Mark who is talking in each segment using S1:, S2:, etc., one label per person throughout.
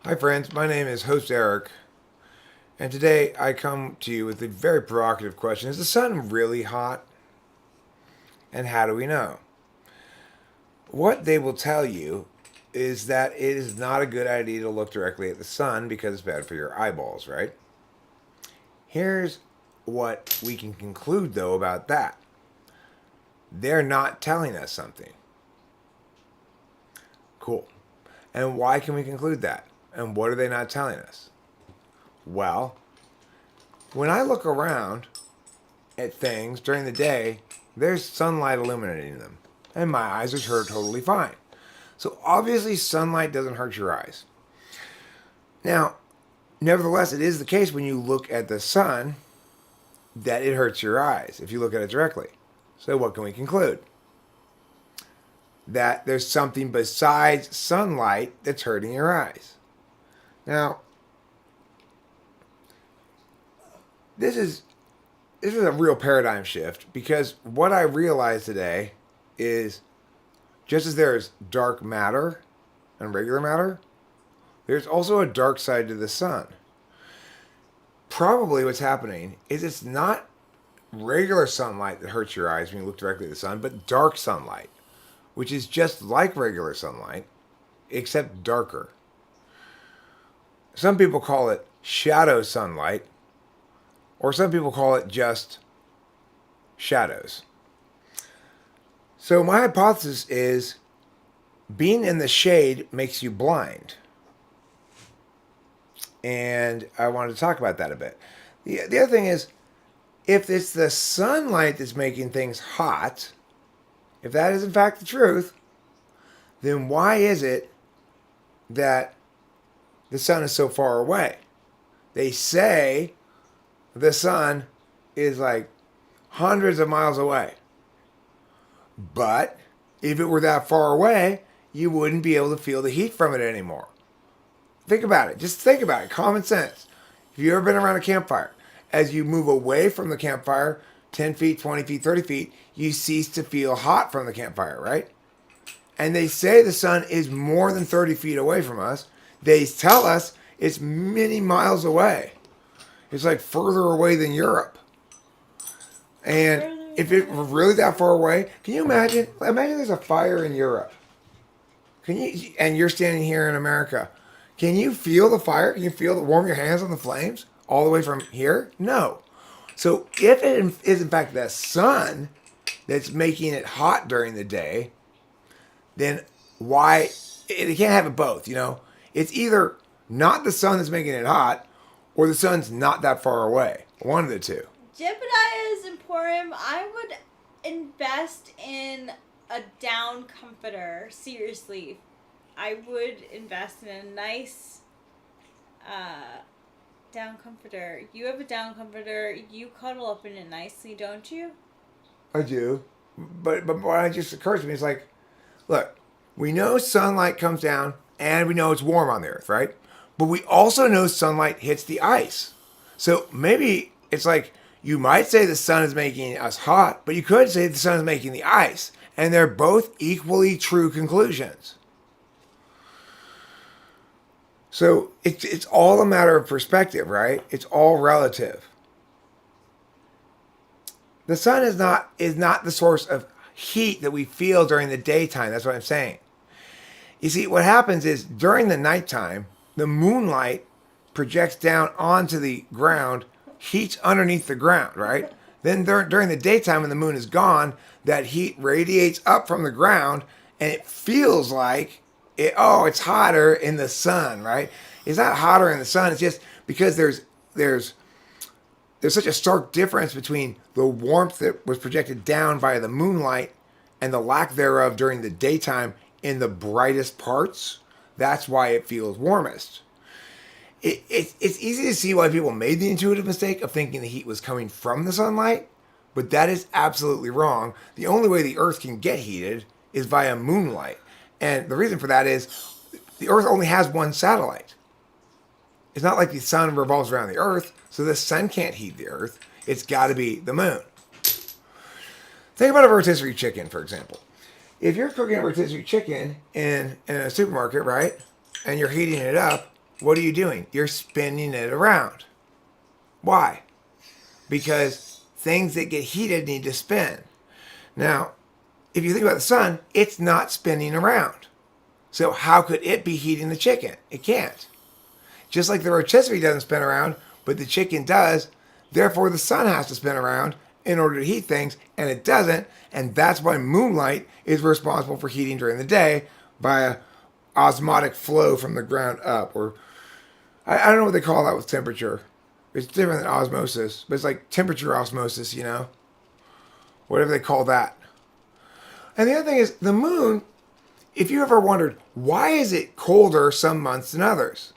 S1: Hi friends, my name is host Eric, and today I come to you with a very provocative question. Is the sun really hot? And how do we know? What they will tell you is that it is not a good idea to look directly at the sun because it's bad for your eyeballs, right? Here's what we can conclude though about that. They're not telling us something. Cool. And why can we conclude that? And what are they not telling us? Well, when I look around at things during the day, there's sunlight illuminating them, and my eyes are totally fine. So obviously, sunlight doesn't hurt your eyes. Now, nevertheless, it is the case when you look at the sun that it hurts your eyes if you look at it directly. So, what can we conclude? That there's something besides sunlight that's hurting your eyes. Now, this is a real paradigm shift because what I realized today is just as there is dark matter and regular matter, there's also a dark side to the sun. Probably what's happening is it's not regular sunlight that hurts your eyes when you look directly at the sun, but dark sunlight, which is just like regular sunlight, except darker. Some people call it shadow sunlight, or some people call it just shadows. So my hypothesis is being in the shade makes you blind. And I wanted to talk about that a bit. The other thing is, if it's the sunlight that's making things hot, if that is in fact the truth, then why is it that the sun is so far away? They say the sun is like hundreds of miles away. But if it were that far away, you wouldn't be able to feel the heat from it anymore. Think about it. Just think about it. Common sense. Have you ever been around a campfire? As you move away from the campfire, 10 feet, 20 feet, 30 feet, you cease to feel hot from the campfire, right? And they say the sun is more than 30 feet away from us. They tell us it's many miles away. It's like further away than Europe. And if it were really that far away, can you imagine? Imagine there's a fire in Europe. Can you? And you're standing here in America. Can you feel the fire? Can you warm your hands on the flames all the way from here? No. So if it is in fact the sun that's making it hot during the day, then why? It can't have it both, you know? It's either not the sun that's making it hot, or the sun's not that far away. One of the two.
S2: Jebediah's Emporium, I would invest in a down comforter. Seriously. I would invest in a nice down comforter. You have a down comforter. You cuddle up in it nicely, don't you?
S1: I do. But what just occurs to me is like, look, we know sunlight comes down and we know it's warm on the earth, right? But we also know sunlight hits the ice. So maybe it's like you might say the sun is making us hot, but you could say the sun is making the ice. And they're both equally true conclusions. So it's all a matter of perspective, right? It's all relative. The sun is not the source of heat that we feel during the daytime. That's what I'm saying. You see, what happens is during the nighttime, the moonlight projects down onto the ground, heats underneath the ground, right? Then during the daytime, when the moon is gone, that heat radiates up from the ground, and it feels like it's hotter in the sun, right? It's not hotter in the sun. It's just because there's such a stark difference between the warmth that was projected down via the moonlight and the lack thereof during the daytime in the brightest parts. That's why it feels warmest. It's easy to see why people made the intuitive mistake of thinking the heat was coming from the sunlight, but that is absolutely wrong. The only way the Earth can get heated is via moonlight. And the reason for that is the Earth only has one satellite. It's not like the sun revolves around the Earth, so the sun can't heat the Earth. It's got to be the moon. Think about a rotisserie chicken, for example. If you're cooking a rotisserie chicken in a supermarket, right, and you're heating it up, what are you doing? You're spinning it around. Why? Because things that get heated need to spin. Now, if you think about the sun, it's not spinning around. So how could it be heating the chicken? It can't. Just like the rotisserie doesn't spin around, but the chicken does, therefore the sun has to spin around in order to heat things, and it doesn't, and that's why moonlight is responsible for heating during the day via osmotic flow from the ground up, or I don't know what they call that with temperature. It's different than osmosis, but it's like temperature osmosis, you know? Whatever they call that. And the other thing is, the moon, if you ever wondered, why is it colder some months than others?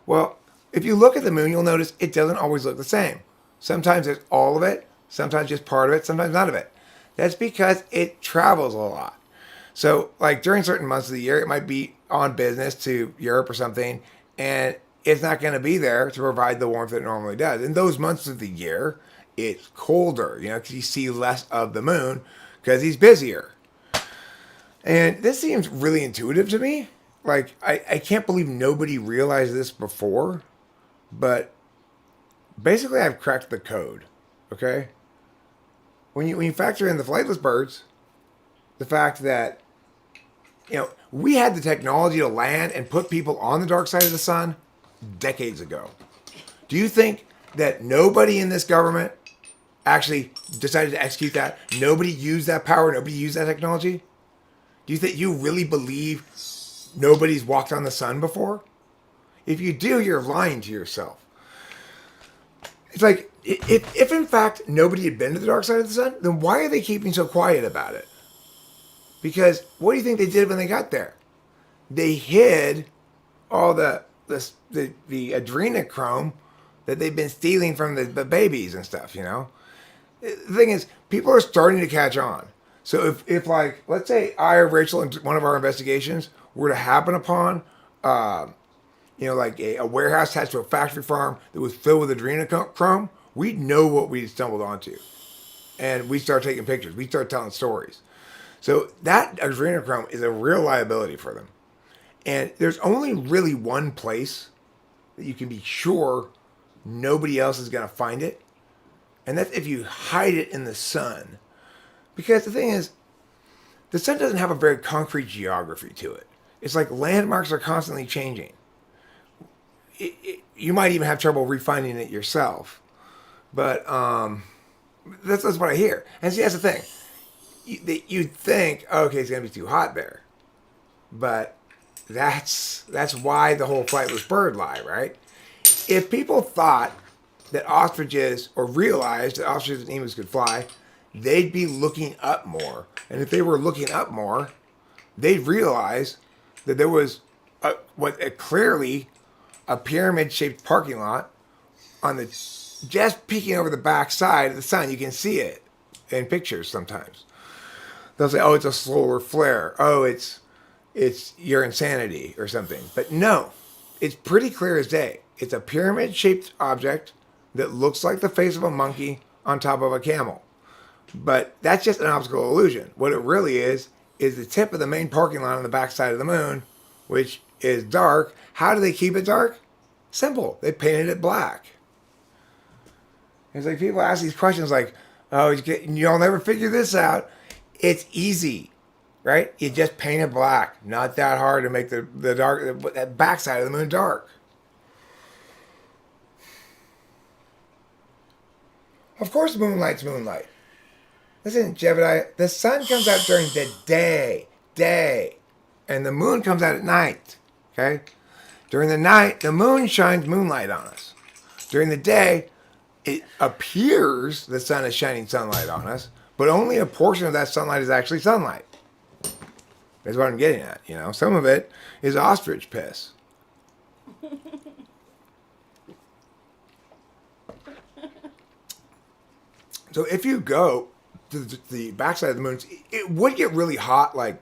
S1: Well, if you look at the moon, you'll notice it doesn't always look the same. Sometimes it's all of it, sometimes just part of it, sometimes none of it. That's because it travels a lot. So, like during certain months of the year, it might be on business to Europe or something, and it's not going to be there to provide the warmth that it normally does. In those months of the year, it's colder, you know, because you see less of the moon because he's busier. And this seems really intuitive to me. Like, I can't believe nobody realized this before, but basically I've cracked the code, okay? When you factor in the flightless birds, the fact that, you know, we had the technology to land and put people on the dark side of the sun decades ago. Do you think that nobody in this government actually decided to execute that? Nobody used that power? Nobody used that technology? Do you think you really believe nobody's walked on the sun before? If you do, you're lying to yourself. It's like, if in fact nobody had been to the dark side of the sun, then why are they keeping so quiet about it? Because what do you think they did when they got there? They hid all the adrenochrome that they've been stealing from the babies and stuff, you know? The thing is, people are starting to catch on. So if like, let's say I or Rachel in one of our investigations were to happen upon, you know, like a warehouse attached to a factory farm that was filled with adrenochrome, we'd know what we stumbled onto. And we start taking pictures. We start telling stories. So that adrenochrome is a real liability for them. And there's only really one place that you can be sure nobody else is going to find it. And that's if you hide it in the sun. Because the thing is, the sun doesn't have a very concrete geography to it. It's like landmarks are constantly changing. You might even have trouble refinding it yourself. But that's what I hear. And see, that's the thing. You'd think, okay, it's going to be too hot there. But that's why the whole flightless bird lie, right? If people thought that ostriches, or realized that ostriches and emus could fly, they'd be looking up more. And if they were looking up more, they'd realize that there was clearly a pyramid-shaped parking lot on the just peeking over the back side of the sun. You can see it in pictures sometimes. They'll say, "Oh, it's a solar flare. Oh, it's your insanity or something." But no, it's pretty clear as day. It's a pyramid-shaped object that looks like the face of a monkey on top of a camel. But that's just an optical illusion. What it really is the tip of the main parking lot on the backside of the moon, which is dark. How do they keep it dark? Simple. They painted it black. It's like people ask these questions like, "Oh, you'll never figure this out." It's easy, right? You just paint it black. Not that hard to make the that backside of the moon dark. Of course, moonlight's moonlight. Listen, Jebediah, the sun comes out during the day, and the moon comes out at night, okay? During the night, the moon shines moonlight on us. During the day, it appears the sun is shining sunlight on us, but only a portion of that sunlight is actually sunlight. That's what I'm getting at, you know? Some of it is ostrich piss. So if you go to the backside of the moon, it would get really hot, like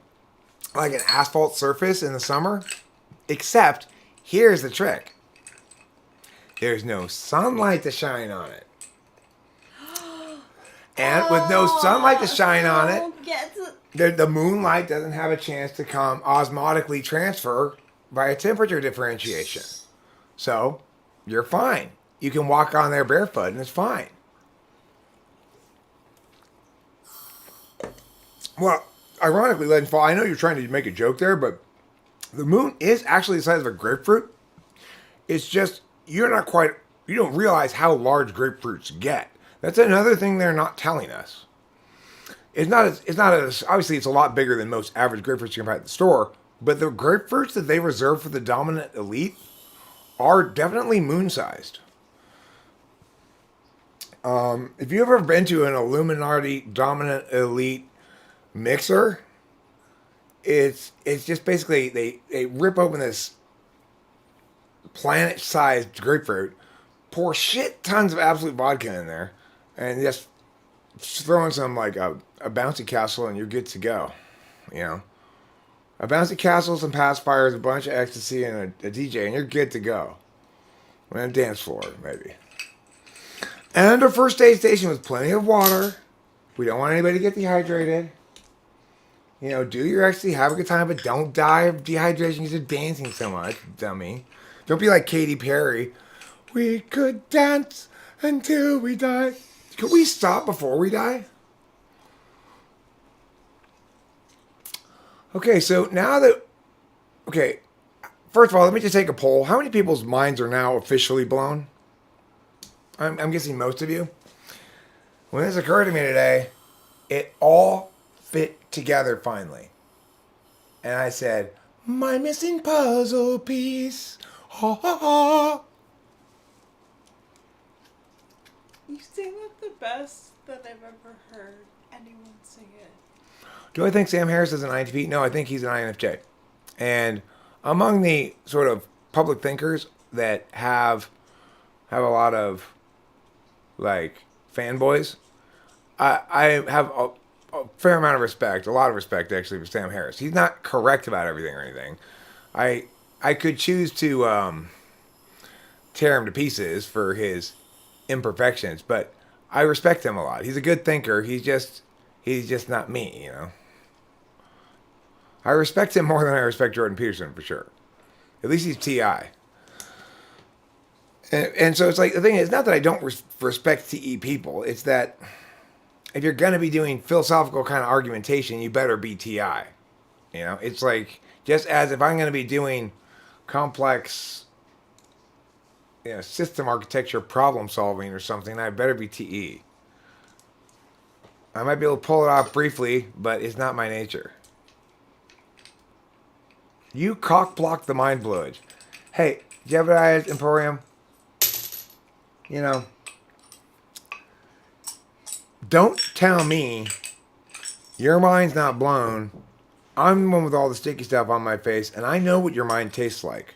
S1: an asphalt surface in the summer. Except, here's the trick. There's no sunlight to shine on it. And with no sunlight to shine on it, the moonlight doesn't have a chance to come osmotically transfer by a temperature differentiation. So, you're fine. You can walk on there barefoot and it's fine. Well, ironically, Leadenfall, I know you're trying to make a joke there, but the moon is actually the size of a grapefruit. It's just, you don't realize how large grapefruits get. That's another thing they're not telling us. Obviously it's a lot bigger than most average grapefruits you can buy at the store, but the grapefruits that they reserve for the dominant elite are definitely moon-sized. If you've ever been to an Illuminati dominant elite mixer, it's just basically they rip open this planet-sized grapefruit, pour shit tons of absolute vodka in there, and just throw in some like a bouncy castle and you're good to go. You know, a bouncy castle, some pacifiers, a bunch of ecstasy, and a DJ, and you're good to go. On a dance floor, maybe. And a first aid station with plenty of water. We don't want anybody to get dehydrated. You know, do your ecstasy, have a good time, but don't die of dehydration because you're dancing so much, dummy. Don't be like Katy Perry. We could dance until we die. Could we stop before we die? Okay, so now that... Okay, first of all, let me just take a poll. How many people's minds are now officially blown? I'm guessing most of you. When this occurred to me today, it all fit together finally. And I said, my missing puzzle piece. Ha ha ha.
S2: You sing it the best that I've ever heard anyone sing it.
S1: Do I think Sam Harris is an INTP? No, I think he's an INFJ. And among the sort of public thinkers that have a lot of like fanboys, I have a fair amount of respect, a lot of respect actually for Sam Harris. He's not correct about everything or anything. I could choose to tear him to pieces for his imperfections, but I respect him a lot. He's a good thinker. He's just not me, you know. I respect him more than I respect Jordan Peterson for sure. At least he's TI. And so it's like, the thing is, not that I don't respect TE people. It's that if you're going to be doing philosophical kind of argumentation, you better be TI. You know, it's like, just as if I'm going to be doing complex, you know, system architecture problem solving or something, I better be TE. I might be able to pull it off briefly, but it's not my nature. You cock block the mind blowage. Hey, Jebediah's Emporium, you know, don't tell me your mind's not blown. I'm the one with all the sticky stuff on my face, and I know what your mind tastes like.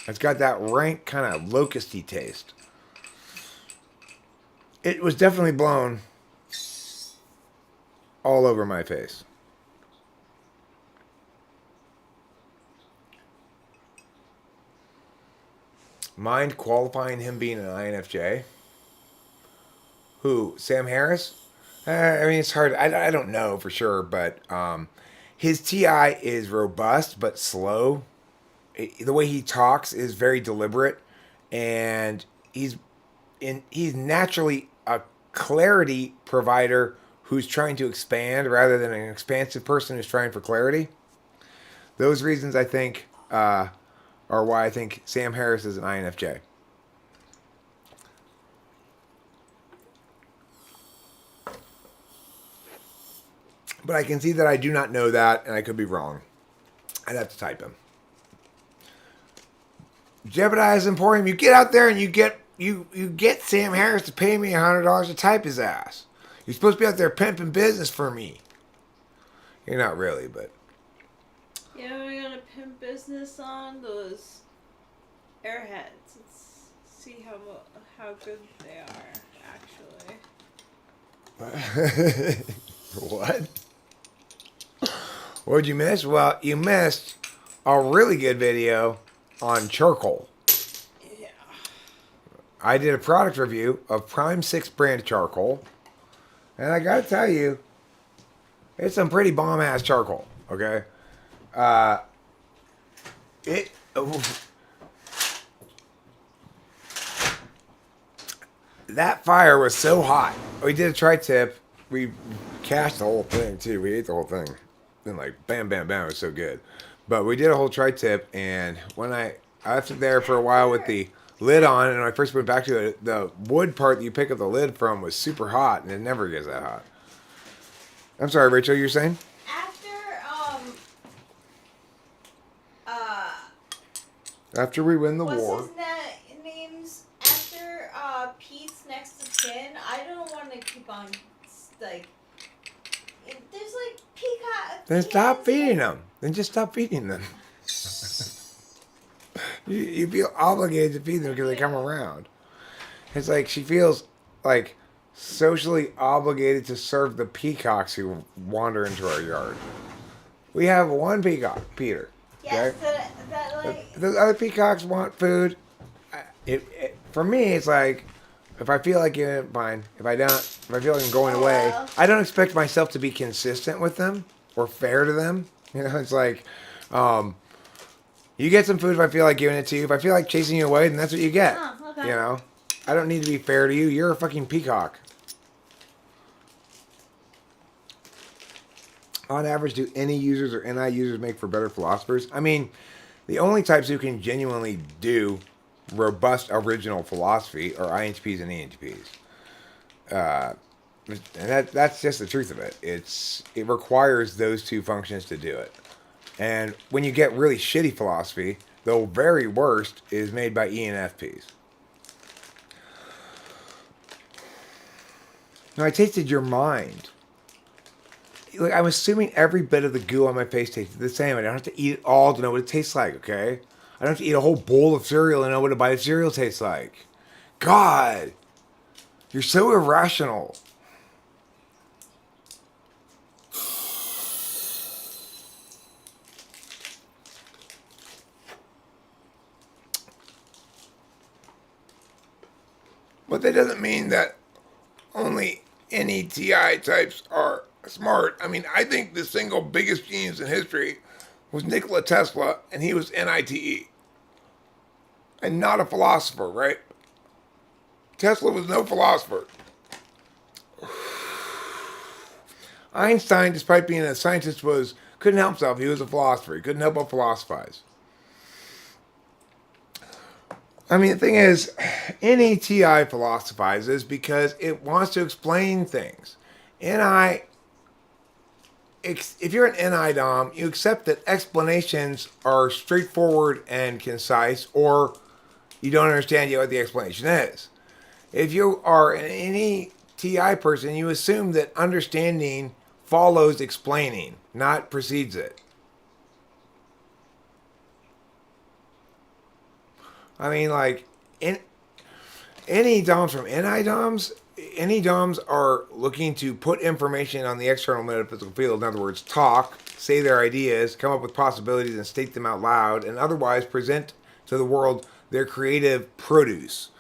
S1: It's got that rank kind of locusty taste. It was definitely blown all over my face. Mind qualifying him being an INFJ? Who? Sam Harris? I mean, it's hard. I don't know for sure, but his TI is robust but slow. The way he talks is very deliberate, and he's naturally a clarity provider who's trying to expand rather than an expansive person who's trying for clarity. Those reasons, I think, are why I think Sam Harris is an INFJ. But I can see that I do not know that, and I could be wrong. I'd have to type him. Jebediah's Emporium, you get out there and you get Sam Harris to pay me $100 to type his ass. You're supposed to be out there pimping business for me. You're not really, but...
S2: Yeah, we're gonna pimp business on those airheads. Let's see how good they are, actually.
S1: What? What'd you miss? Well, you missed a really good video on charcoal.
S2: Yeah.
S1: I did a product review of Prime 6 brand charcoal. And I gotta tell you, it's some pretty bomb-ass charcoal, okay? It. Oh, that fire was so hot. We did a tri-tip. We cashed the whole thing too. We ate the whole thing. And like bam, bam, bam. It was so good. But we did a whole tri-tip, and when I left it there for a while with the lid on, and when I first went back to it, the wood part that you pick up the lid from was super hot, and it never gets that hot. I'm sorry, Rachel. You're saying? After we win the war.
S2: What's his name's after Pete's next to Chin? I don't want to keep on like. There's like peacock.
S1: Then stop feeding them. Then just stop feeding them. you feel obligated to feed them because they come around. It's like she feels like socially obligated to serve the peacocks who wander into our yard. We have one peacock, Peter.
S2: Yes,
S1: okay?
S2: that like.
S1: The other peacocks want food. For me, it's like, if I feel like it, fine. If I don't, if I feel like I'm going away, I don't expect myself to be consistent with them or fair to them. You know, it's like, you get some food if I feel like giving it to you. If I feel like chasing you away, then that's what you get.
S2: Oh, okay.
S1: You know, I don't need to be fair to you. You're a fucking peacock. On average, do any users or NI users make for better philosophers? I mean, the only types who can genuinely do robust original philosophy are INTPs and ENTPs. And that's just the truth of it. It requires those two functions to do it. And when you get really shitty philosophy, the very worst is made by ENFPs. Now, I tasted your mind. Like, I'm assuming every bit of the goo on my face tastes the same. I don't have to eat it all to know what it tastes like, okay? I don't have to eat a whole bowl of cereal to know what a bite of cereal tastes like. God, you're so irrational. But that doesn't mean that only NETI types are smart. I mean, I think the single biggest genius in history was Nikola Tesla, and he was NITE. And not a philosopher, right? Tesla was no philosopher. Einstein, despite being a scientist, couldn't help himself. He was a philosopher. He couldn't help but philosophize. I mean, the thing is, NETI philosophizes because it wants to explain things. If you're an NI Dom, you accept that explanations are straightforward and concise, or you don't understand yet what the explanation is. If you are an NETI person, you assume that understanding follows explaining, not precedes it. I mean, like, any DOMs from NI DOMs, any DOMs are looking to put information on the external metaphysical field. In other words, talk, say their ideas, come up with possibilities and state them out loud, and otherwise present to the world their creative produce.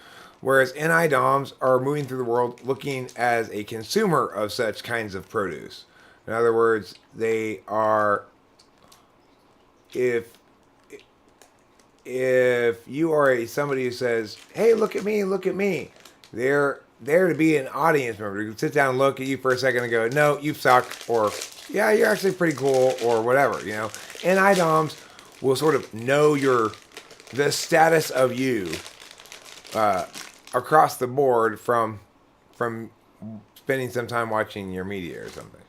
S1: Whereas NI DOMs are moving through the world looking as a consumer of such kinds of produce. In other words, they are, if you are somebody who says, hey, look at me, they're there to be an audience member, to sit down and look at you for a second and go, no, you suck, or yeah, you're actually pretty cool, or whatever, you know. And IDOMs will sort of know the status of you across the board from spending some time watching your media or something.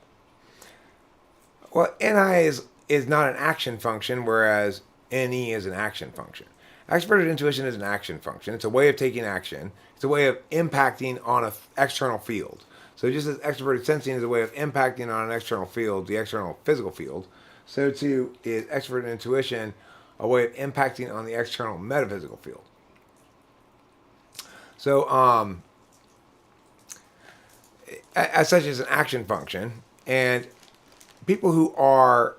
S1: Well, NI is not an action function, whereas NE is an action function. Extroverted intuition is an action function. It's a way of taking action. It's a way of impacting on an external field. So just as extroverted sensing is a way of impacting on an external field, the external physical field, so too is extroverted intuition a way of impacting on the external metaphysical field. So, as such, is an action function, and people who are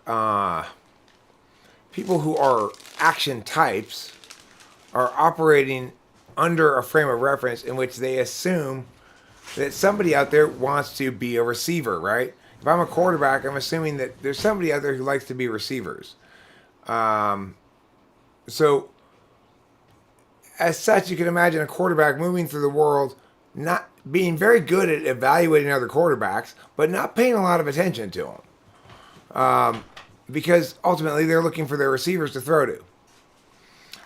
S1: action types are operating under a frame of reference in which they assume that somebody out there wants to be a receiver, right? If I'm a quarterback, I'm assuming that there's somebody out there who likes to be receivers. So, as such, you can imagine a quarterback moving through the world, not being very good at evaluating other quarterbacks, but not paying a lot of attention to them. Because ultimately they're looking for their receivers to throw to.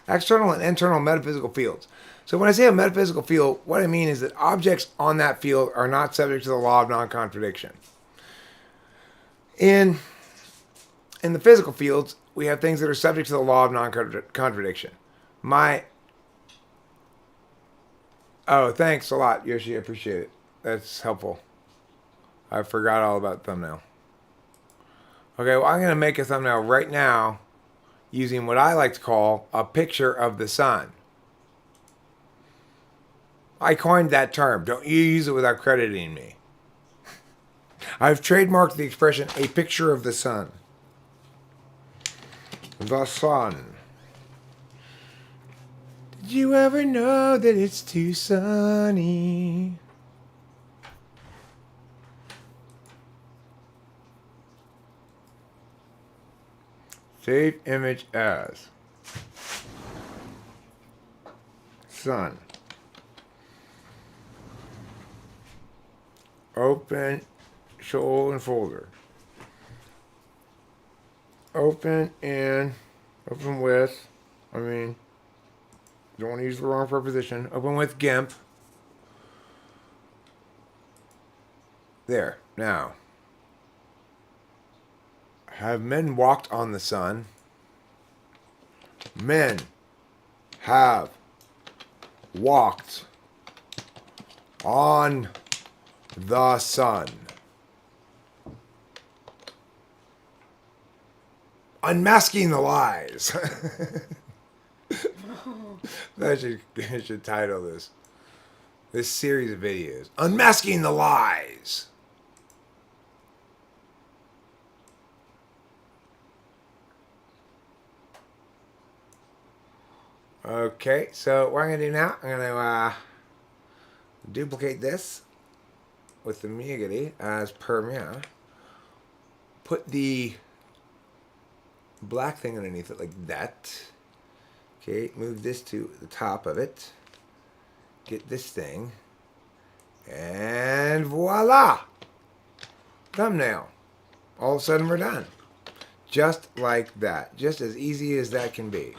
S1: External and internal metaphysical fields. So when I say a metaphysical field, what I mean is that objects on that field are not subject to the law of non-contradiction. In the physical fields, we have things that are subject to the law of non-contradiction. Oh, thanks a lot, Yoshi. I appreciate it. That's helpful. I forgot all about thumbnail. Okay, well, I'm going to make a thumbnail right now using what I like to call a picture of the sun. I coined that term. Don't you use it without crediting me. I've trademarked the expression, a picture of the sun. The sun. Did you ever know that it's too sunny? Save image as sun. Open show and folder. Open with, don't want to use the wrong preposition. Open with GIMP. There. Now, have men walked on the sun? Men have walked on the sun. Unmasking the lies. I should title this series of videos. Unmasking the lies. Okay, so what I'm going to do now, I'm going to duplicate this with the Mugity as per me. Put the black thing underneath it like that. Okay, move this to the top of it. Get this thing. And voila! Thumbnail. All of a sudden we're done. Just like that. Just as easy as that can be.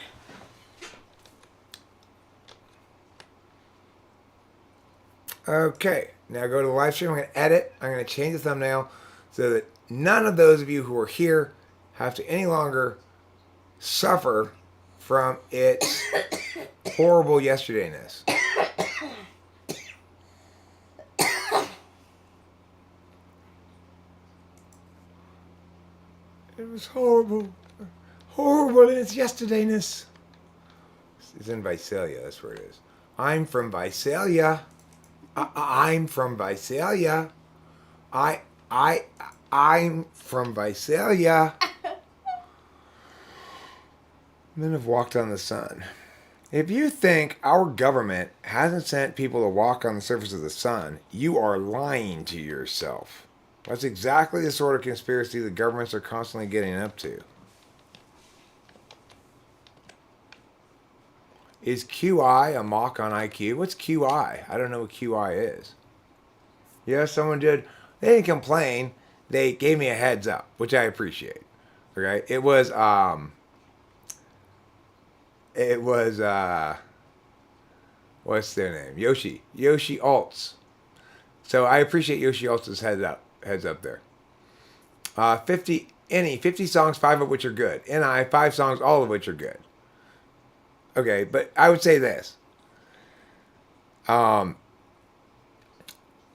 S1: Okay, now go to the live stream. I'm going to edit. I'm going to change the thumbnail so that none of those of you who are here have to any longer suffer from its horrible yesterdayness. It was horrible. Horrible in its yesterdayness. It's in Visalia, that's where it is. I'm from Visalia. I'm from Visalia. I'm from Visalia. Men have walked on the sun. If you think our government hasn't sent people to walk on the surface of the sun, you are lying to yourself. That's exactly the sort of conspiracy the governments are constantly getting up to. Is QI a mock on IQ? What's QI? I don't know what QI is. Yeah, someone did. They didn't complain. They gave me a heads up, which I appreciate. Okay? It was what's their name? Yoshi Alts. So I appreciate Yoshi Alts' heads up there. 50 songs, 5 of which are good. NI, 5 songs, all of which are good. Okay, but I would say this.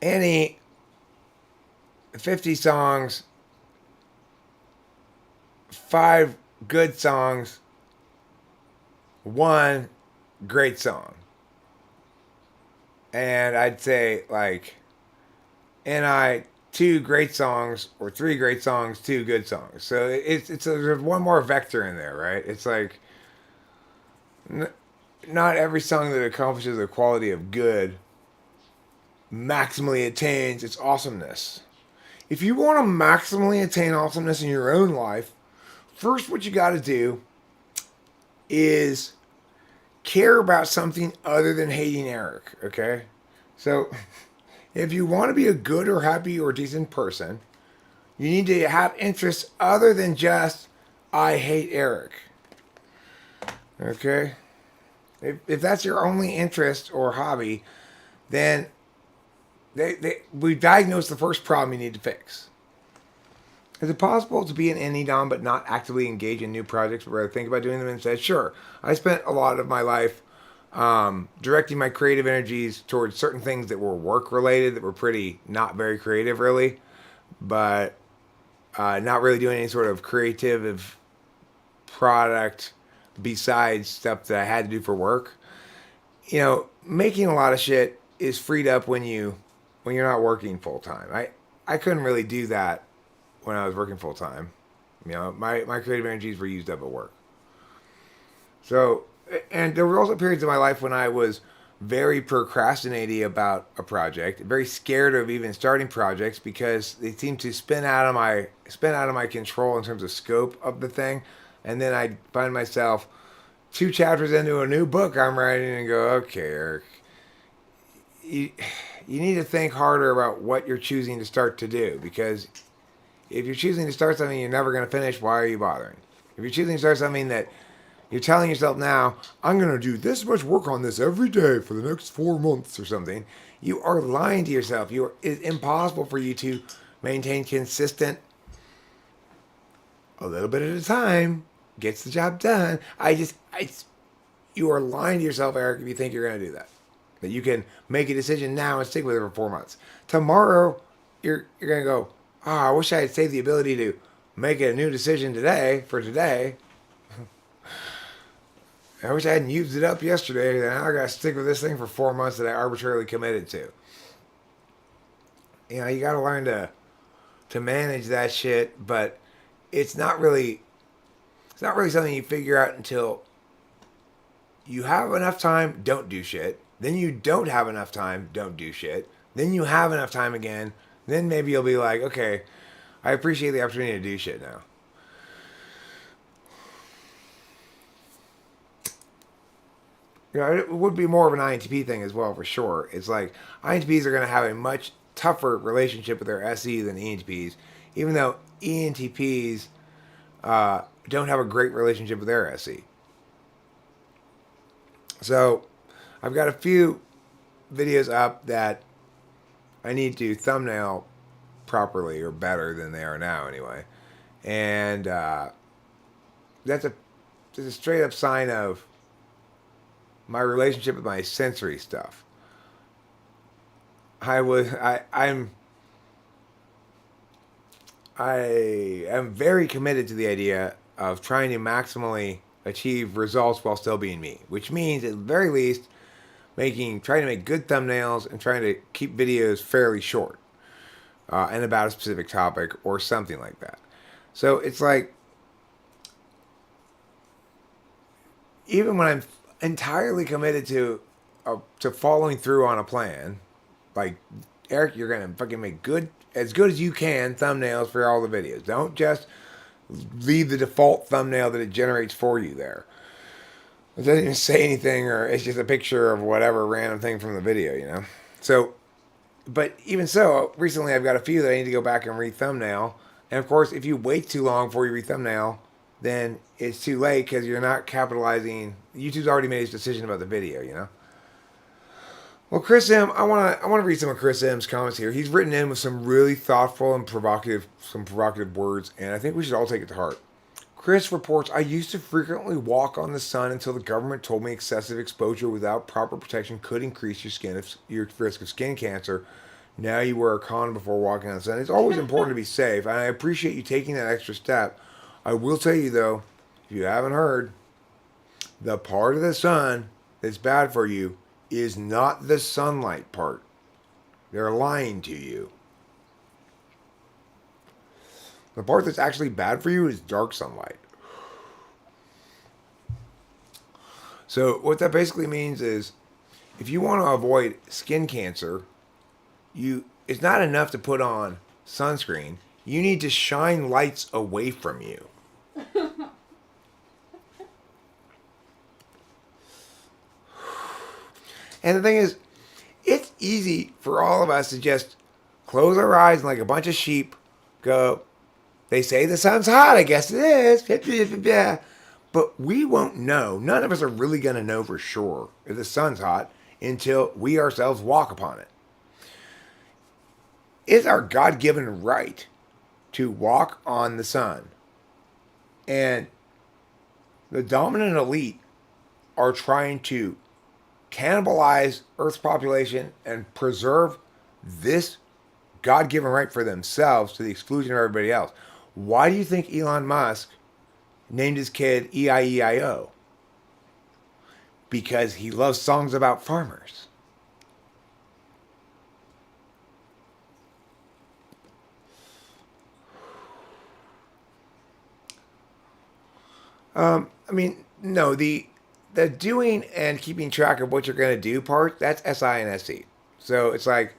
S1: Any 50 songs, 5 good songs, 1 great song. And I'd say like NI 2 great songs or 3 great songs, 2 good songs. So there's one more vector in there, right? It's like not every song that accomplishes the quality of good maximally attains its awesomeness. If you want to maximally attain awesomeness in your own life, first what you got to do is care about something other than hating Eric, okay? So if you want to be a good or happy or decent person, you need to have interests other than just, I hate Eric. Okay? If that's your only interest or hobby, then we diagnosed the first problem you need to fix. Is it possible to be an NEDOM but not actively engage in new projects, but rather think about doing them instead? Sure. I spent a lot of my life directing my creative energies towards certain things that were work related, that were pretty not very creative, really, but not really doing any sort of creative product besides stuff that I had to do for work. You know, making a lot of shit is freed up when you're not working full time. I couldn't really do that when I was working full time. You know, my creative energies were used up at work. So, and there were also periods of my life when I was very procrastinating about a project, very scared of even starting projects because they seemed to spin out of my control in terms of scope of the thing, and then I'd find myself 2 chapters into a new book I'm writing and go, okay, Eric, you need to think harder about what you're choosing to start to do, because if you're choosing to start something you're never going to finish, why are you bothering? If you're choosing to start something that you're telling yourself now, I'm going to do this much work on this every day for the next 4 months or something, you are lying to yourself. It's impossible for you to maintain consistent, a little bit at a time, gets the job done. You are lying to yourself, Eric, if you think you're going to do that. That you can make a decision now and stick with it for 4 months. Tomorrow, you're going to go, I wish I had saved the ability to make a new decision today, for today. I wish I hadn't used it up yesterday. Now I got to stick with this thing for 4 months that I arbitrarily committed to. You know, you got to learn to manage that shit, but it's not really something you figure out until you have enough time, don't do shit. Then you don't have enough time, don't do shit. Then you have enough time again. Then maybe you'll be like, okay, I appreciate the opportunity to do shit now. You know, it would be more of an INTP thing as well, for sure. It's like INTPs are going to have a much tougher relationship with their SE than ENTPs, even though ENTPs don't have a great relationship with their SE. So I've got a few videos up that I need to thumbnail properly, or better than they are now anyway. And that's a straight up sign of my relationship with my sensory stuff. I am very committed to the idea of trying to maximally achieve results while still being me, which means at the very least trying to make good thumbnails and trying to keep videos fairly short and about a specific topic or something like that. So it's like, even when I'm entirely committed to following through on a plan, like, Eric, you're gonna fucking make as good as you can thumbnails for all the videos. Don't just leave the default thumbnail that it generates for you there. It doesn't even say anything, or it's just a picture of whatever random thing from the video, you know? So, but even so, recently I've got a few that I need to go back and re-thumbnail. And of course, if you wait too long before you re-thumbnail, then it's too late because you're not capitalizing. YouTube's already made its decision about the video, you know? Well, Chris M, I want to read some of Chris M's comments here. He's written in with some really thoughtful and provocative words, and I think we should all take it to heart. Chris reports, I used to frequently walk on the sun until the government told me excessive exposure without proper protection could increase your risk of skin cancer. Now you wear a condom before walking on the sun. It's always important to be safe, and I appreciate you taking that extra step. I will tell you, though, if you haven't heard, the part of the sun that's bad for you is not the sunlight part. They're lying to you. The part that's actually bad for you is dark sunlight. So what that basically means is, if you want to avoid skin cancer, it's not enough to put on sunscreen. You need to shine lights away from you. And the thing is, it's easy for all of us to just close our eyes and like a bunch of sheep go, they say the sun's hot, I guess it is. But we won't know. None of us are really going to know for sure if the sun's hot until we ourselves walk upon it. It's our God given right to walk on the sun. And the dominant elite are trying to cannibalize Earth's population and preserve this God given right for themselves to the exclusion of everybody else. Why do you think Elon Musk named his kid EIEIO? Because he loves songs about farmers. I mean, no, the doing and keeping track of what you're going to do part, that's SI and SE. So it's like,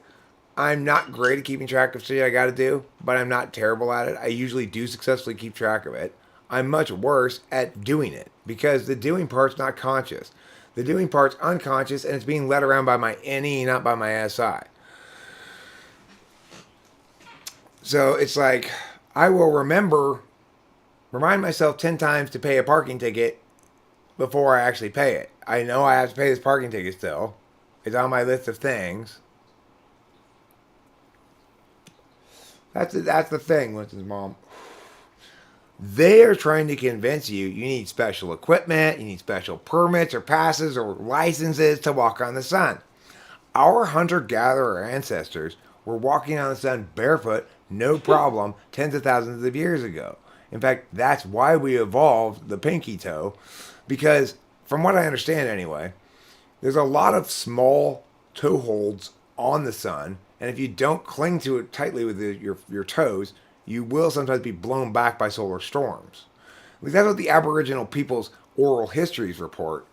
S1: I'm not great at keeping track of shit I got to do, but I'm not terrible at it. I usually do successfully keep track of it. I'm much worse at doing it because the doing part's not conscious. The doing part's unconscious and it's being led around by my NE, not by my SI. So it's like, I will remind myself 10 times to pay a parking ticket before I actually pay it. I know I have to pay this parking ticket still. It's on my list of things. That's the thing with his mom. They are trying to convince you need special equipment, you need special permits or passes or licenses to walk on the sun. Our hunter-gatherer ancestors were walking on the sun barefoot, no problem, tens of thousands of years ago. In fact, that's why we evolved the pinky toe, because from what I understand anyway, there's a lot of small toe holds on the sun, and if you don't cling to it tightly with your toes, you will sometimes be blown back by solar storms. At least that's what the Aboriginal people's oral histories report.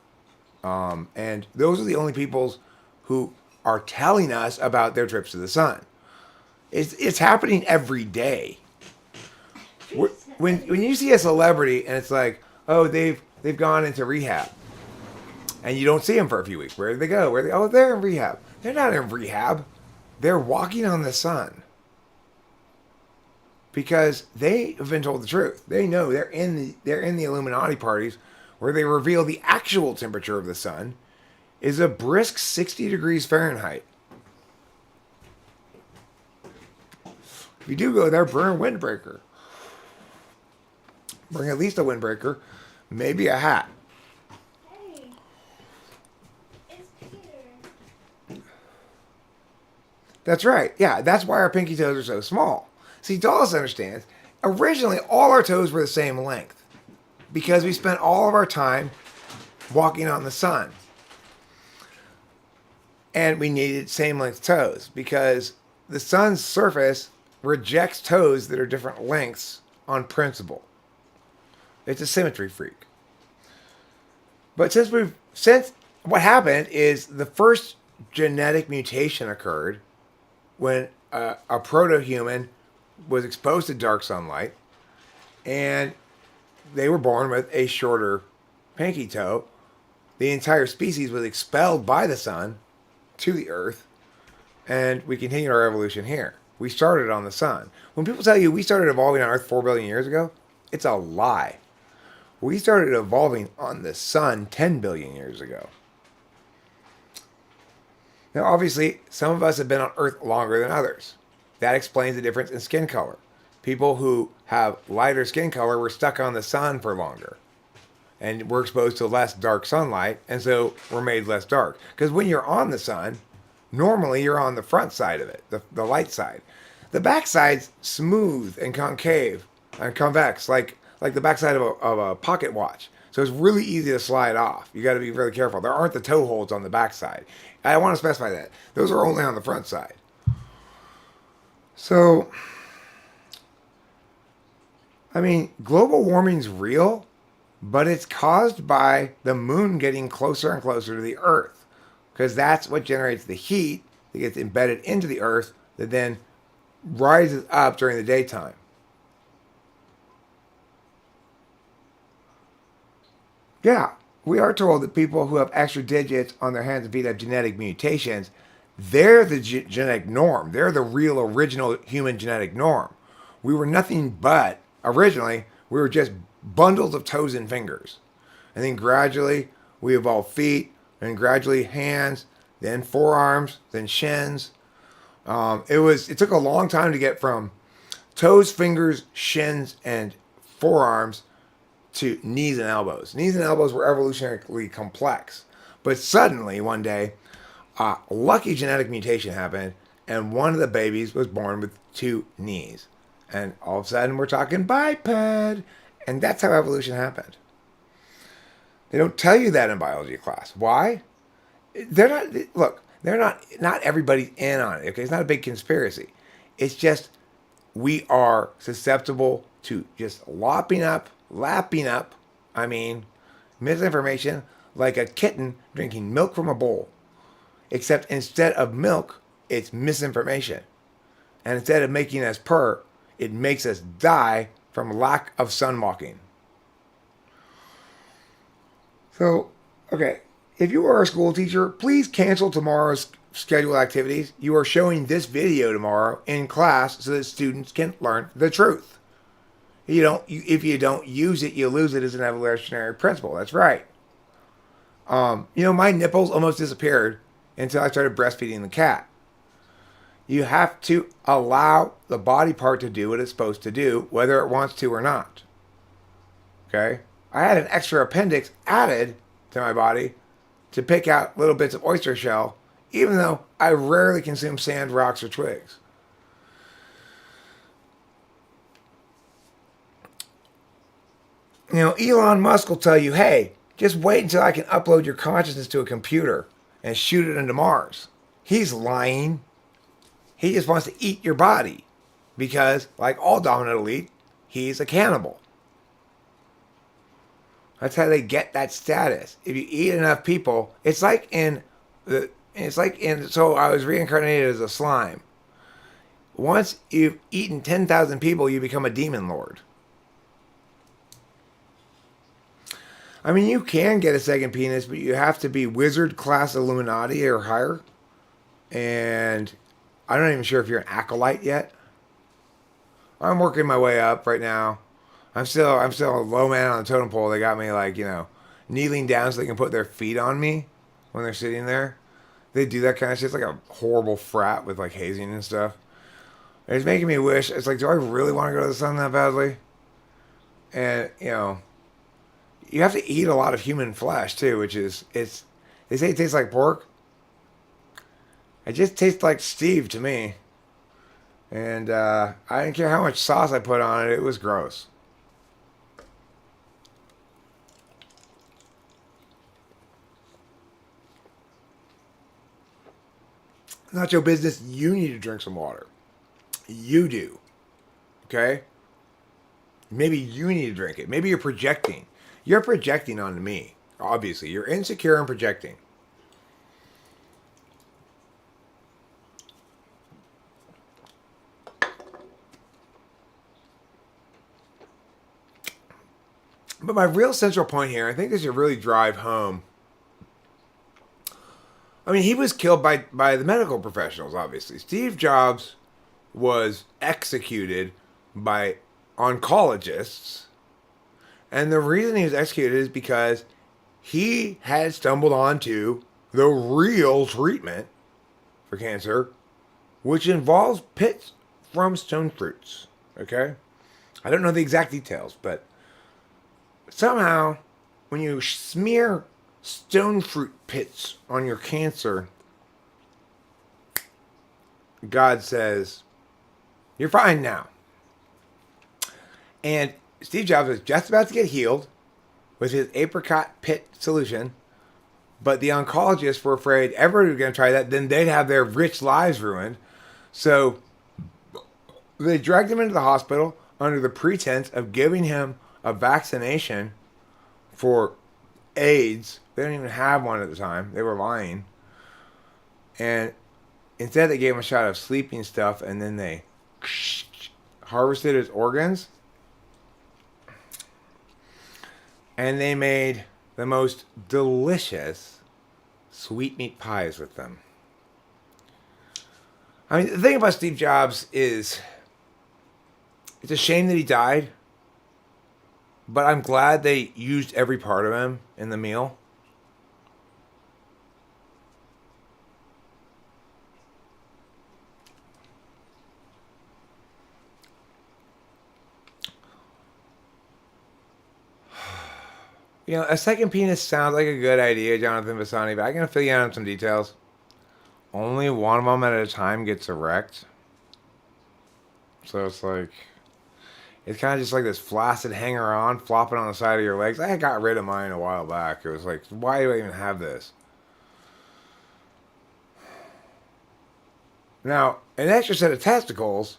S1: And those are the only peoples who are telling us about their trips to the sun. It's happening every day. When you see a celebrity and it's like, oh, they've gone into rehab, and you don't see them for a few weeks. Where do they go? Oh, they're in rehab. They're not in rehab. They're walking on the sun. Because they have been told the truth. They know they're in the Illuminati parties where they reveal the actual temperature of the sun is a brisk 60 degrees Fahrenheit. If you do go there, bring a windbreaker. Bring at least a windbreaker, maybe a hat.
S2: Hey, it's Peter.
S1: That's right. Yeah, that's why our pinky toes are so small. See, Dallas understands. Originally, all our toes were the same length because we spent all of our time walking on the sun. And we needed same length toes because the sun's surface rejects toes that are different lengths on principle. It's a symmetry freak. But since what happened is the first genetic mutation occurred when a proto-human was exposed to dark sunlight, and they were born with a shorter pinky toe. The entire species was expelled by the sun to the earth, and we continued our evolution here. We started on the sun. When people tell you we started evolving on Earth 4 billion years ago, it's a lie. We started evolving on the sun 10 billion years ago. Now, obviously, some of us have been on Earth longer than others. That explains the difference in skin color. People who have lighter skin color were stuck on the sun for longer and were exposed to less dark sunlight, and so were made less dark. Because when you're on the sun, normally you're on the front side of it, the light side. The back side's smooth and concave and convex, like the backside of a pocket watch. So it's really easy to slide off. You got to be really careful. There aren't the toe holds on the back side. I want to specify that. Those are only on the front side. So, I mean, global warming's real, but it's caused by the moon getting closer and closer to the Earth, because that's what generates the heat that gets embedded into the Earth that then rises up during the daytime. Yeah, we are told that people who have extra digits on their hands and feet have genetic mutations. They're the genetic norm. They're the real original human genetic norm. We were nothing but, originally, we were just bundles of toes and fingers. And then gradually we evolved feet, and gradually hands, then forearms, then shins. It took a long time to get from toes, fingers, shins, and forearms to knees and elbows. Knees and elbows were evolutionarily complex. But suddenly, one day, a lucky genetic mutation happened, and one of the babies was born with 2 knees. And all of a sudden, we're talking biped. And that's how evolution happened. They don't tell you that in biology class. Why? Not everybody's in on it. Okay, it's not a big conspiracy. It's just we are susceptible to just lapping up, misinformation like a kitten drinking milk from a bowl. Except instead of milk, it's misinformation. And instead of making us purr, it makes us die from lack of sun walking. So, okay, if you are a school teacher, please cancel tomorrow's scheduled activities. You are showing this video tomorrow in class so that students can learn the truth. If you don't use it, you lose it as an evolutionary principle. That's right. My nipples almost disappeared until I started breastfeeding the cat. You have to allow the body part to do what it's supposed to do, whether it wants to or not. Okay? I had an extra appendix added to my body to pick out little bits of oyster shell, even though I rarely consume sand, rocks, or twigs. Elon Musk will tell you, hey, just wait until I can upload your consciousness to a computer and shoot it into Mars. He's lying. He just wants to eat your body because, like all dominant elite, he's a cannibal. That's how they get that status. If you eat enough people, so I was reincarnated as a slime. Once you've eaten 10,000 people, you become a demon lord. You can get a second penis, but you have to be wizard class Illuminati or higher. And I'm not even sure if you're an acolyte yet. I'm working my way up right now. I'm still a low man on the totem pole. They got me kneeling down so they can put their feet on me when they're sitting there. They do that kind of shit. It's like a horrible frat with hazing and stuff. It's making me wish. It's do I really want to go to the sun that badly? And you have to eat a lot of human flesh too, which is they say it tastes like pork. It just tastes like Steve to me. And I didn't care how much sauce I put on it. It was gross. Not your business. You need to drink some water. You do. Okay? Maybe you need to drink it. Maybe you're projecting. You're projecting onto me. Obviously. You're insecure and projecting. But my real central point here, I think this should really drive home. He was killed by the medical professionals, obviously. Steve Jobs was executed by oncologists. And the reason he was executed is because he had stumbled onto the real treatment for cancer, which involves pits from stone fruits. Okay? I don't know the exact details, but somehow, when you smear stone fruit pits on your cancer, God says, you're fine now. And Steve Jobs was just about to get healed with his apricot pit solution, but the oncologists were afraid everybody was going to try that, then they'd have their rich lives ruined. So they dragged him into the hospital under the pretense of giving him a vaccination for AIDS. They didn't even have one at the time. They were lying. And instead they gave him a shot of sleeping stuff, and then they harvested his organs. And they made the most delicious sweetmeat pies with them. I mean, the thing about Steve Jobs is it's a shame that he died, but I'm glad they used every part of him in the meal. You know, a second penis sounds like a good idea, Jonathan Visani, but I can fill you in on some details. Only one of them at a time gets erect. So it's like, it's kind of just like this flaccid hanger on flopping on the side of your legs. I got rid of mine a while back. It was like, why do I even have this? Now, an extra set of testicles,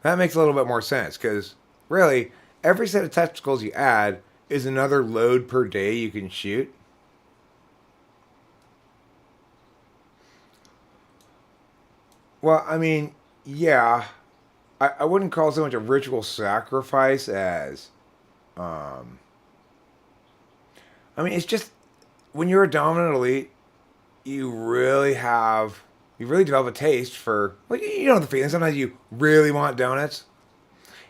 S1: that makes a little bit more sense because really, every set of testicles you add is another load per day you can shoot. Well, I mean, yeah, I wouldn't call it so much a ritual sacrifice as, I mean, it's just when you're a dominant elite, you really have, you really develop a taste for, like, you know the feeling. Sometimes you really want donuts.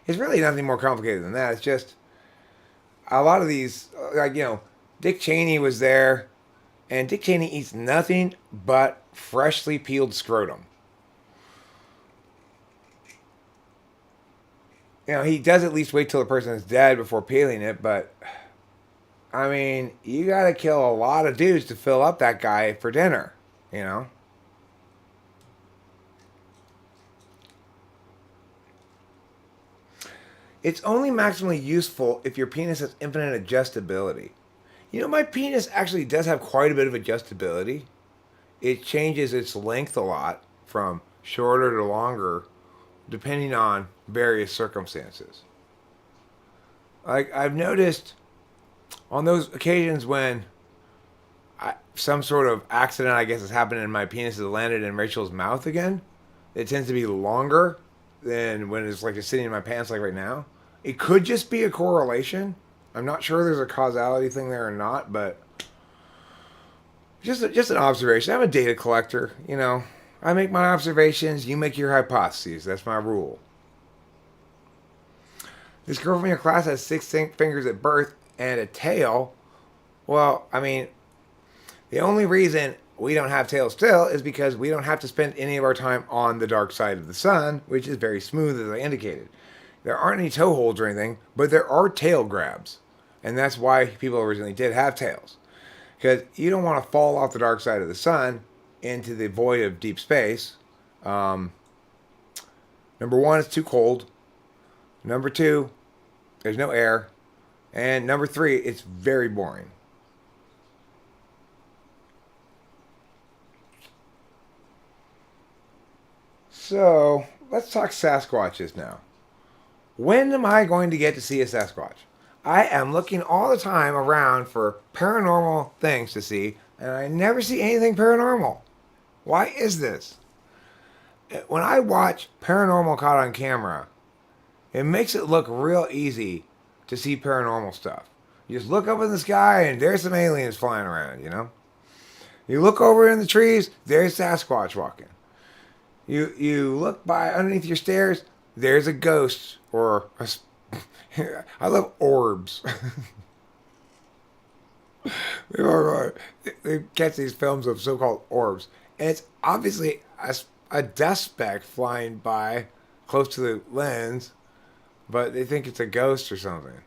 S1: It's really nothing more complicated than that. It's just a lot of these, like, you know, Dick Cheney was there, and Dick Cheney eats nothing but freshly peeled scrotum. You know, he does at least wait till the person is dead before peeling it, but I mean, you gotta kill a lot of dudes to fill up that guy for dinner, you know? It's only maximally useful if your penis has infinite adjustability. You know, my penis actually does have quite a bit of adjustability. It changes its length a lot from shorter to longer depending on various circumstances. Like, I've noticed on those occasions when some sort of accident, I guess, has happened and my penis has landed in Rachel's mouth again, it tends to be longer than when it's like just sitting in my pants like right now. It could just be a correlation. I'm not sure there's a causality thing there or not, but just an observation. I'm a data collector, you know. I make my observations, you make your hypotheses. That's my rule. This girl from your class has 6 fingers at birth and a tail. Well, I mean, the only reason we don't have tails still is because we don't have to spend any of our time on the dark side of the sun, which is very smooth, as I indicated. There aren't any toe holds or anything, but there are tail grabs. And that's why people originally did have tails. Because you don't want to fall off the dark side of the sun into the void of deep space. Number one, it's too cold. Number two, there's no air. And number three, it's very boring. So, let's talk Sasquatches now. When am I going to get to see a Sasquatch? I am looking all the time around for paranormal things to see, and I never see anything paranormal. Why is this? When I watch paranormal caught on camera, it makes it look real easy to see paranormal stuff. You just look up in the sky and there's some aliens flying around, you know? You look over in the trees, there's Sasquatch walking. You look by underneath your stairs, there's a ghost or a I love orbs. They catch these films of so-called orbs, and it's obviously a dust speck flying by close to the lens, but they think it's a ghost or something.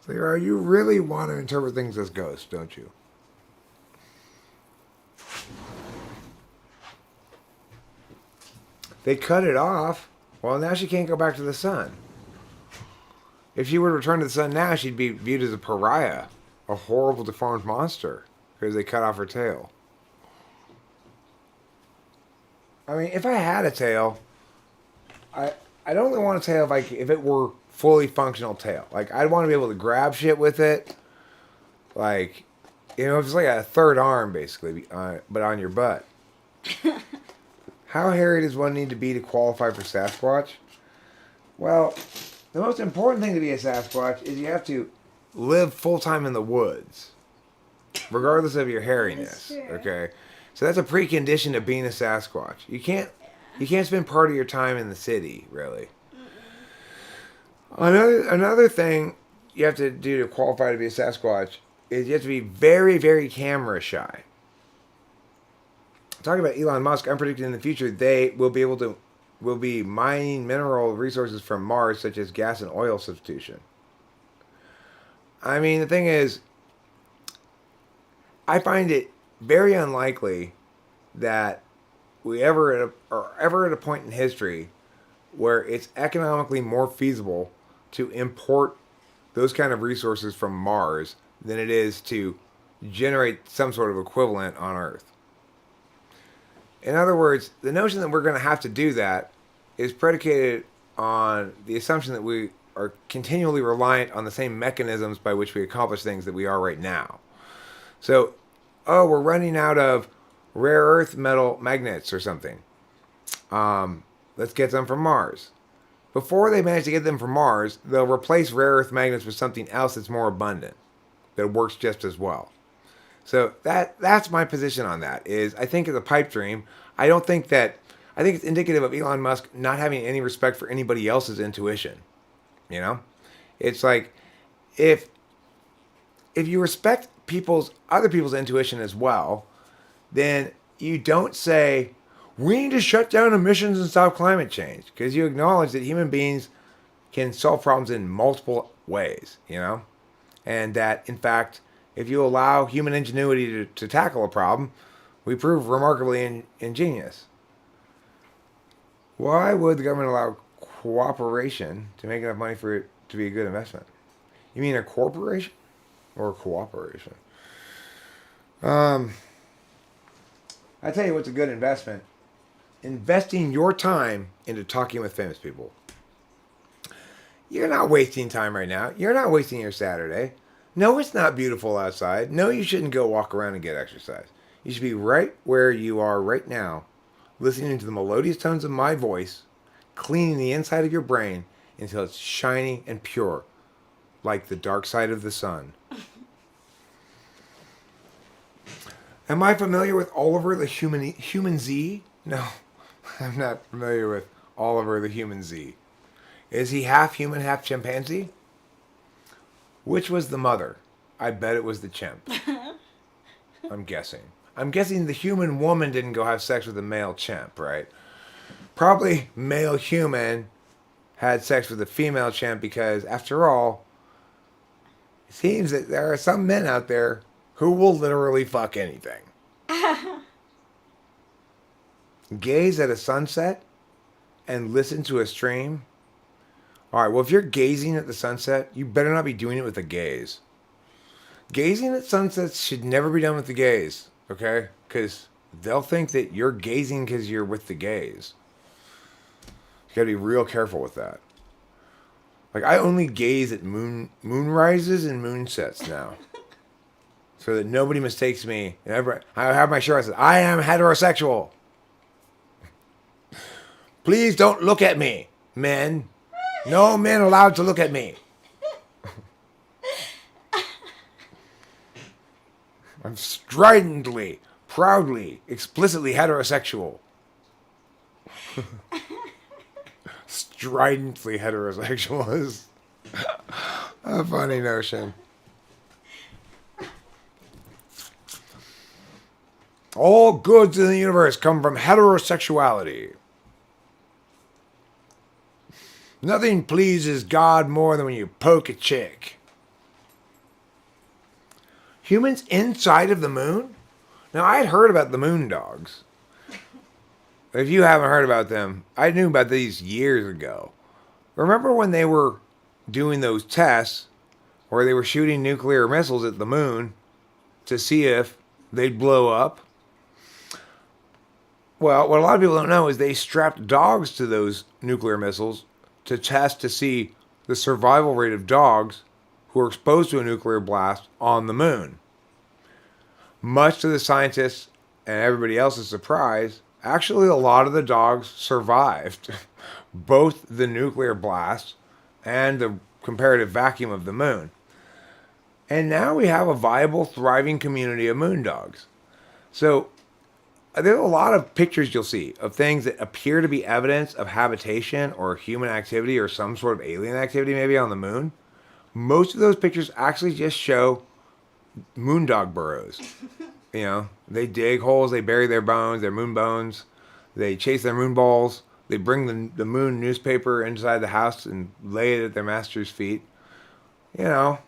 S1: So you really want to interpret things as ghosts, don't you? They cut it off. Well, now she can't go back to the sun. If she were to return to the sun now, she'd be viewed as a pariah, a horrible, deformed monster, because they cut off her tail. I mean, if I had a tail, I'd only want a tail if it were fully functional tail. Like, I'd want to be able to grab shit with it. Like, you know, it's like a third arm, basically, but on your butt. How hairy does one need to be to qualify for Sasquatch? Well, the most important thing to be a Sasquatch is you have to live full time in the woods, regardless of your hairiness.
S2: true.
S1: Okay, so that's a precondition to being a Sasquatch. You can't spend part of your time in the city, really. Another thing you have to do to qualify to be a Sasquatch is you have to be very, very camera shy. Talking about Elon Musk, I'm predicting in the future they will be mining mineral resources from Mars, such as gas and oil substitution. I mean, the thing is, I find it very unlikely that we are ever at a point in history where it's economically more feasible to import those kind of resources from Mars than it is to generate some sort of equivalent on Earth. In other words, the notion that we're going to have to do that is predicated on the assumption that we are continually reliant on the same mechanisms by which we accomplish things that we are right now. So, we're running out of rare earth metal magnets or something. Let's get them from Mars. Before they manage to get them from Mars, they'll replace rare earth magnets with something else that's more abundant, that works just as well. So that's my position on that. Is I think it's a pipe dream. I think it's indicative of Elon Musk not having any respect for anybody else's intuition. You know, it's like if you respect other people's intuition as well, then you don't say we need to shut down emissions and stop climate change, because you acknowledge that human beings can solve problems in multiple ways. You know, and that in fact, if you allow human ingenuity to tackle a problem, we prove remarkably ingenious. Why would the government allow cooperation to make enough money for it to be a good investment? You mean a corporation or a cooperation? I tell you what's a good investment. Investing your time into talking with famous people. You're not wasting time right now. You're not wasting your Saturday. No, it's not beautiful outside. No, you shouldn't go walk around and get exercise. You should be right where you are right now, listening to the melodious tones of my voice, cleaning the inside of your brain until it's shiny and pure, like the dark side of the sun. Am I familiar with Oliver the human Z? No, I'm not familiar with Oliver the human Z. Is he half human, half chimpanzee? Which was the mother? I bet it was the chimp. I'm guessing. I'm guessing the human woman didn't go have sex with a male chimp, right? Probably male human had sex with a female chimp because, after all, it seems that there are some men out there who will literally fuck anything. Gaze at a sunset and listen to a stream. Alright, well, if you're gazing at the sunset, you better not be doing it with a gaze. Gazing at sunsets should never be done with the gaze, okay? Because they'll think that you're gazing because you're with the gaze. You gotta be real careful with that. Like, I only gaze at moon rises and moon sets now. So that nobody mistakes me. I have my shirt that says, I am heterosexual. Please don't look at me, men. No men allowed to look at me. I'm stridently, proudly, explicitly heterosexual. Stridently heterosexual is a funny notion. All goods in the universe come from heterosexuality. Nothing pleases God more than when you poke a chick. Humans inside of the moon? Now, I had heard about the moon dogs. If you haven't heard about them, I knew about these years ago. Remember when they were doing those tests where they were shooting nuclear missiles at the moon to see if they'd blow up? Well, what a lot of people don't know is they strapped dogs to those nuclear missiles to test to see the survival rate of dogs who were exposed to a nuclear blast on the moon. Much to the scientists and everybody else's surprise, actually a lot of the dogs survived both the nuclear blast and the comparative vacuum of the moon. And now we have a viable, thriving community of moon dogs. So there's a lot of pictures you'll see of things that appear to be evidence of habitation or human activity or some sort of alien activity maybe on the moon. Most of those pictures actually just show moon dog burrows. You know, they dig holes, they bury their bones, their moon bones, they chase their moon balls, they bring the moon newspaper inside the house and lay it at their master's feet. You know,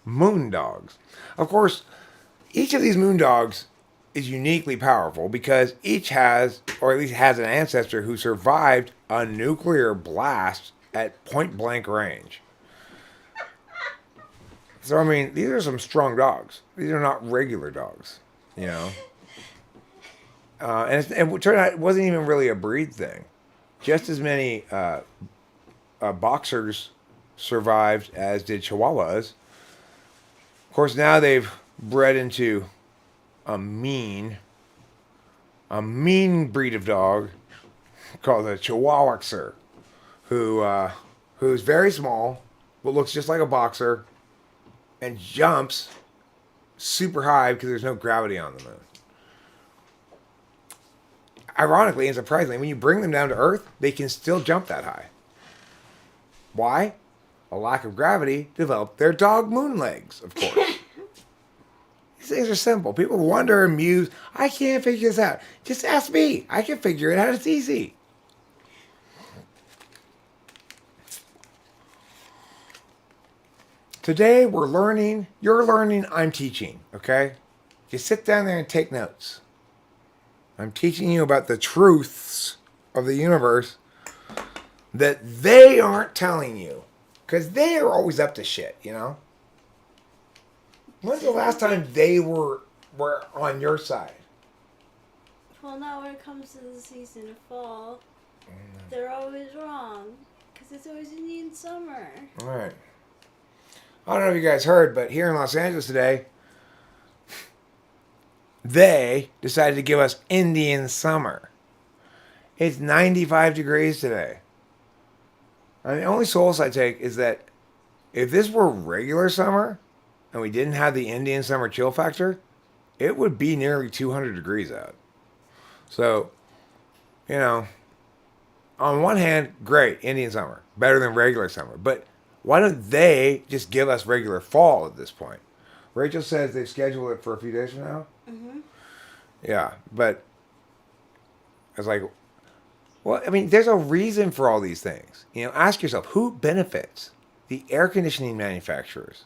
S1: moon dogs. Of course, each of these moon dogs is uniquely powerful because each has, or at least has an ancestor who survived a nuclear blast at point blank range. So, I mean, these are some strong dogs. These are not regular dogs, you know. And it turned out it wasn't even really a breed thing. Just as many boxers survived as did Chihuahuas. Of course, now they've bred into a mean breed of dog called a Chihuahuaxer, who's very small, but looks just like a boxer, and jumps super high because there's no gravity on the moon. Ironically and surprisingly, when you bring them down to Earth, they can still jump that high. Why? A lack of gravity developed their dog moon legs, of course. These things are simple. People wonder and muse, I can't figure this out. Just ask me. I can figure it out. It's easy. Today we're learning, you're learning, I'm teaching, okay? Just sit down there and take notes. I'm teaching you about the truths of the universe that they aren't telling you. Because they are always up to shit, you know? When's the last time they were on your side?
S2: Well, not when it comes to the season of fall. They're always wrong. Because it's always Indian summer.
S1: All right. I don't know if you guys heard, but here in Los Angeles today, they decided to give us Indian summer. It's 95 degrees today. And the only solace I take is that if this were regular summer and we didn't have the Indian summer chill factor, it would be nearly 200 degrees out. So, you know, on one hand, great, Indian summer, better than regular summer. But why don't they just give us regular fall at this point? Rachel says they've scheduled it for a few days from now.
S2: Mm-hmm.
S1: Yeah, but it's like, well, I mean, there's a reason for all these things. You know, ask yourself, who benefits? The air conditioning manufacturers.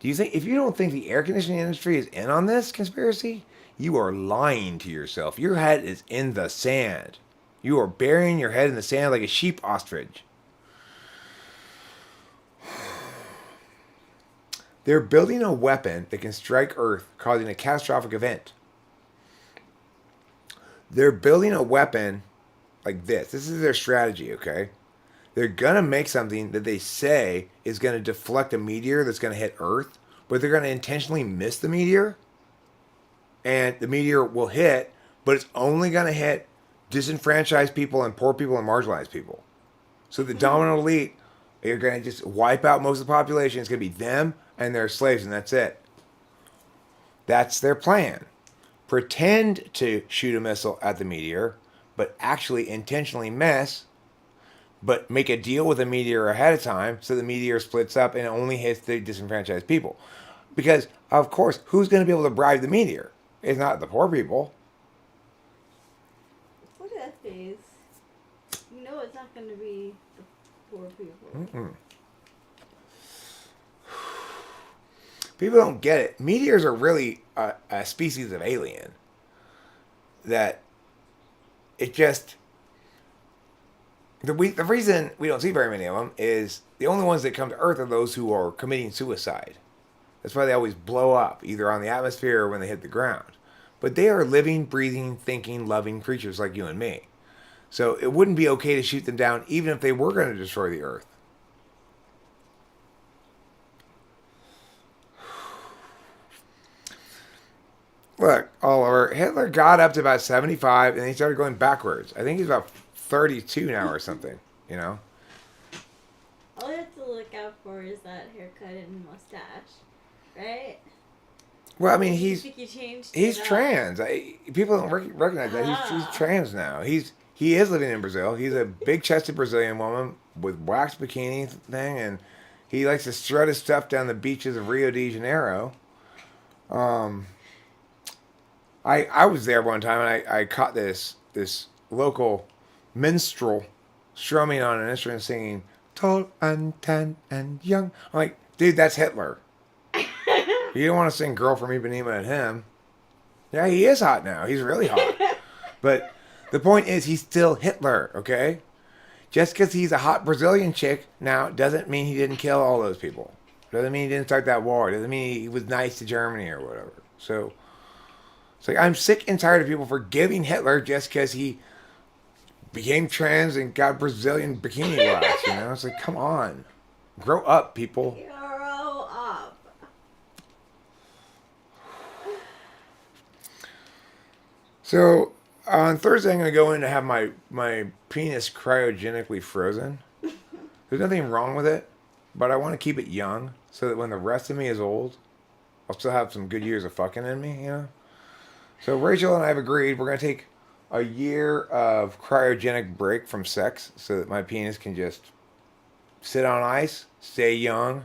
S1: Do you think, if you don't think the air conditioning industry is in on this conspiracy, you are lying to yourself. Your head is in the sand. You are burying your head in the sand like a sheep ostrich. They're building a weapon that can strike Earth, causing a catastrophic event. They're building a weapon like this. This is their strategy, okay? They're going to make something that they say is going to deflect a meteor that's going to hit Earth, but they're going to intentionally miss the meteor. And the meteor will hit, but it's only going to hit disenfranchised people and poor people and marginalized people. So the dominant elite are going to just wipe out most of the population. It's going to be them and their slaves, and that's it. That's their plan. Pretend to shoot a missile at the meteor, but actually intentionally miss, but make a deal with the meteor ahead of time so the meteor splits up and only hits the disenfranchised people. Because, of course, who's going to be able to bribe the meteor? It's not the poor people.
S2: Look at that face. You know it's not going to be the poor people.
S1: Mm-mm. People don't get it. Meteors are really a species of alien. That it just... The reason we don't see very many of them is the only ones that come to Earth are those who are committing suicide. That's why they always blow up, either on the atmosphere or when they hit the ground. But they are living, breathing, thinking, loving creatures like you and me. So it wouldn't be okay to shoot them down even if they were going to destroy the Earth. Look, Oliver, Hitler got up to about 75 and he started going backwards. I think he's about 32 now or something, you know?
S2: All you have to look out for is that haircut and mustache. Right?
S1: Well, I mean,
S2: You think you changed
S1: he's
S2: it up?
S1: trans. People don't recognize that he's trans now. He is living in Brazil. He's a big chested Brazilian woman with waxed bikini thing, and he likes to strut his stuff down the beaches of Rio de Janeiro. Um, I was there one time and I caught this local minstrel strumming on an instrument singing "Tall and tan and young." I'm like, dude, that's Hitler. You don't want to sing "Girl from Ipanema" and him. Yeah, he is hot now. He's really hot. But the point is, he's still Hitler, okay? Just because he's a hot Brazilian chick now doesn't mean he didn't kill all those people. Doesn't mean he didn't start that war. Doesn't mean he was nice to Germany or whatever. So, it's like, I'm sick and tired of people forgiving Hitler just because he became trans and got Brazilian bikini wax, you know? It's like, come on. Grow up, people.
S2: Grow up.
S1: So, on Thursday, I'm going to go in to have my penis cryogenically frozen. There's nothing wrong with it, but I want to keep it young so that when the rest of me is old, I'll still have some good years of fucking in me, you know? So, Rachel and I have agreed we're going to take a year of cryogenic break from sex so that my penis can just sit on ice, stay young.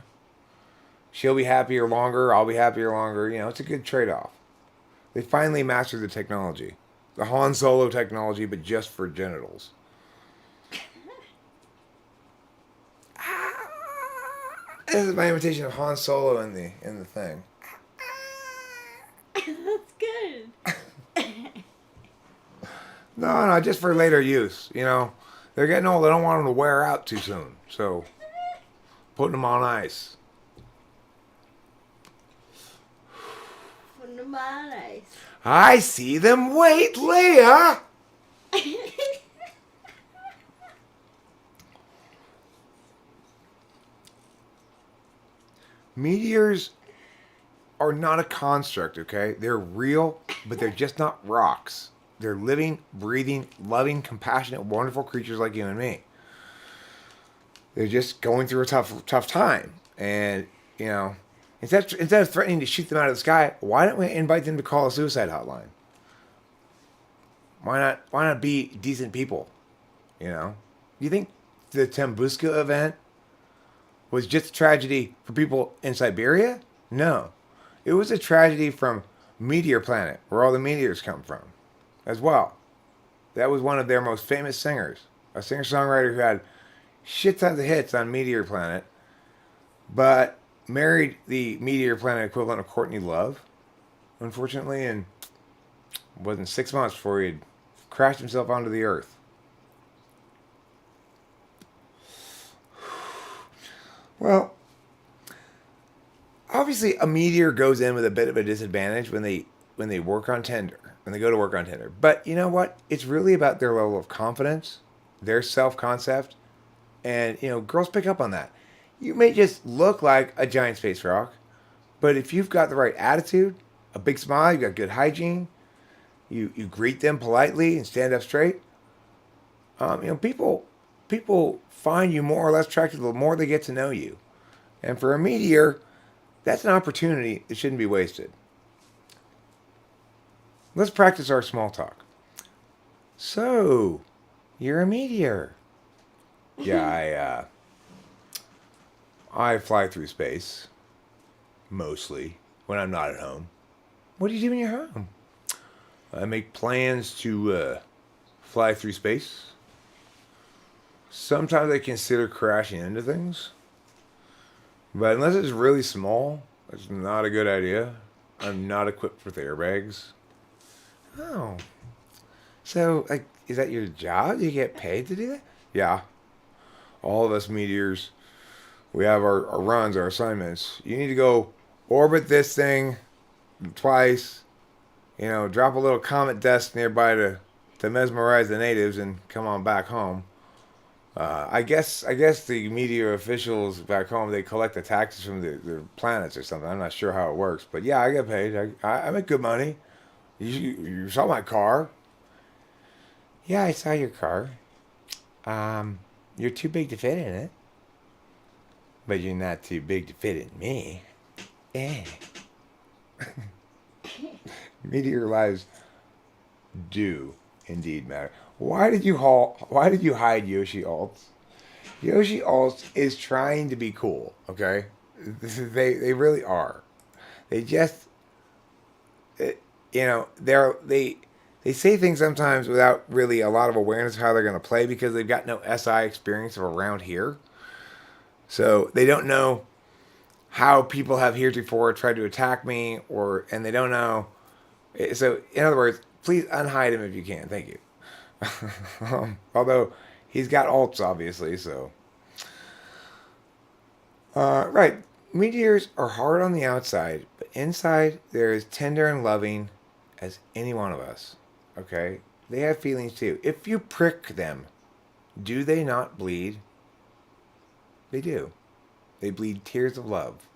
S1: She'll be happier longer, I'll be happier longer. You know, it's a good trade-off. They finally mastered the technology. The Han Solo technology, but just for genitals. This is my imitation of Han Solo in the thing.
S2: That's good.
S1: No, just for later use. You know, they're getting old. I don't want them to wear out too soon. So, putting them on ice.
S2: Putting them on ice.
S1: I see them. Wait, Leia. Meteors are not a construct, okay? They're real, but they're just not rocks. They're living, breathing, loving, compassionate, wonderful creatures like you and me. They're just going through a tough time. And, you know, instead of threatening to shoot them out of the sky, why don't we invite them to call a suicide hotline? Why not be decent people? You know? You think the Tunguska event was just a tragedy for people in Siberia? No. It was a tragedy from Meteor Planet, where all the meteors come from, as well. That was one of their most famous singers. A singer-songwriter who had shit tons of hits on Meteor Planet, but married the Meteor Planet equivalent of Courtney Love, unfortunately, and it wasn't 6 months before he'd crashed himself onto the Earth. Well, obviously a meteor goes in with a bit of a disadvantage when they work on Tinder, when they go to work on Tinder. But you know what? It's really about their level of confidence, their self-concept, and you know, girls pick up on that. You may just look like a giant space rock, but if you've got the right attitude, a big smile, you got good hygiene, you greet them politely and stand up straight. You know, people find you more or less attractive the more they get to know you. And for a meteor, that's an opportunity that shouldn't be wasted. Let's practice our small talk. So, you're a meteor. Yeah, I fly through space. Mostly. When I'm not at home. What do you do when you're home? I make plans to fly through space. Sometimes I consider crashing into things. But unless it's really small, it's not a good idea. I'm not equipped with airbags. Oh. So, like, is that your job? Do you get paid to do that? Yeah. All of us meteors, we have our runs, our assignments. You need to go orbit this thing twice. You know, drop a little comet dust nearby to mesmerize the natives and come on back home. I guess the meteor officials back home, they collect the taxes from the planets or something. I'm not sure how it works, but yeah, I get paid. I make good money. You saw my car? Yeah, I saw your car. You're too big to fit in it, but you're not too big to fit in me. Eh. Meteor lives do indeed matter. Why did you hide Yoshi Alts? Yoshi Alts is trying to be cool, okay? They really are. They just they say things sometimes without really a lot of awareness of how they're going to play because they've got no SI experience of around here. So they don't know how people have heretofore tried to attack me, and they don't know. So, in other words, please unhide him if you can. Thank you. Although he's got alts, obviously, so. Right. Meteors are hard on the outside, but inside they're as tender and loving as any one of us. Okay? They have feelings too. If you prick them, do they not bleed? They do. They bleed tears of love.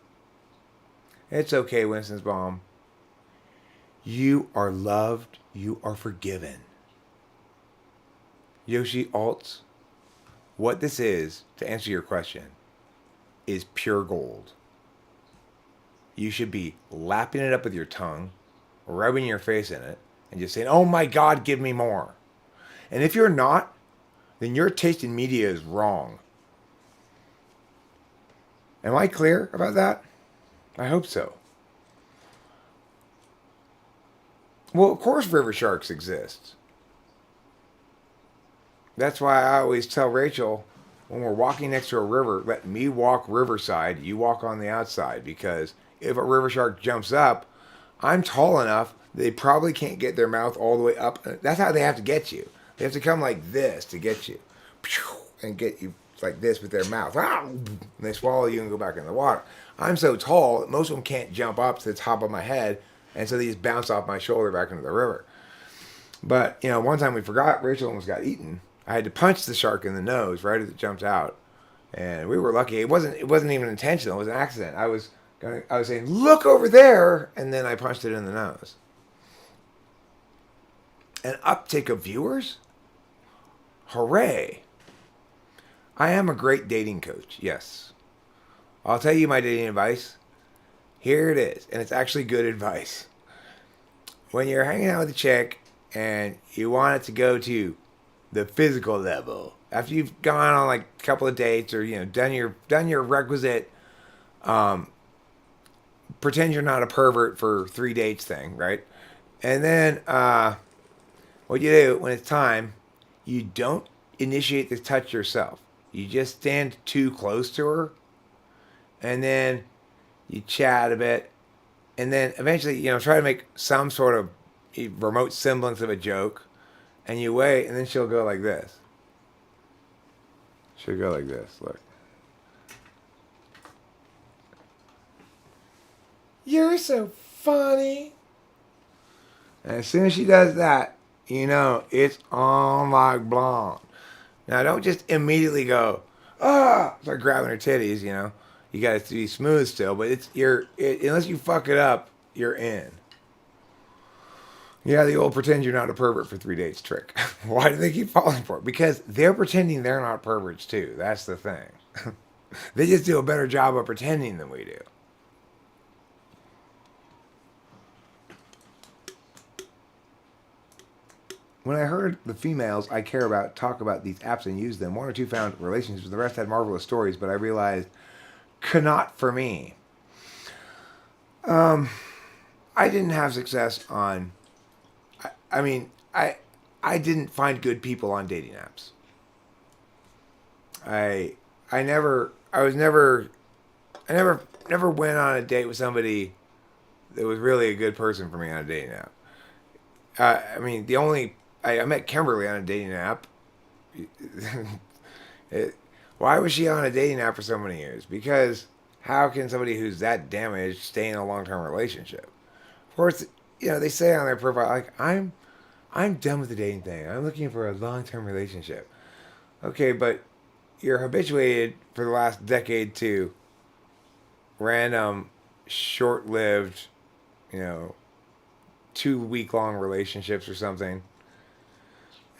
S1: It's okay, Winston's Bomb. You are loved. You are forgiven. Yoshi Alts, what this is, to answer your question, is pure gold. You should be lapping it up with your tongue, rubbing your face in it, and just saying, oh my God, give me more. And if you're not, then your taste in media is wrong. Am I clear about that? I hope so. Well, of course river sharks exist. That's why I always tell Rachel, when we're walking next to a river, let me walk riverside, you walk on the outside. Because if a river shark jumps up, I'm tall enough, they probably can't get their mouth all the way up. That's how they have to get you. They have to come like this to get you. And get you like this with their mouth. And they swallow you and go back in the water. I'm so tall that most of them can't jump up to the top of my head. And so they just bounce off my shoulder back into the river. But, one time we forgot, Rachel almost got eaten. I had to punch the shark in the nose right as it jumped out. And we were lucky. It wasn't even intentional. It was an accident. I was saying, look over there. And then I punched it in the nose. An uptick of viewers? Hooray. I am a great dating coach. Yes. I'll tell you my dating advice. Here it is. And it's actually good advice. When you're hanging out with a chick and you want it to go to the physical level, after you've gone on like a couple of dates or, done your requisite pretend you're not a pervert for 3 dates thing, right? And then what you do when it's time, you don't initiate the touch yourself. You just stand too close to her. And then you chat a bit, and then eventually, try to make some sort of remote semblance of a joke, and you wait, and then she'll go like this. She'll go like this, look. You're so funny. And as soon as she does that, it's on like blonde. Now, don't just immediately go, start grabbing her titties, You got to be smooth still, but unless you fuck it up, you're in. Yeah, the old pretend you're not a pervert for 3 dates trick. Why do they keep falling for it? Because they're pretending they're not perverts too. That's the thing. They just do a better job of pretending than we do. When I heard the females I care about talk about these apps and use them, 1 or 2 found relationships, the rest had marvelous stories, but I realized, cannot for me. I didn't have success on... I didn't find good people on dating apps. I never went on a date with somebody that was really a good person for me on a dating app. I met Kimberly on a dating app. Why was she on a dating app for so many years? Because how can somebody who's that damaged stay in a long-term relationship? Of course, they say on their profile, like, I'm done with the dating thing. I'm looking for a long-term relationship. Okay, but you're habituated for the last decade to random, short-lived, 2-week-long relationships or something.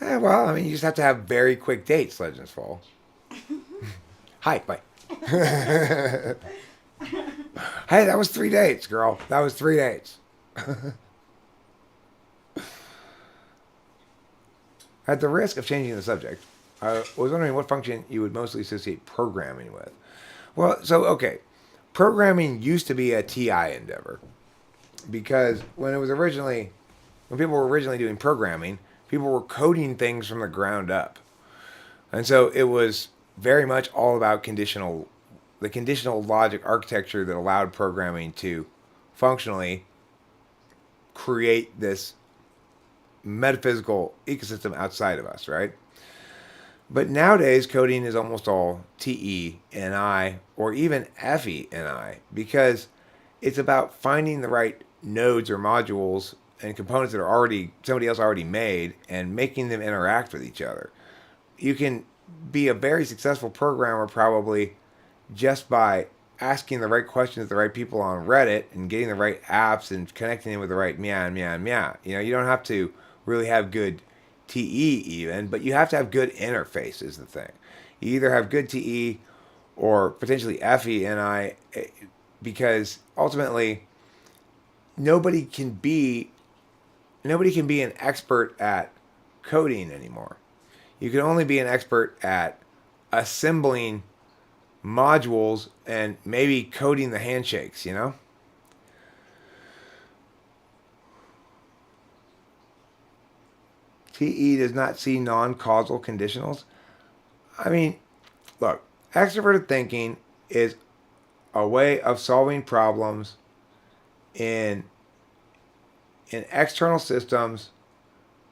S1: You just have to have very quick dates, Legends Fall. Hi, bye. Hey, that was 3 dates, girl. That was 3 dates. At the risk of changing the subject, I was wondering what function you would mostly associate programming with. Well, so, okay. Programming used to be a TI endeavor because when people were originally doing programming, people were coding things from the ground up. And so it was very much all about the conditional logic architecture that allowed programming to functionally create this metaphysical ecosystem outside of us, right? But nowadays, coding is almost all TE and I, or even FE and I, because it's about finding the right nodes or modules and components that are already somebody else already made and making them interact with each other. You can be a very successful programmer probably just by asking the right questions to the right people on Reddit and getting the right apps and connecting them with the right meow and meow and meow. You know, you don't have to really have good TE even, but you have to have good interface is the thing. You either have good TE or potentially FE and I, because ultimately nobody can be an expert at coding anymore. You can only be an expert at assembling modules and maybe coding the handshakes, you know? TE does not see non-causal conditionals. I mean, look, extroverted thinking is a way of solving problems in external systems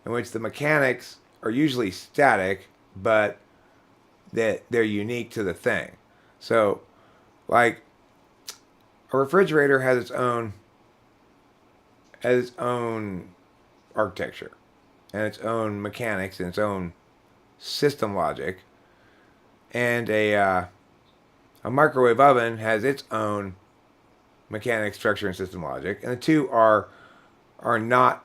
S1: in which the mechanics are usually static, but that they're unique to the thing. So, like a refrigerator has its own architecture and its own mechanics and its own system logic, and a microwave oven has its own mechanics, structure, and system logic, and the two are not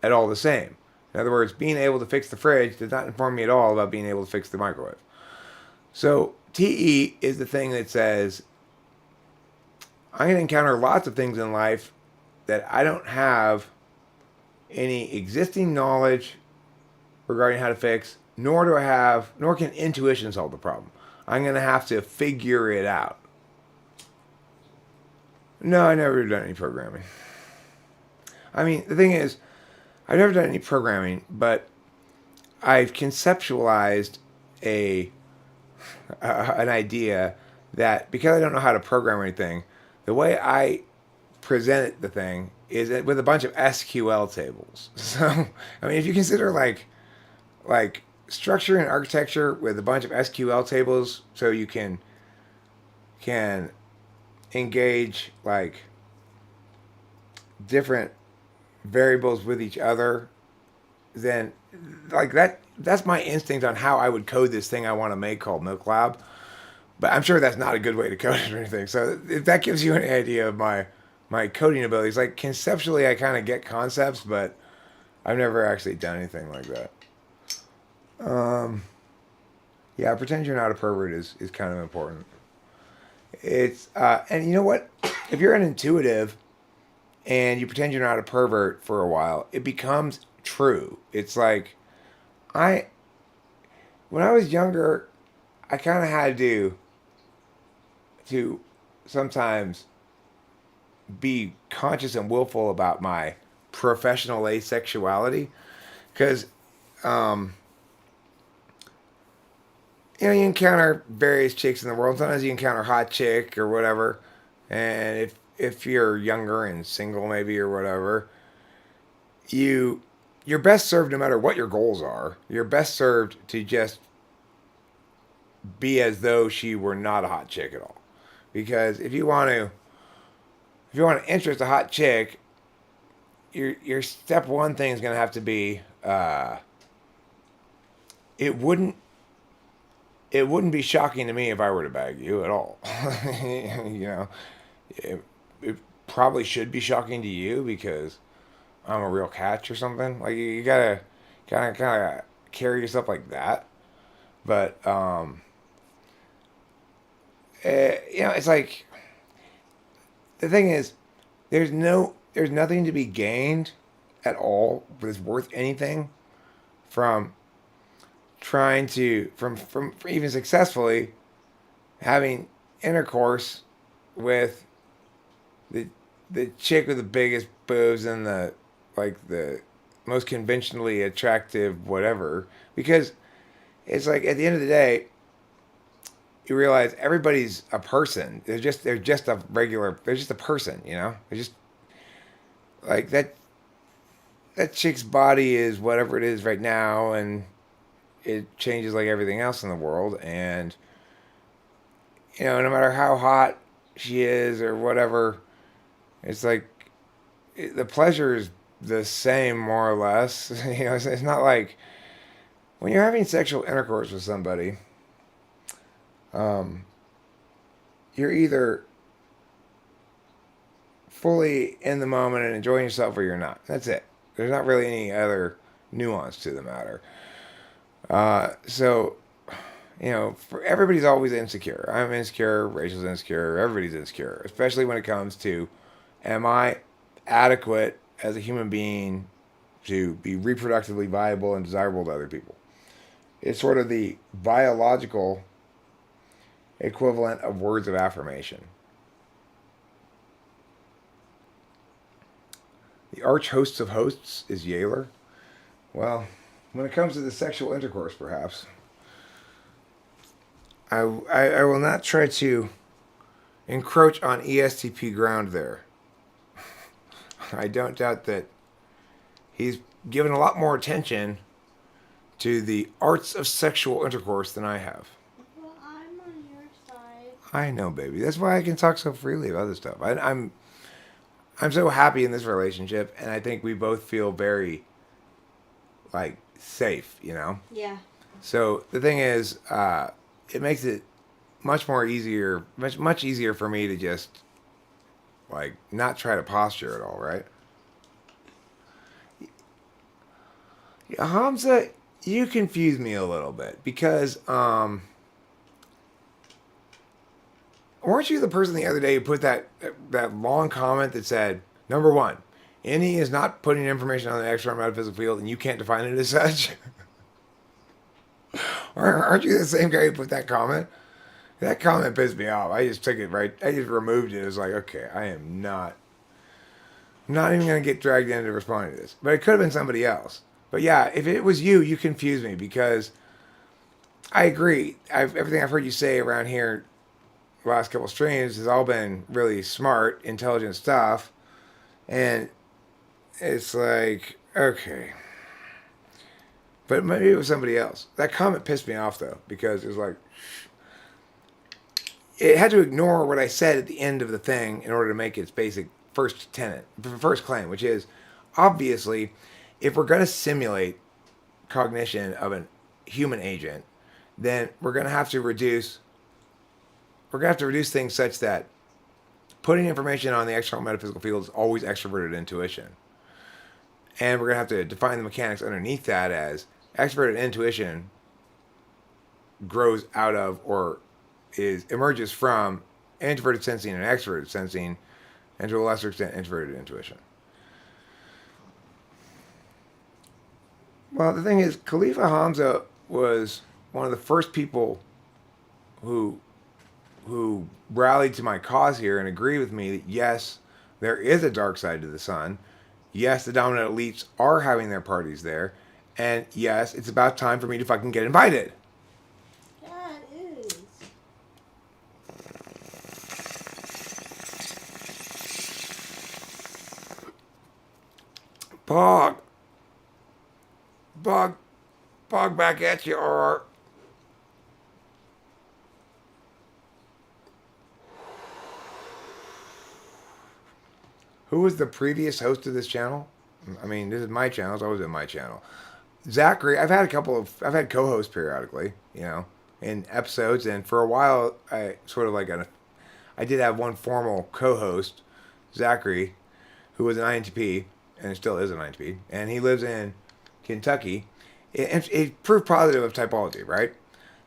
S1: at all the same. In other words, being able to fix the fridge does not inform me at all about being able to fix the microwave. So TE is the thing that says I'm going to encounter lots of things in life that I don't have any existing knowledge regarding how to fix, nor can intuition solve the problem. I'm going to have to figure it out. No, I never done any programming. I mean, the thing is, I've never done any programming, but I've conceptualized an idea that because I don't know how to program anything, the way I present the thing is with a bunch of SQL tables. So, I mean, if you consider like structure and architecture with a bunch of SQL tables, so you can engage like different variables with each other, then like that's my instinct on how I would code this thing I want to make called Milk Lab. But I'm sure that's not a good way to code it or anything. So if that gives you any idea of my coding abilities, like conceptually I kind of get concepts, but I've never actually done anything like that. Yeah, pretend you're not a pervert is kind of important. It's and you know what? If you're an intuitive and you pretend you're not a pervert for a while, it becomes true. It's like I when I was younger, I kind of had to sometimes be conscious and willful about my professional asexuality because um, you know, you encounter various chicks in the world. Sometimes you encounter a hot chick or whatever, and if you're younger and single maybe or whatever, you're best served no matter what your goals are. You're best served to just be as though she were not a hot chick at all. Because if you want to interest a hot chick, your step one thing is going to have to be it wouldn't be shocking to me if I were to bag you at all. You know, it probably should be shocking to you because I'm a real catch or something. Like you gotta kind of carry yourself like that. But you know, it's like the thing is, there's nothing to be gained at all that's worth anything from trying to from even successfully having intercourse with the chick with the biggest boobs and the most conventionally attractive whatever, because it's like at the end of the day you realize everybody's a person. They're just a person, you know? They're just like that chick's body is whatever it is right now, and it changes like everything else in the world. And no matter how hot she is or whatever, it's like the pleasure is the same more or less. It's not like when you're having sexual intercourse with somebody, you're either fully in the moment and enjoying yourself or you're not. That's it. There's not really any other nuance to the matter. So, for everybody's always insecure. I'm insecure. Rachel's insecure. Everybody's insecure, especially when it comes to, am I adequate as a human being to be reproductively viable and desirable to other people? It's sort of the biological equivalent of words of affirmation. The arch hosts of hosts is Yaler. Well, when it comes to the sexual intercourse, perhaps, I will not try to encroach on ESTP ground there. I don't doubt that he's given a lot more attention to the arts of sexual intercourse than I have.
S2: Well, I'm on your side.
S1: I know, baby. That's why I can talk so freely about other stuff. I'm so happy in this relationship, and I think we both feel very, safe,
S2: Yeah.
S1: So the thing is, it makes it much easier for me to just, not try to posture at all, right? Yeah, Hamza, you confuse me a little bit because, weren't you the person the other day who put that long comment that said, number one, NE is not putting information on the external metaphysical field and you can't define it as such? Aren't you the same guy who put that comment? That comment pissed me off. I just took it right. I just removed it. It was like, okay, I'm not even going to get dragged into responding to this. But it could have been somebody else. But yeah, if it was you, you confused me because I agree. Everything I've heard you say around here the last couple streams has all been really smart, intelligent stuff. And it's like, okay. But maybe it was somebody else. That comment pissed me off, though, because it was like, it had to ignore what I said at the end of the thing in order to make its basic first claim, which is, obviously, if we're going to simulate cognition of a human agent, then we're going to have to reduce things such that putting information on the external metaphysical field is always extroverted intuition. And we're going to have to define the mechanics underneath that as extroverted intuition grows out of or emerges from introverted sensing and extroverted sensing, and to a lesser extent, introverted intuition. Well, the thing is, Khalifa Hamza was one of the first people who rallied to my cause here and agreed with me that yes, there is a dark side to the sun. Yes, the dominant elites are having their parties there. And yes, it's about time for me to fucking get invited.
S2: Yeah, it is.
S1: Bog back at you, or who was the previous host of this channel? I mean, this is my channel. It's always been my channel. Zachary, I've had co-hosts periodically, in episodes, and for a while, I did have one formal co-host, Zachary, who was an INTP, and still is an INTP, and he lives in Kentucky. It proved positive of typology, right?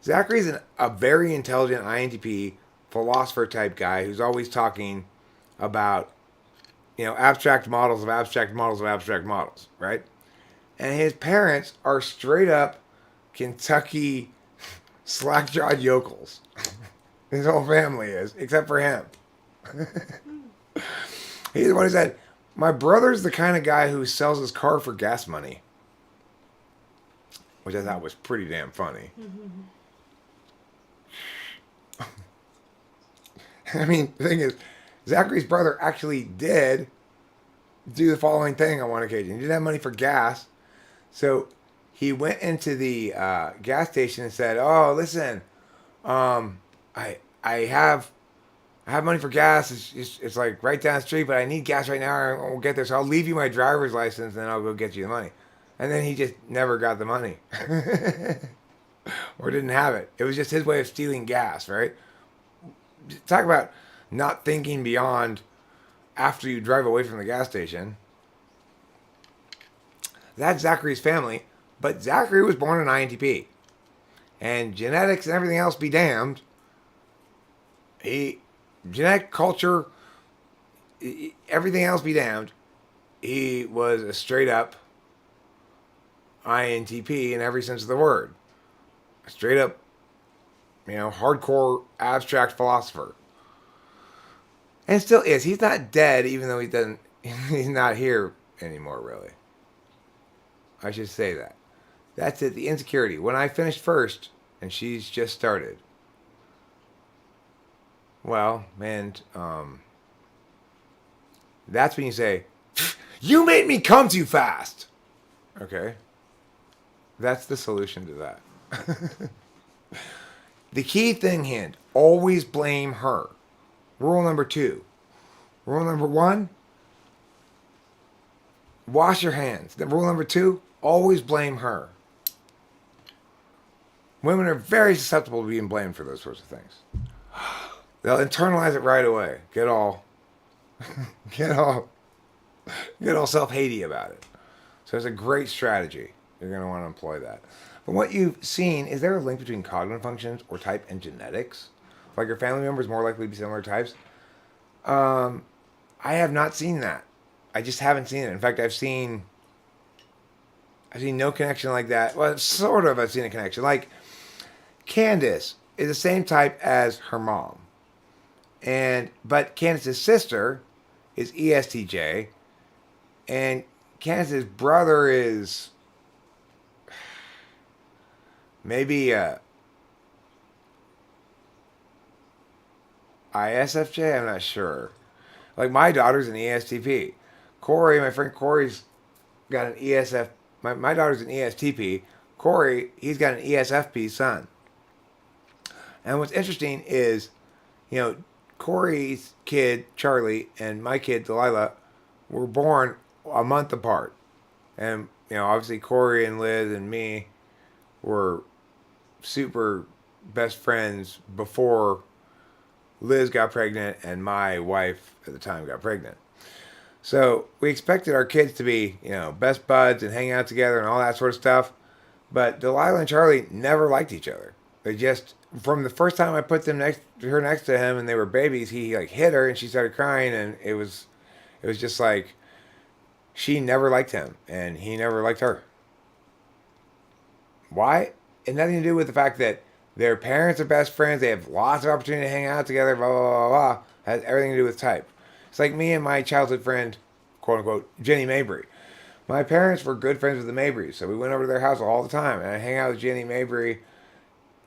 S1: Zachary's a very intelligent INTP, philosopher type guy who's always talking about, abstract models of abstract models of abstract models, right? And his parents are straight up Kentucky slack-jawed yokels. His whole family is, except for him. He's the one who said, my brother's the kind of guy who sells his car for gas money. Which I thought was pretty damn funny. I mean, the thing is, Zachary's brother actually did do the following thing on one occasion. He didn't have money for gas. So he went into the gas station and said, oh, listen, I have money for gas. It's like right down the street, but I need gas right now. I won't get there. So I'll leave you my driver's license and then I'll go get you the money. And then he just never got the money. Or didn't have it. It was just his way of stealing gas, right? Talk about not thinking beyond after you drive away from the gas station. That's Zachary's family. But Zachary was born an INTP. And genetics and everything else be damned. Genetic culture, everything else be damned. He was a straight up INTP in every sense of the word. A straight up, hardcore abstract philosopher. And still is. He's not dead, even though he's not here anymore, really. I should say that. That's it, the insecurity. When I finished first, and she's just started. Well, and that's when you say, you made me come too fast. Okay. That's the solution to that. The key thing, hint, always blame her. Rule number 2. Rule number 1, wash your hands. Rule number 2, always blame her. Women are very susceptible to being blamed for those sorts of things. They'll internalize it right away. Get all self-hatey about it. So it's a great strategy. You're going to want to employ that. But what you've seen, is there a link between cognitive functions or type and genetics? Like your family members more likely to be similar types? I have not seen that. I just haven't seen it. In fact, I've seen no connection like that. Well, sort of I've seen a connection. Like Candace is the same type as her mom. But Candace's sister is ESTJ. And Candace's brother is maybe ISFJ. I'm not sure. Like my daughter's an ESTP. Corey, my friend Corey's got an ESF. My daughter's an ESTP. Corey, he's got an ESFP son. And what's interesting is, Corey's kid, Charlie, and my kid, Delilah, were born a month apart. And, obviously Corey and Liz and me were super best friends before Liz got pregnant and my wife at the time got pregnant. So we expected our kids to be, best buds and hang out together and all that sort of stuff. But Delilah and Charlie never liked each other. They just, from the first time I put them next to him and they were babies, he hit her and she started crying, and it was just like she never liked him and he never liked her. Why? It had nothing to do with the fact that their parents are best friends. They have lots of opportunity to hang out together. Blah blah blah blah. It has everything to do with type. It's like me and my childhood friend, quote unquote, Jenny Mabry. My parents were good friends with the Mabrys, so we went over to their house all the time, and I hang out with Jenny Mabry.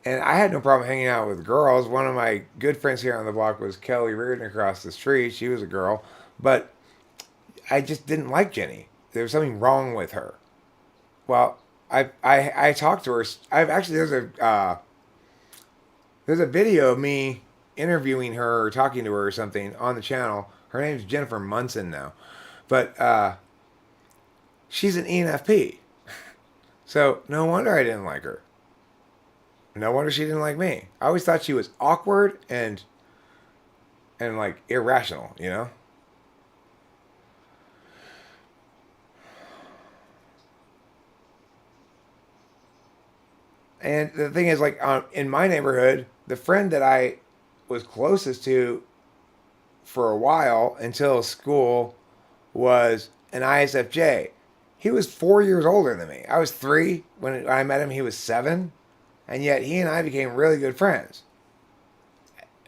S1: And I had no problem hanging out with girls. One of my good friends here on the block was Kelly Reardon across the street. She was a girl. But I just didn't like Jenny. There was something wrong with her. Well, I talked to her. There's a video of me interviewing her or talking to her or something on the channel. Her name's Jennifer Munson now. But she's an ENFP. So no wonder I didn't like her. No wonder she didn't like me. I always thought she was awkward and irrational, And the thing is, in my neighborhood, the friend that I was closest to for a while until school was an ISFJ. He was 4 years older than me. I was 3 when I met him. He was 7, and yet he and I became really good friends.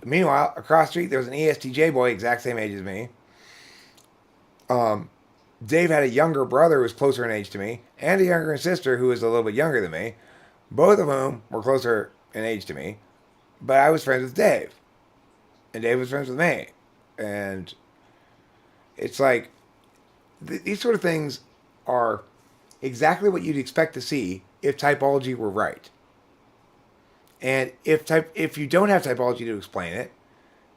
S1: Meanwhile, across the street there was an ESTJ boy, exact same age as me. Dave had a younger brother who was closer in age to me, and a younger sister who was a little bit younger than me. Both of whom were closer in age to me. But I was friends with Dave, and Dave was friends with me. And it's like, these sort of things are exactly what you'd expect to see if typology were right. And if you don't have typology to explain it,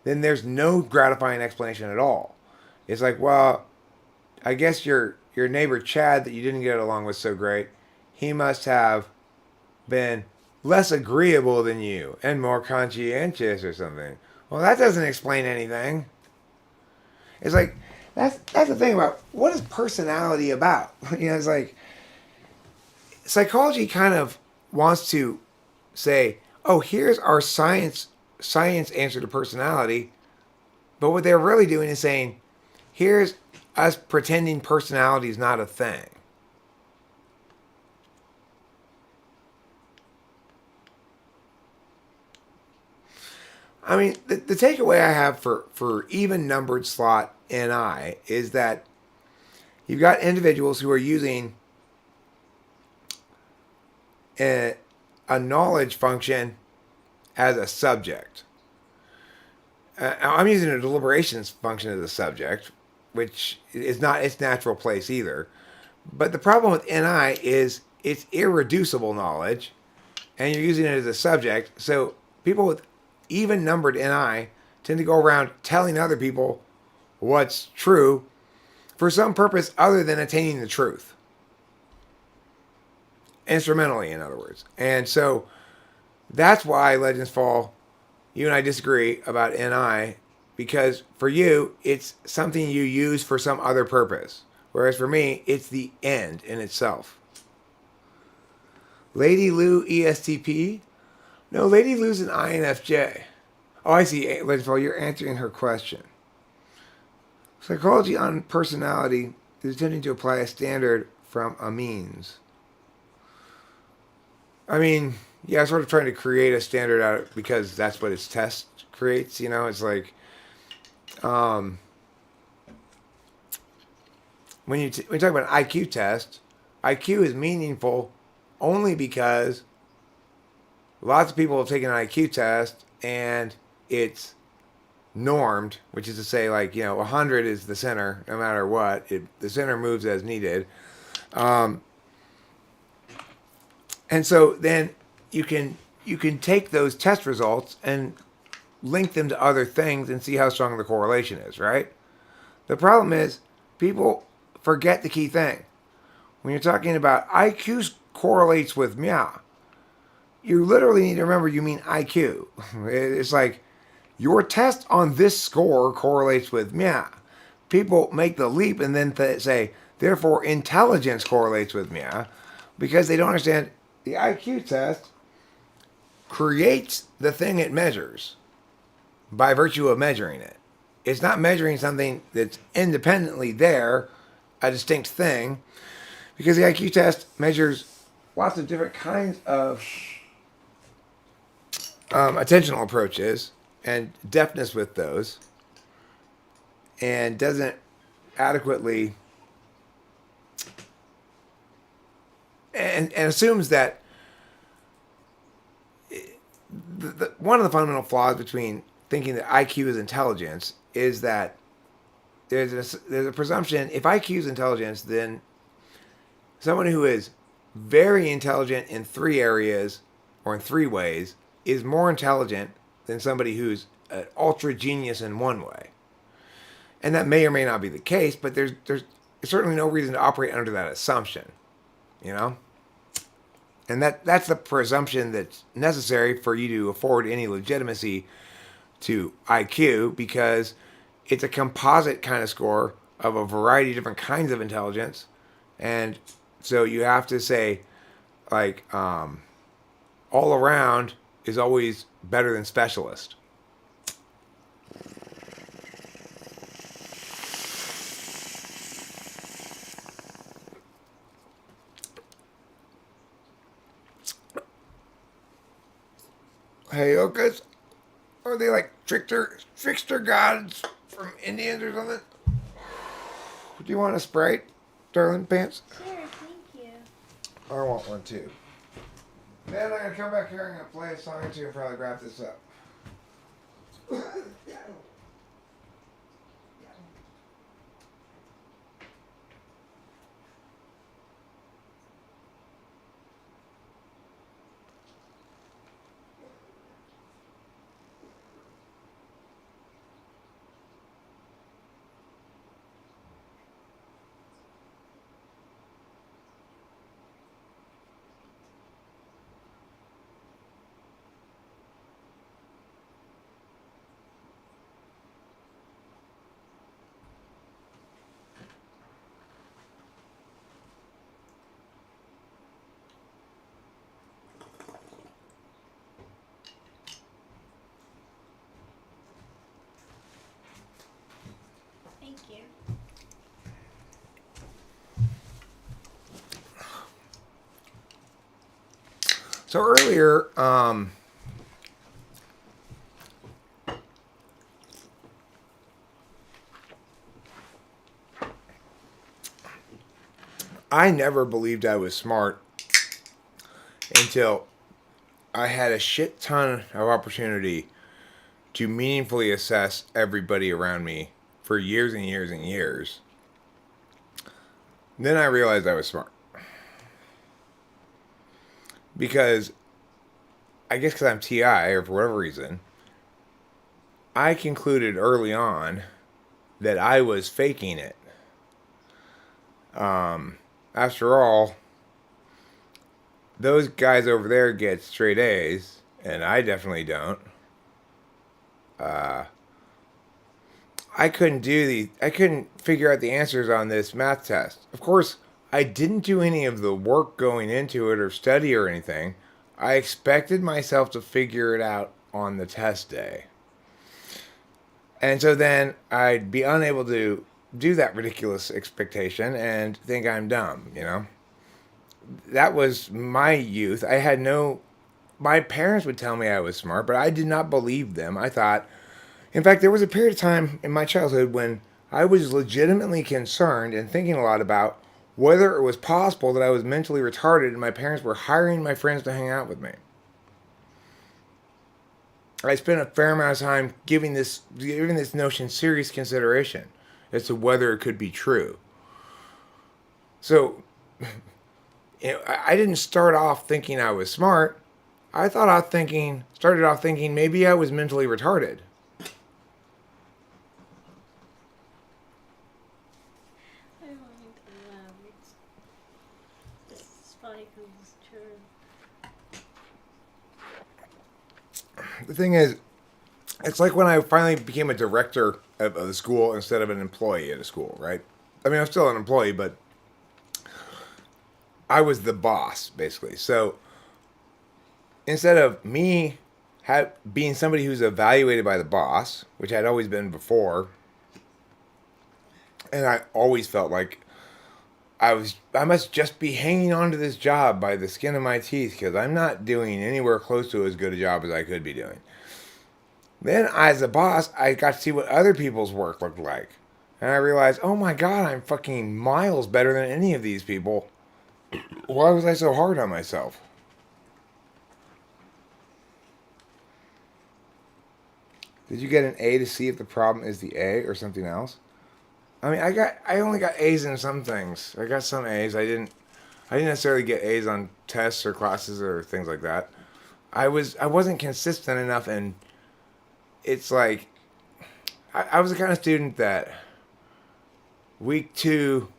S1: then there's no gratifying explanation at all. It's like, well, I guess your neighbor Chad that you didn't get along with so great, he must have been less agreeable than you and more conscientious or something. Well, that doesn't explain anything. It's like, that's the thing about what is personality about? It's like psychology kind of wants to say, oh, here's our science answer to personality, but what they're really doing is saying, here's us pretending personality is not a thing. I mean, the takeaway I have for even numbered slot NI is that you've got individuals who are using a knowledge function as a subject. I'm using a deliberations function as a subject, which is not its natural place either. But the problem with NI is it's irreducible knowledge, and you're using it as a subject. So people with even numbered NI tend to go around telling other people what's true for some purpose other than attaining the truth. Instrumentally, in other words. And so that's why Legends Fall, you and I disagree about NI, because for you, it's something you use for some other purpose. Whereas for me, it's the end in itself. Lady Lou ESTP? No, Lady Lou's an INFJ. Oh, I see. Legends Fall, you're answering her question. Psychology on personality is attempting to apply a standard from a means. I mean, yeah, sort of trying to create a standard out of, because that's what its test creates. It's like, when you talk about an IQ test, IQ is meaningful only because lots of people have taken an IQ test and it's normed, which is to say, like, 100 is the center no matter what. The center moves as needed. And so then you can take those test results and link them to other things and see how strong the correlation is, right? The problem is people forget the key thing. When you're talking about IQ correlates with meow, you literally need to remember you mean IQ. It's like your test on this score correlates with meow. People make the leap and then say, therefore intelligence correlates with meow, because they don't understand the IQ test creates the thing it measures by virtue of measuring it. It's not measuring something that's independently there, a distinct thing, because the IQ test measures lots of different kinds of attentional approaches and deftness with those, and doesn't adequately and assumes that one of the fundamental flaws between thinking that IQ is intelligence is that there's a presumption, if IQ is intelligence, then someone who is very intelligent in 3 areas or in 3 ways is more intelligent than somebody who's an ultra genius in 1 way. And that may or may not be the case, but there's certainly no reason to operate under that assumption, And that's the presumption that's necessary for you to afford any legitimacy to IQ, because it's a composite kind of score of a variety of different kinds of intelligence. And so you have to say, like, all around is always better than specialist. Heyokas? Are they like trickster gods from Indians or something? Do you want a Sprite, darling pants?
S2: Sure, thank you.
S1: I want one too. Then I'm gonna come back here and I'm gonna play a song or two and probably wrap this up.
S2: Thank you.
S1: So earlier, I never believed I was smart until I had a shit ton of opportunity to meaningfully assess everybody around me for years and years and years. Then I realized I was smart. Because, I guess because I'm TI, or for whatever reason, I concluded early on that I was faking it. After all, those guys over there get straight A's, and I definitely don't. I couldn't figure out the answers on this math test. Of course, I didn't do any of the work going into it or study or anything. I expected myself to figure it out on the test day. And so then I'd be unable to do that ridiculous expectation and think I'm dumb, you know? That was my youth. My parents would tell me I was smart, but I did not believe them. I thought, in fact, there was a period of time in my childhood when I was legitimately concerned and thinking a lot about whether it was possible that I was mentally retarded and my parents were hiring my friends to hang out with me. I spent a fair amount of time giving this notion serious consideration as to whether it could be true. So, I didn't start off thinking I was smart. I started off thinking maybe I was mentally retarded.
S2: I don't need to laugh. It's funny because it's true.
S1: The thing is, it's like when I finally became a director of the school instead of an employee at a school, right? I mean, I'm still an employee, but I was the boss, basically. So instead of me being somebody who's evaluated by the boss, which I'd always been before, and I always felt like I must just be hanging on to this job by the skin of my teeth because I'm not doing anywhere close to as good a job as I could be doing. Then, as a boss, I got to see what other people's work looked like. And I realized, oh my god, I'm fucking miles better than any of these people. Why was I so hard on myself? Did you get an A to see if the problem is the A or something else? I mean, I only got A's in some things. I got some A's. I didn't necessarily get A's on tests or classes or things like that. I wasn't consistent enough, and it's like I was the kind of student that week 2,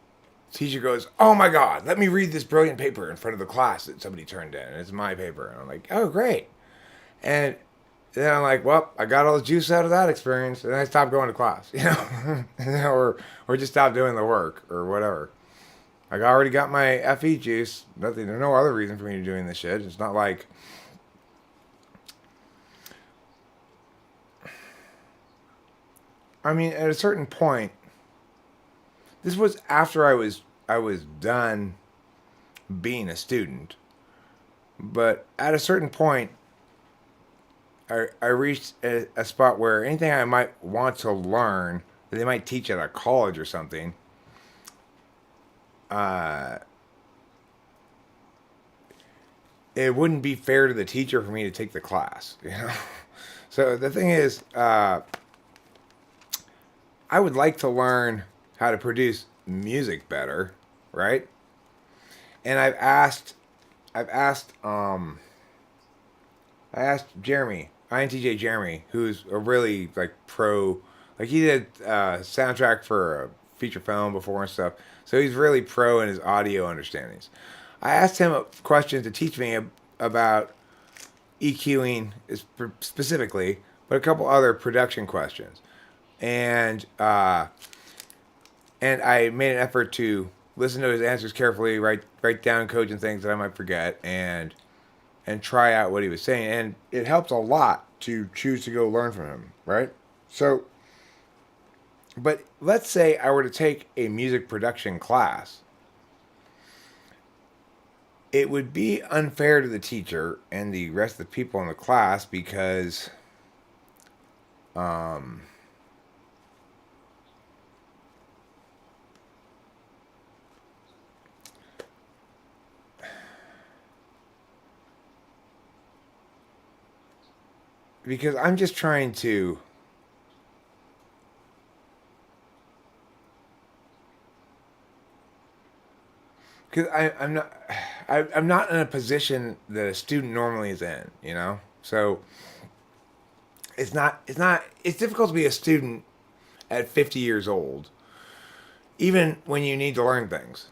S1: teacher goes, "Oh my God, let me read this brilliant paper in front of the class that somebody turned in, and it's my paper." And I'm like, "Oh, great!" And then I'm like, "Well, I got all the juice out of that experience," and I stopped going to class, or just stopped doing the work or whatever. I already got my FE juice. There's no other reason for me to be doing this shit. It's not like. I mean, at a certain point, this was after I was done being a student, but at a certain point, I reached a spot where anything I might want to learn that they might teach at a college or something, uh, it wouldn't be fair to the teacher for me to take the class, you know? So the thing is, I would like to learn how to produce music better, right? And I've asked, I asked Jeremy, INTJ Jeremy, who's a really like pro, like he did soundtrack for a feature film before and stuff. So he's really pro in his audio understandings. I asked him a question to teach me about EQing specifically, but a couple other production questions, and I made an effort to listen to his answers carefully, write down cogent things that I might forget, and try out what he was saying. And it helps a lot to choose to go learn from him, right? So, but let's say I were to take a music production class. It would be unfair to the teacher and the rest of the people in the class um, because I'm just trying to. Because I'm not in a position that a student normally is in, you know. So it's difficult to be a student at 50 years old, even when you need to learn things.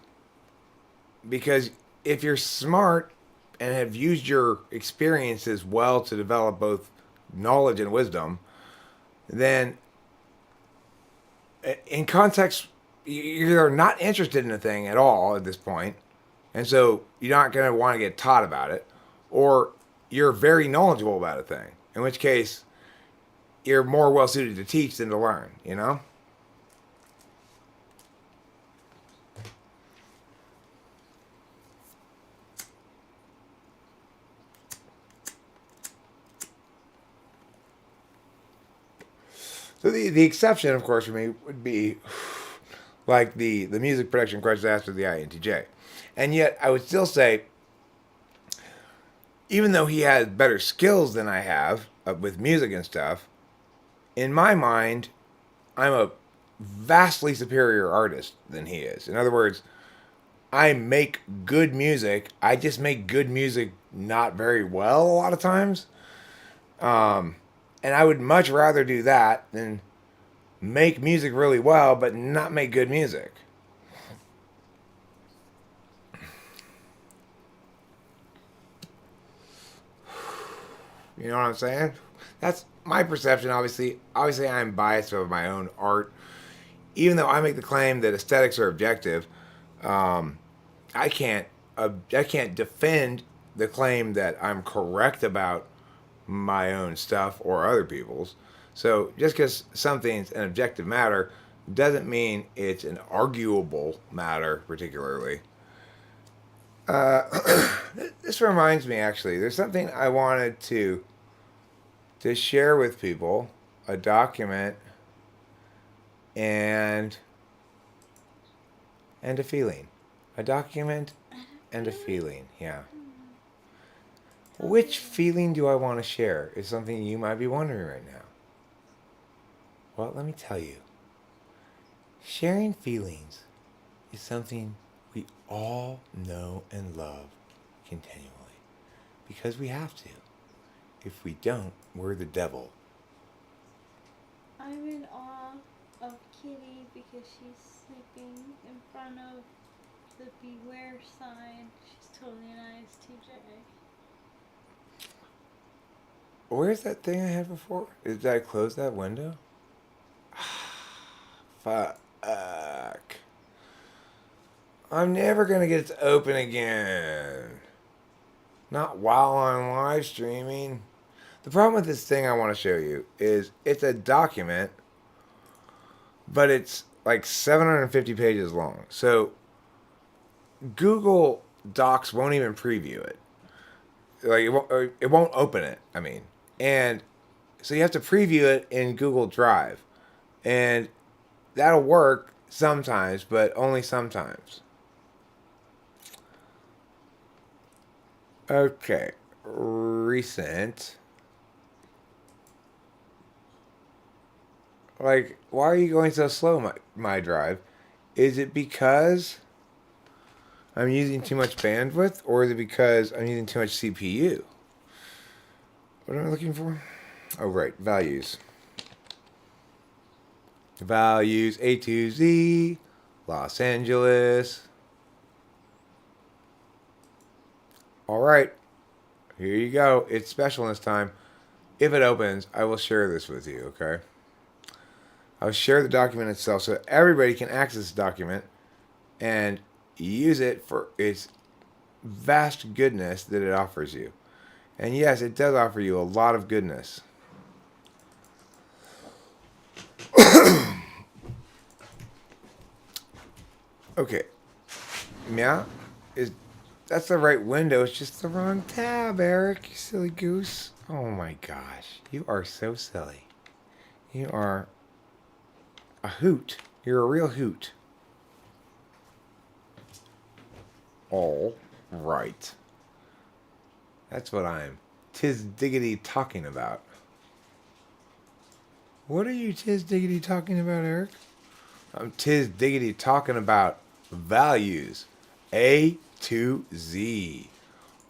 S1: Because if you're smart and have used your experiences well to develop both knowledge and wisdom, then in context, you're not interested in a thing at all at this point, and so you're not going to want to get taught about it, or you're very knowledgeable about a thing, in which case you're more well suited to teach than to learn, you know? So the exception, of course, for me would be like the music production questions asked with the INTJ. And yet I would still say, even though he has better skills than I have with music and stuff, in my mind, I'm a vastly superior artist than he is. In other words, I make good music. I just make good music not very well a lot of times. Um, and I would much rather do that than make music really well but not make good music. You know what I'm saying? That's my perception. Obviously, I'm biased of my own art. Even though I make the claim that aesthetics are objective, um, I can't. I can't defend the claim that I'm correct about my own stuff or other people's. So just because something's an objective matter doesn't mean it's an arguable matter, particularly. Uh, this reminds me, actually, there's something I wanted to share with people, a document and and a feeling, a document and a feeling. Yeah. Which feeling do I want to share is something you might be wondering right now. Well, let me tell you. Sharing feelings is something we all know and love continually. Because we have to. If we don't, we're the devil.
S2: I'm in awe of Kitty because she's sleeping in front of the beware sign. She's totally an ISTJ.
S1: Where's that thing I had before? Did I close that window? Fuck. I'm never gonna get it to open again. Not while I'm live streaming. The problem with this thing I want to show you is it's a document, but it's like 750 pages long. So Google Docs won't even preview it. Like it won't open it. I mean, And so you have to preview it in Google Drive. And that'll work sometimes, but only sometimes. Okay. Recent. Like, why are you going so slow, my drive? Is it because I'm using too much bandwidth, or is it because I'm using too much CPU? What am I looking for? Oh, right. Values. Values A to Z. Los Angeles. All right. Here you go. It's special this time. If it opens, I will share this with you, okay? I'll share the document itself so everybody can access the document and use it for its vast goodness that it offers you. And yes, it does offer you a lot of goodness. Okay. Yeah, that's the right window. It's just the wrong tab, Eric. You silly goose. Oh my gosh. You are so silly. You are a hoot. You're a real hoot. All right. That's what I'm tis diggity talking about. What are you tis diggity talking about, Eric? I'm tis diggity talking about values. A to Z.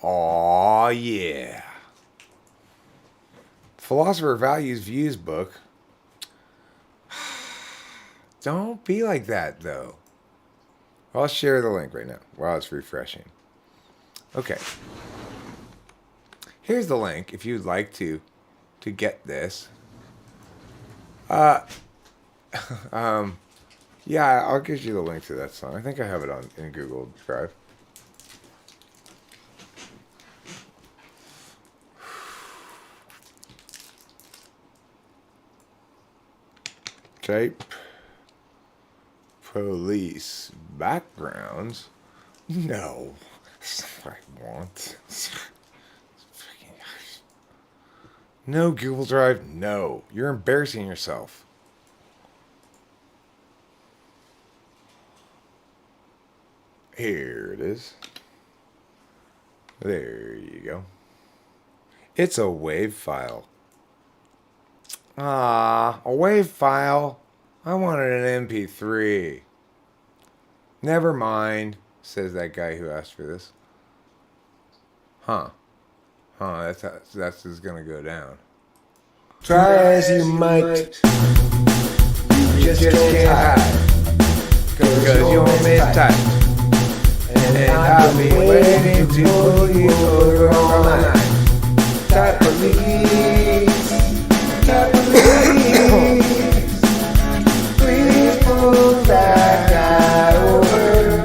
S1: Aw, yeah. Philosopher Values Views book. Don't be like that, though. I'll share the link right now while it's refreshing. Okay. Here's the link if you'd like to get this. Yeah, I'll give you the link to that song. I think I have it in Google Drive. Type police backgrounds. No, that's not what I want. No, Google Drive. No, you're embarrassing yourself. Here it is. There you go. It's a WAV file. Ah, a WAV file? I wanted an MP3. Never mind, says that guy who asked for this. Huh, that's just gonna go down. Try as you might, you just can't hide. Cause you're mistyped. And I'll be waiting to pull you over all night. Type police, type police. Please pull that guy over.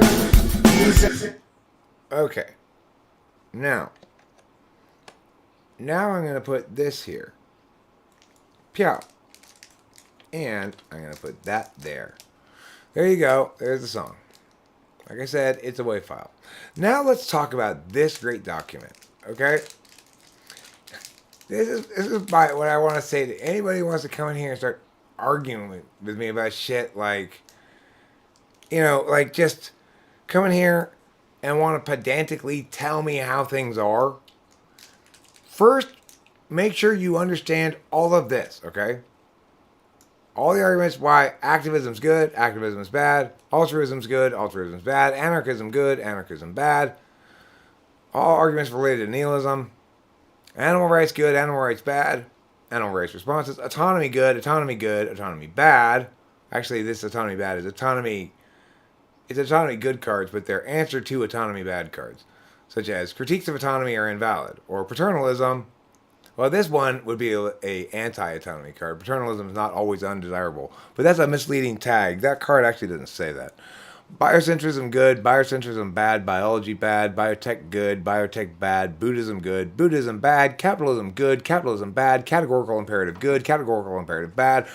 S1: Okay. Now I'm going to put this here. Pew. And I'm going to put that there. There you go. There's the song. Like I said, it's a WAV file. Now let's talk about this great document. Okay? This is what I want to say to anybody who wants to come in here and start arguing with me about shit like, like just come in here and want to pedantically tell me how things are. First, make sure you understand all of this, okay? All the arguments why activism's good, activism's bad, altruism's good, altruism's bad, anarchism good, anarchism bad. All arguments related to nihilism. Animal rights good, animal rights bad, animal rights responses. Autonomy good, autonomy bad. Actually, this autonomy bad is autonomy. It's autonomy good cards, but they're answer to autonomy bad cards, such as critiques of autonomy are invalid, or paternalism. Well, this one would be a anti-autonomy card. Paternalism is not always undesirable, but that's a misleading tag. That card actually doesn't say that. Biocentrism good, biocentrism bad, biology bad, biotech good, biotech bad, Buddhism good, Buddhism bad, capitalism good, capitalism bad, categorical imperative good, categorical imperative bad,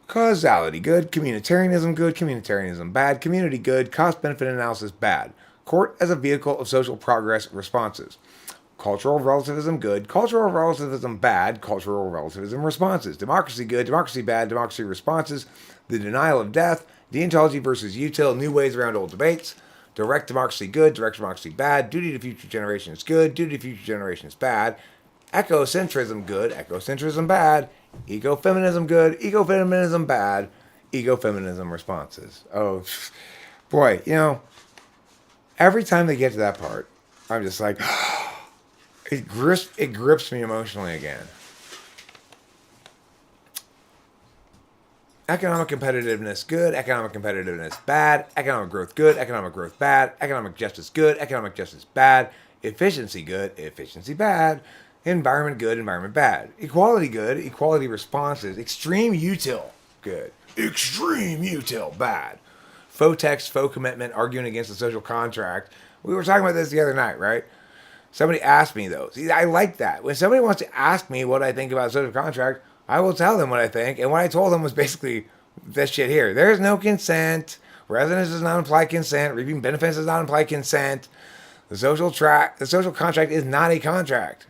S1: causality good, communitarianism good, communitarianism bad, community good, cost-benefit analysis bad. Court as a vehicle of social progress responses. Cultural relativism good, cultural relativism bad, cultural relativism responses. Democracy good, democracy bad, democracy responses. The denial of death, deontology versus util, new ways around old debates. Direct democracy good, direct democracy bad. Duty to future generations good, duty to future generations bad. Ecocentrism good, ecocentrism bad. Ecofeminism good, ecofeminism bad. Ecofeminism responses. Oh, boy, every time they get to that part, I'm just like, it grips me emotionally again. Economic competitiveness good, economic competitiveness bad, economic growth good, economic growth bad, economic justice good, economic justice bad, efficiency good, efficiency bad, environment good, environment bad, equality good, equality responses, extreme util good, extreme util bad, faux text, faux commitment, arguing against the social contract. We were talking about this the other night, right? Somebody asked me those. I like that. When somebody wants to ask me what I think about social contract, I will tell them what I think. And what I told them was basically this shit here. There's no consent. Residence does not imply consent. Reaping benefits does not imply consent. The social contract is not a contract.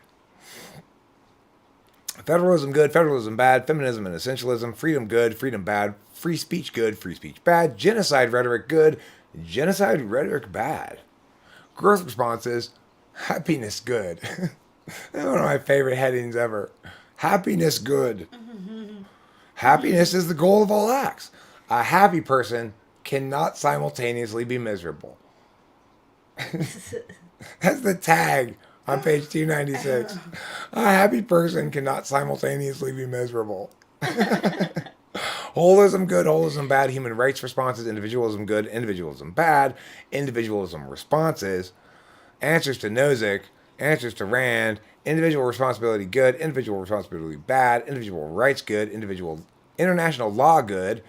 S1: Federalism good, federalism bad, feminism and essentialism, freedom good, freedom bad, free speech good, free speech bad, genocide rhetoric good, genocide rhetoric bad. Growth responses, happiness good. One of my favorite headings ever. Happiness good. Happiness is the goal of all acts. A happy person cannot simultaneously be miserable. That's the tag on page 296. A happy person cannot simultaneously be miserable. Holism good, holism bad, human rights responses, individualism good, individualism bad, individualism responses, answers to Nozick, answers to Rand, individual responsibility good, individual responsibility bad, individual rights good, international law good,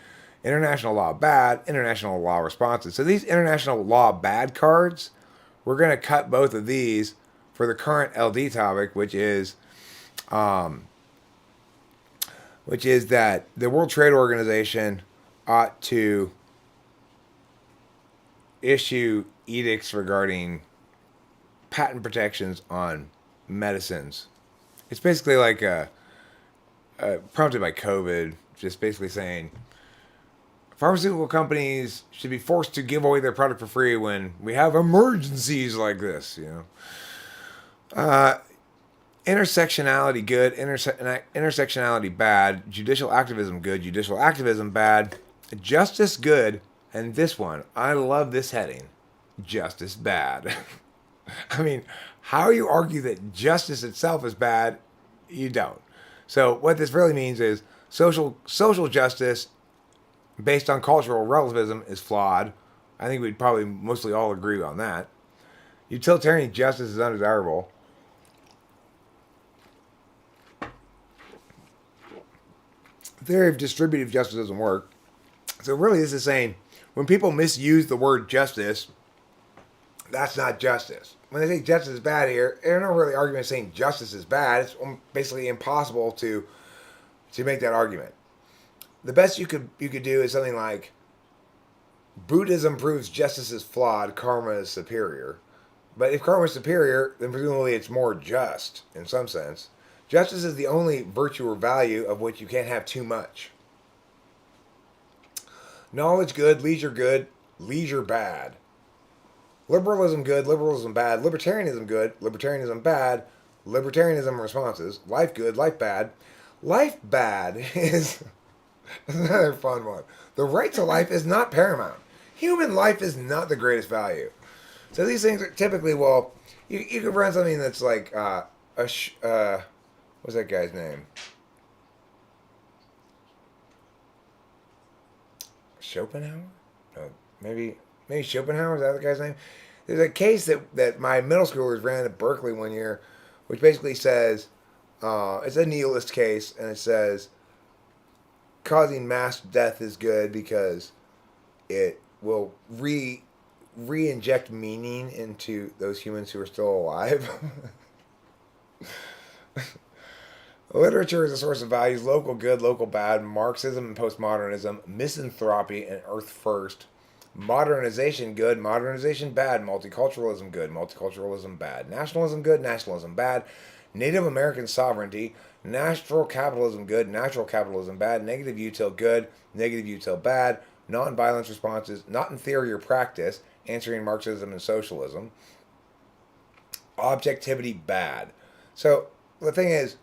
S1: international law bad, international law responses. So these international law bad cards, we're going to cut both of these for the current LD topic, which is that the World Trade Organization ought to issue edicts regarding patent protections on medicines. It's basically like prompted by COVID, just basically saying pharmaceutical companies should be forced to give away their product for free when we have emergencies like this, intersectionality good, intersectionality bad, judicial activism good, judicial activism bad, justice good, and this one, I love this heading, justice bad. I mean, how you argue that justice itself is bad, you don't. So what this really means is social justice based on cultural relativism is flawed. I think we'd probably mostly all agree on that. Utilitarian justice is undesirable. Theory of distributive justice doesn't work. So really this is saying when people misuse the word justice, that's not justice. When they say justice is bad here, they're not really arguing saying justice is bad. It's basically impossible to make that argument. The best you could do is something like Buddhism proves justice is flawed, karma is superior. But if karma is superior, then presumably it's more just in some sense. Justice is the only virtue or value of which you can't have too much. Knowledge good, leisure bad. Liberalism good, liberalism bad. Libertarianism good, libertarianism bad. Libertarianism responses. Life good, life bad. Life bad is another fun one. The right to life is not paramount. Human life is not the greatest value. So these things are typically, well, you could run something that's like what's that guy's name? Schopenhauer? No, maybe Schopenhauer, is that the guy's name? There's a case that my middle schoolers ran at Berkeley one year, which basically says, it's a nihilist case, and it says, causing mass death is good because it will re-inject meaning into those humans who are still alive. Literature is a source of values, local good, local bad, Marxism and postmodernism, misanthropy and earth first, Modernization good, modernization bad. Multiculturalism good, multiculturalism bad. Nationalism good, nationalism bad. Native American sovereignty. Natural capitalism good, natural capitalism bad. Negative util good, negative util bad. Non-violence responses, not in theory or practice. Answering Marxism and socialism. Objectivity bad. So the thing is,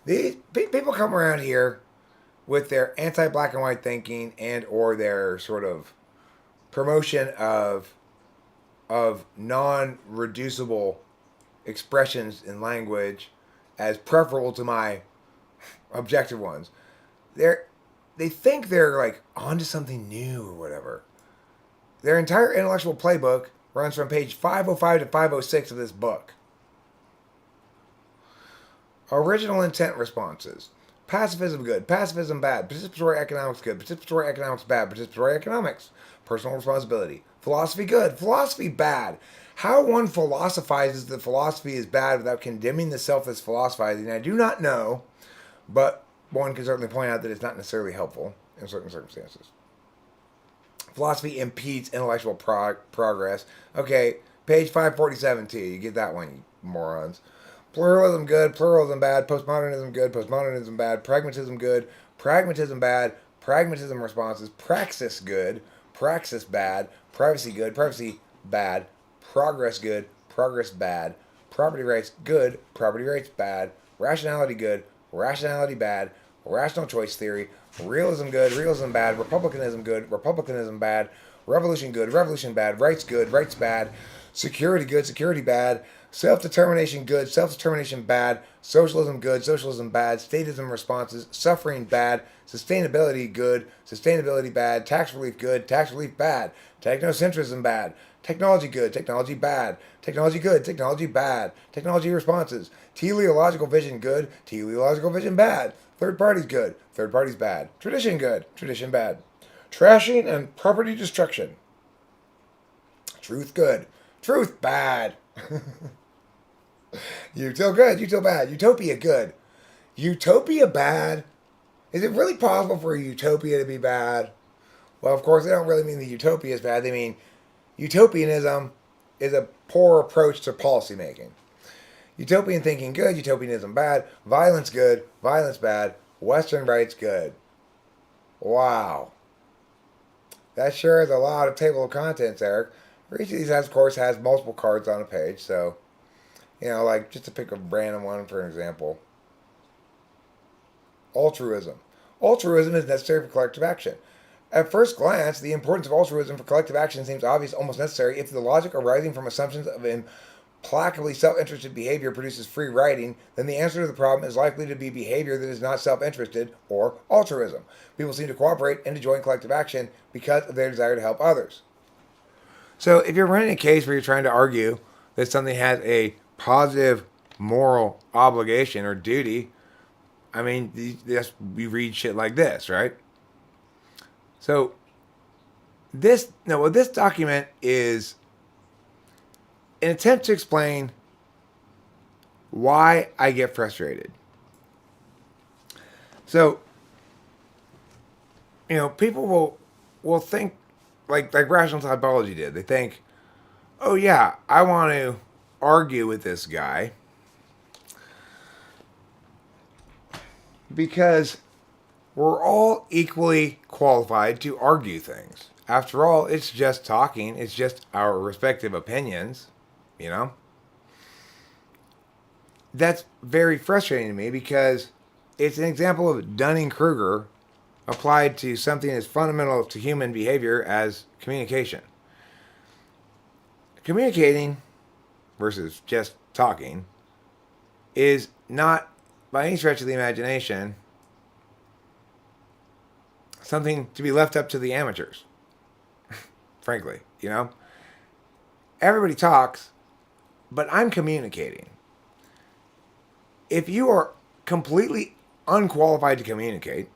S1: these people come around here with their anti-black and white thinking and or their sort of promotion of non-reducible expressions in language as preferable to my objective ones. They think they're like onto something new or whatever. Their entire intellectual playbook runs from page 505 to 506 of this book. Original intent responses. Pacifism good, pacifism bad, participatory economics good, participatory economics bad, participatory economics. Personal responsibility. Philosophy good, philosophy bad. How one philosophizes that philosophy is bad without condemning the self that's philosophizing, I do not know, but one can certainly point out that it's not necessarily helpful in certain circumstances. Philosophy impedes intellectual progress. Okay, page 547 too. You get that one, you morons. Pluralism good, pluralism bad, postmodernism good, postmodernism bad, pragmatism good, pragmatism bad, pragmatism responses, praxis good, praxis bad, privacy good, privacy bad, progress good, progress bad, property rights good, property rights bad, rationality good, rationality bad, rational choice theory, realism good, realism bad, republicanism good, republicanism bad, revolution good, revolution bad, rights good, rights bad, security good, security bad, self-determination good, self-determination bad, socialism good, socialism bad, statism responses, suffering bad, sustainability good, sustainability bad, tax relief good, tax relief bad, technocentrism bad, technology good, technology bad, technology good, technology bad, technology responses, teleological vision good, teleological vision bad, third parties good, third parties bad, tradition good, tradition bad, trashing and property destruction, truth good, truth bad. Util good, util bad, utopia good. Utopia bad? Is it really possible for a utopia to be bad? Well, of course, they don't really mean the utopia is bad. They mean utopianism is a poor approach to policy making. Utopian thinking good, utopianism bad, violence good, violence bad, Western rights good. Wow. That sure is a lot of table of contents, Eric. Each of these, of course, has multiple cards on a page, so, like, just to pick a random one for an example. Altruism. Altruism is necessary for collective action. At first glance, the importance of altruism for collective action seems obvious, almost necessary, if the logic arising from assumptions of implacably self-interested behavior produces free riding, then the answer to the problem is likely to be behavior that is not self-interested, or altruism. People seem to cooperate and to join collective action because of their desire to help others. So if you're running a case where you're trying to argue that something has a positive moral obligation or duty, I mean, we read shit like this, right? So this document is an attempt to explain why I get frustrated. So, people will think like rational typology did. They think, oh yeah, I want to argue with this guy because we're all equally qualified to argue things. After all, it's just talking. It's just our respective opinions, That's very frustrating to me because it's an example of Dunning-Kruger applied to something as fundamental to human behavior as communication. Communicating versus just talking is not, by any stretch of the imagination, something to be left up to the amateurs. Frankly, Everybody talks, but I'm communicating. If you are completely unqualified to communicate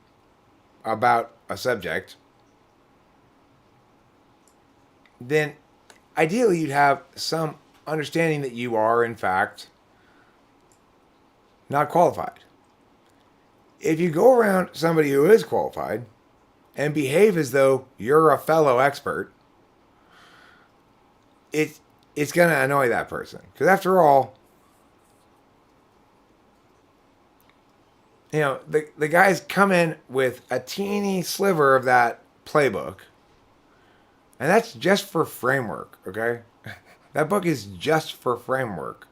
S1: about a subject, then ideally you'd have some understanding that you are, in fact, not qualified. If you go around somebody who is qualified and behave as though you're a fellow expert, it's going to annoy that person. Because after all, the guys come in with a teeny sliver of that playbook. And that's just for framework, okay? That book is just for framework.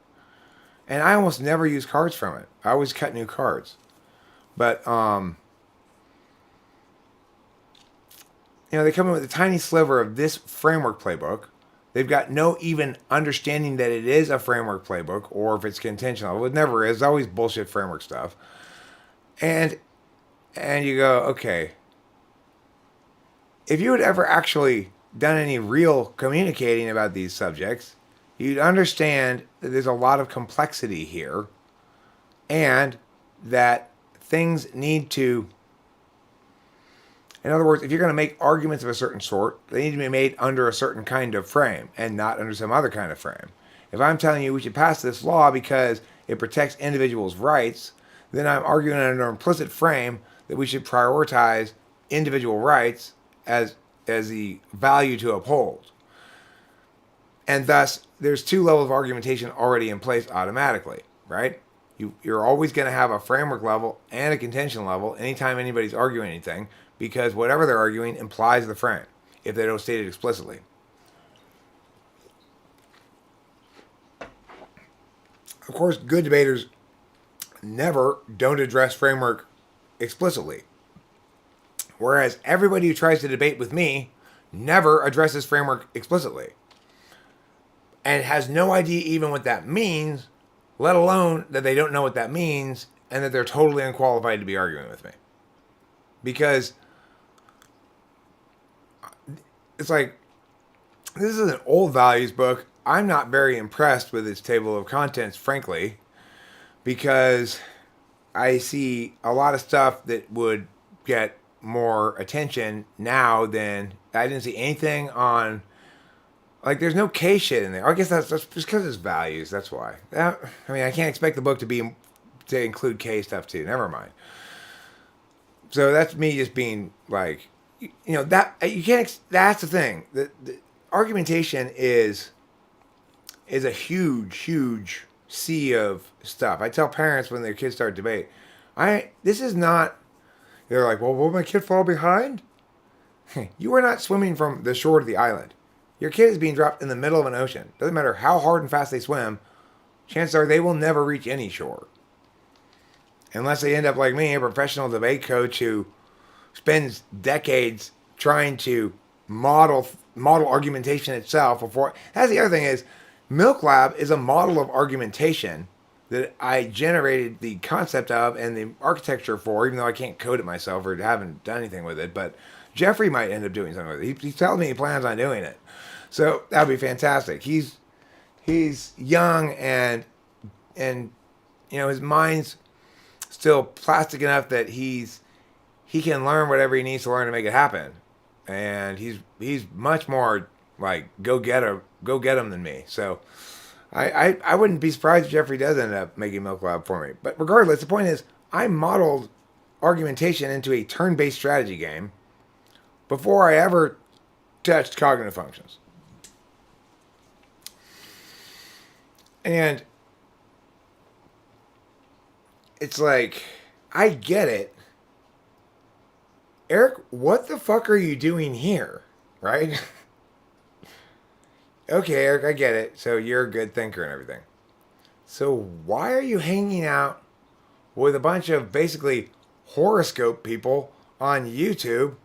S1: And I almost never use cards from it. I always cut new cards. But, they come in with a tiny sliver of this framework playbook. They've got no even understanding that it is a framework playbook or if it's contentional. It never is. It's always bullshit framework stuff. And you go, okay. If you had ever actually done any real communicating about these subjects, you'd understand that there's a lot of complexity here and that things need to, in other words, if you're going to make arguments of a certain sort, they need to be made under a certain kind of frame and not under some other kind of frame. If I'm telling you we should pass this law because it protects individuals' rights, then I'm arguing under an implicit frame that we should prioritize individual rights as the value to uphold. And thus, there's two levels of argumentation already in place automatically, right? You're always going to have a framework level and a contention level anytime anybody's arguing anything, because whatever they're arguing implies the frame, if they don't state it explicitly. Of course, good debaters never don't address framework explicitly. Whereas everybody who tries to debate with me never addresses framework explicitly. And has no idea even what that means, let alone that they don't know what that means and that they're totally unqualified to be arguing with me. Because it's like, this is an old values book. I'm not very impressed with its table of contents, frankly, because I see a lot of stuff that would get more attention now than I didn't see anything on. Like, there's no K shit in there. I guess that's just because it's values. That's why. I mean, I can't expect the book to include K stuff too. Never mind. So that's me just being like, that you can't. That's the thing. The argumentation is a huge sea of stuff. I tell parents when their kids start debate, this is not. They're like, well, will my kid fall behind? You are not swimming from the shore to the island. Your kid is being dropped in the middle of an ocean. Doesn't matter how hard and fast they swim, chances are they will never reach any shore. Unless they end up like me, a professional debate coach who spends decades trying to model argumentation itself before. That's the other thing is, Milk Lab is a model of argumentation that I generated the concept of and the architecture for, even though I can't code it myself or haven't done anything with it. But Jeffrey might end up doing something with it. He's telling me he plans on doing it. So that would be fantastic. He's young and his mind's still plastic enough that he can learn whatever he needs to learn to make it happen. And he's much more like go get him than me. So I wouldn't be surprised if Jeffrey does end up making Milk Lab for me. But regardless, the point is I modeled argumentation into a turn-based strategy game before I ever touched cognitive functions. And it's like, I get it. Eric, what the fuck are you doing here? Right? Okay, Eric, I get it. So you're a good thinker and everything. So why are you hanging out with a bunch of basically horoscope people on YouTube,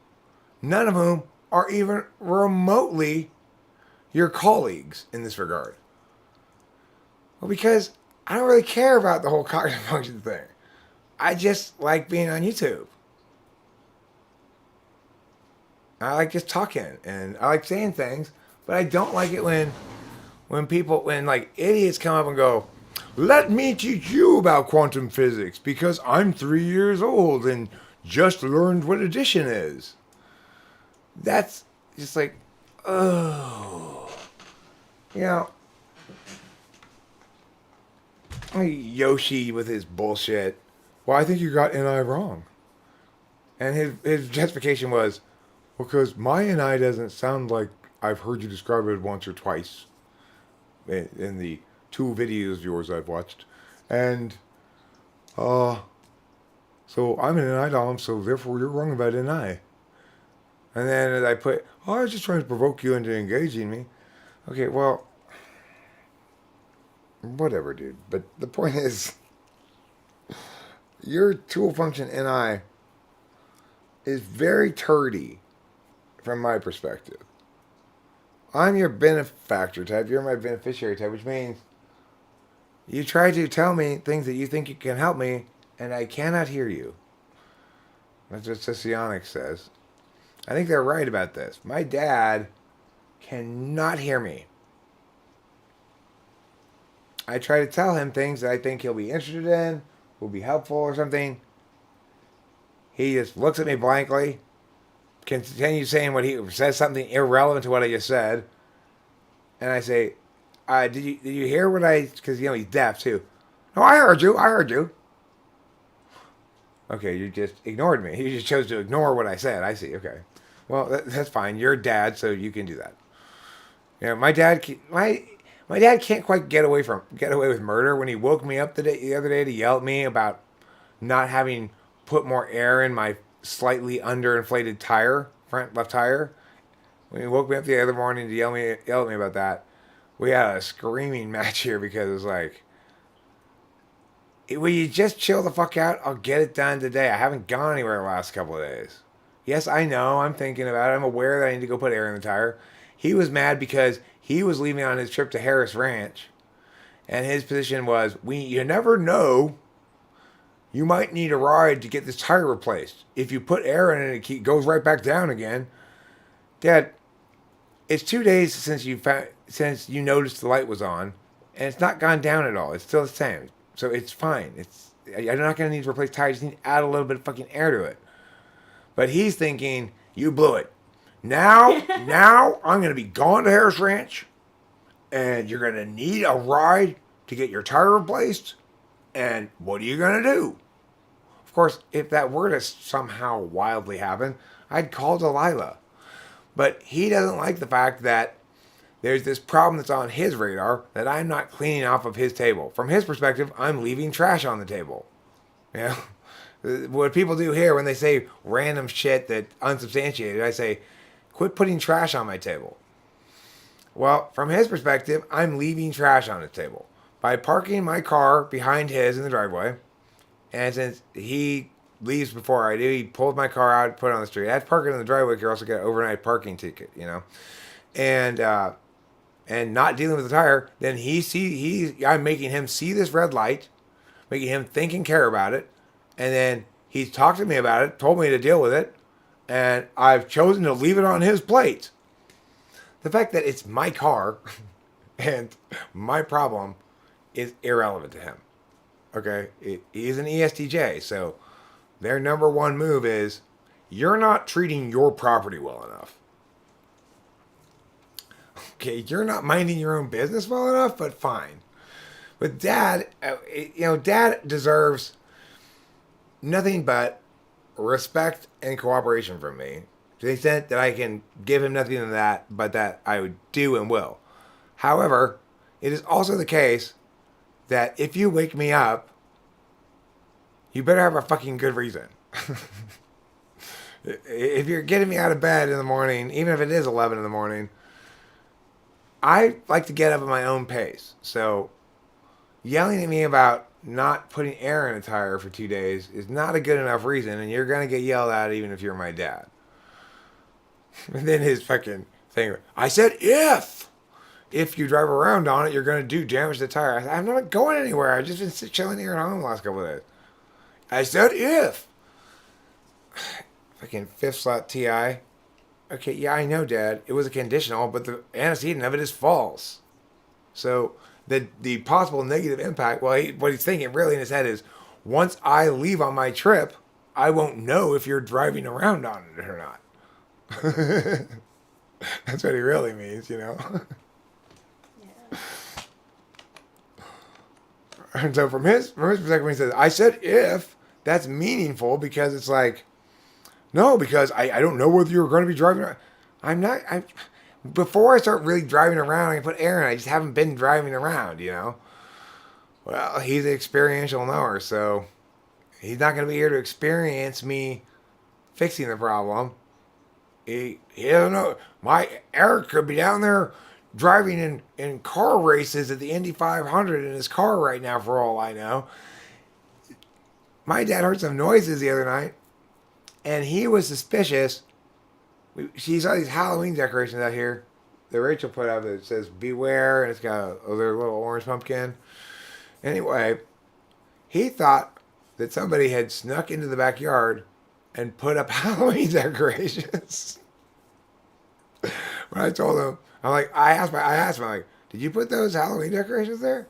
S1: none of whom are even remotely your colleagues in this regard? Well, because I don't really care about the whole cognitive function thing. I just like being on YouTube. I like just talking and I like saying things, but I don't like it when like idiots come up and go, let me teach you about quantum physics because I'm 3 years old and just learned what addition is. That's just like, oh, Yoshi with his bullshit. Well, I think you got NI wrong. And his justification was, well, because my NI doesn't sound like I've heard you describe it once or twice. in the 2 videos of yours I've watched. And, so I'm an idol, so therefore you're wrong about an I. And then I put, I was just trying to provoke you into engaging me. Okay, well, whatever, dude. But the point is, your tool function NI is very turdy from my perspective. I'm your benefactor type, you're my beneficiary type, which means you try to tell me things that you think you can help me, and I cannot hear you. That's what Scionics says. I think they're right about this. My dad cannot hear me. I try to tell him things that I think he'll be interested in, will be helpful or something. He just looks at me blankly, continues saying what he says something irrelevant to what I just said, and I say, did you hear what I? Because he's deaf too. No, I heard you. Okay, you just ignored me. You just chose to ignore what I said. I see. Okay, well that's fine. You're a dad, so you can do that. My dad can't quite get away with murder. When he woke me up the other day to yell at me about not having put more air in my slightly underinflated front left tire. When he woke me up the other morning to yell at me about that, we had a screaming match here because it was like, will you just chill the fuck out? I'll get it done today. I haven't gone anywhere the last couple of days. Yes, I know. I'm thinking about it. I'm aware that I need to go put air in the tire. He was mad because he was leaving on his trip to Harris Ranch, and his position was, you never know. You might need a ride to get this tire replaced. If you put air in it, it goes right back down again. Dad, it's 2 days since you noticed the light was on, and it's not gone down at all. It's still the same. So it's fine. I'm not going to need to replace tires. I just need to add a little bit of fucking air to it. But he's thinking, you blew it. Now I'm going to be gone to Harris Ranch, and you're going to need a ride to get your tire replaced. And what are you going to do? Of course, if that were to somehow wildly happen, I'd call Delilah. But he doesn't like the fact that there's this problem that's on his radar that I'm not cleaning off of his table. From his perspective, I'm leaving trash on the table. What people do here when they say random shit that unsubstantiated, I say, quit putting trash on my table. Well, from his perspective, I'm leaving trash on his table by parking my car behind his in the driveway. And since he leaves before I do, he pulled my car out, put it on the street. I had to park it in the driveway. You also get an overnight parking ticket, and not dealing with the tire. Then I'm making him see this red light, making him think and care about it, and then he's talked to me about it, told me to deal with it, and I've chosen to leave it on his plate. The fact that it's my car and my problem is irrelevant to him. Okay? He's an ESTJ, so their number one move is, you're not treating your property well enough. Okay, you're not minding your own business well enough, but fine. But Dad, Dad deserves nothing but respect and cooperation from me, to the extent that I can give him nothing than that, but that I would do and will. However, it is also the case that if you wake me up, you better have a fucking good reason. If you're getting me out of bed in the morning, even if it is 11 in the morning, I like to get up at my own pace. So yelling at me about not putting air in a tire for 2 days is not a good enough reason, and you're going to get yelled at even if you're my dad. And then his fucking thing, I said if you drive around on it, you're going to do damage to the tire. I'm not going anywhere. I've just been chilling here at home the last couple of days. I said if. Fucking 5th slot TI. Okay, yeah, I know, Dad. It was a conditional, but the antecedent of it is false. So the possible negative impact, what he's thinking really in his head is, once I leave on my trip, I won't know if you're driving around on it or not. That's what he really means, Yeah. And so from his perspective, when he says, I said if, that's meaningful because it's like, no, because I don't know whether you're going to be driving around. before I start really driving around, I can put air in. I just haven't been driving around, you know. Well, he's an experiential knower, so he's not going to be here to experience me fixing the problem. He doesn't know. My Eric could be down there driving in car races at the Indy 500 in his car right now, for all I know. My dad heard some noises the other night, and he was suspicious. She saw these Halloween decorations out here that Rachel put up that says "Beware," and it's got a little orange pumpkin. Anyway, he thought that somebody had snuck into the backyard and put up Halloween decorations. When I told him, I asked him, I'm like, did you put those Halloween decorations there?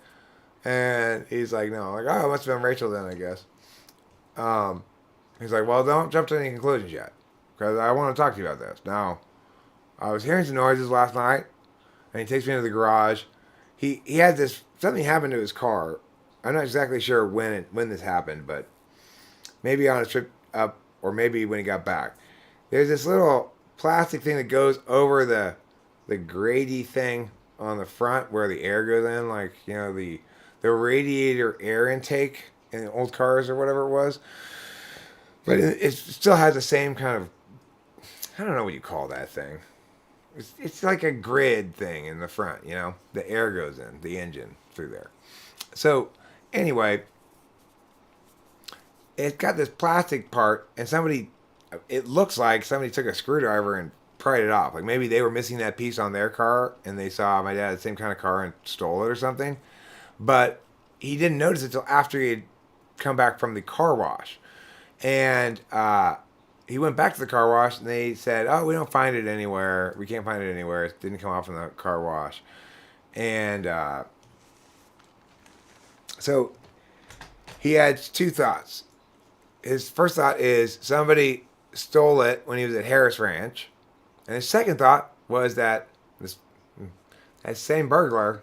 S1: And he's like, no. I'm like, oh, it must have been Rachel then, I guess. He's like, well, don't jump to any conclusions yet, because I want to talk to you about this. Now, I was hearing some noises last night, and he takes me into the garage. He had something happened to his car. I'm not exactly sure when this happened, but maybe on a trip up, or maybe when he got back. There's this little plastic thing that goes over the grady thing on the front where the air goes in, like, you know, the radiator air intake in the old cars or whatever it was. But it still has the same kind of, I don't know what you call that thing. It's like a grid thing in the front, you know. The air goes in, the engine through there. So, anyway, it's got this plastic part, and it looks like somebody took a screwdriver and pried it off. Like maybe they were missing that piece on their car, and they saw my dad had the same kind of car and stole it or something. But he didn't notice it until after he had come back from the car wash. And he went back to the car wash, and they said, oh, we don't find it anywhere. We can't find it anywhere. It didn't come off from the car wash. And so he had two thoughts. His first thought is somebody stole it when he was at Harris Ranch. And his second thought was that that same burglar,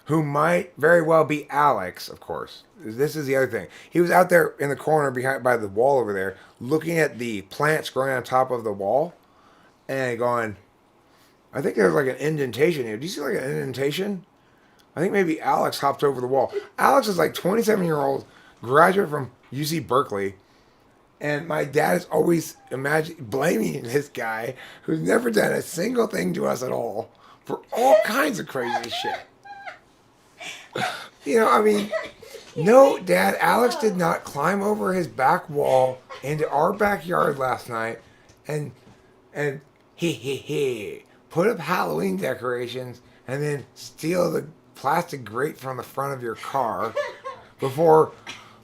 S1: who might very well be Alex, of course. This is the other thing. He was out there in the corner by the wall over there, looking at the plants growing on top of the wall, and going, I think there's like an indentation here. Do you see like an indentation? I think maybe Alex hopped over the wall. Alex is like 27-year-old, graduate from UC Berkeley. And my dad is always blaming this guy who's never done a single thing to us at all for all kinds of crazy shit. You know, I mean, no, Dad, Alex did not climb over his back wall into our backyard last night and put up Halloween decorations and then steal the plastic grate from the front of your car before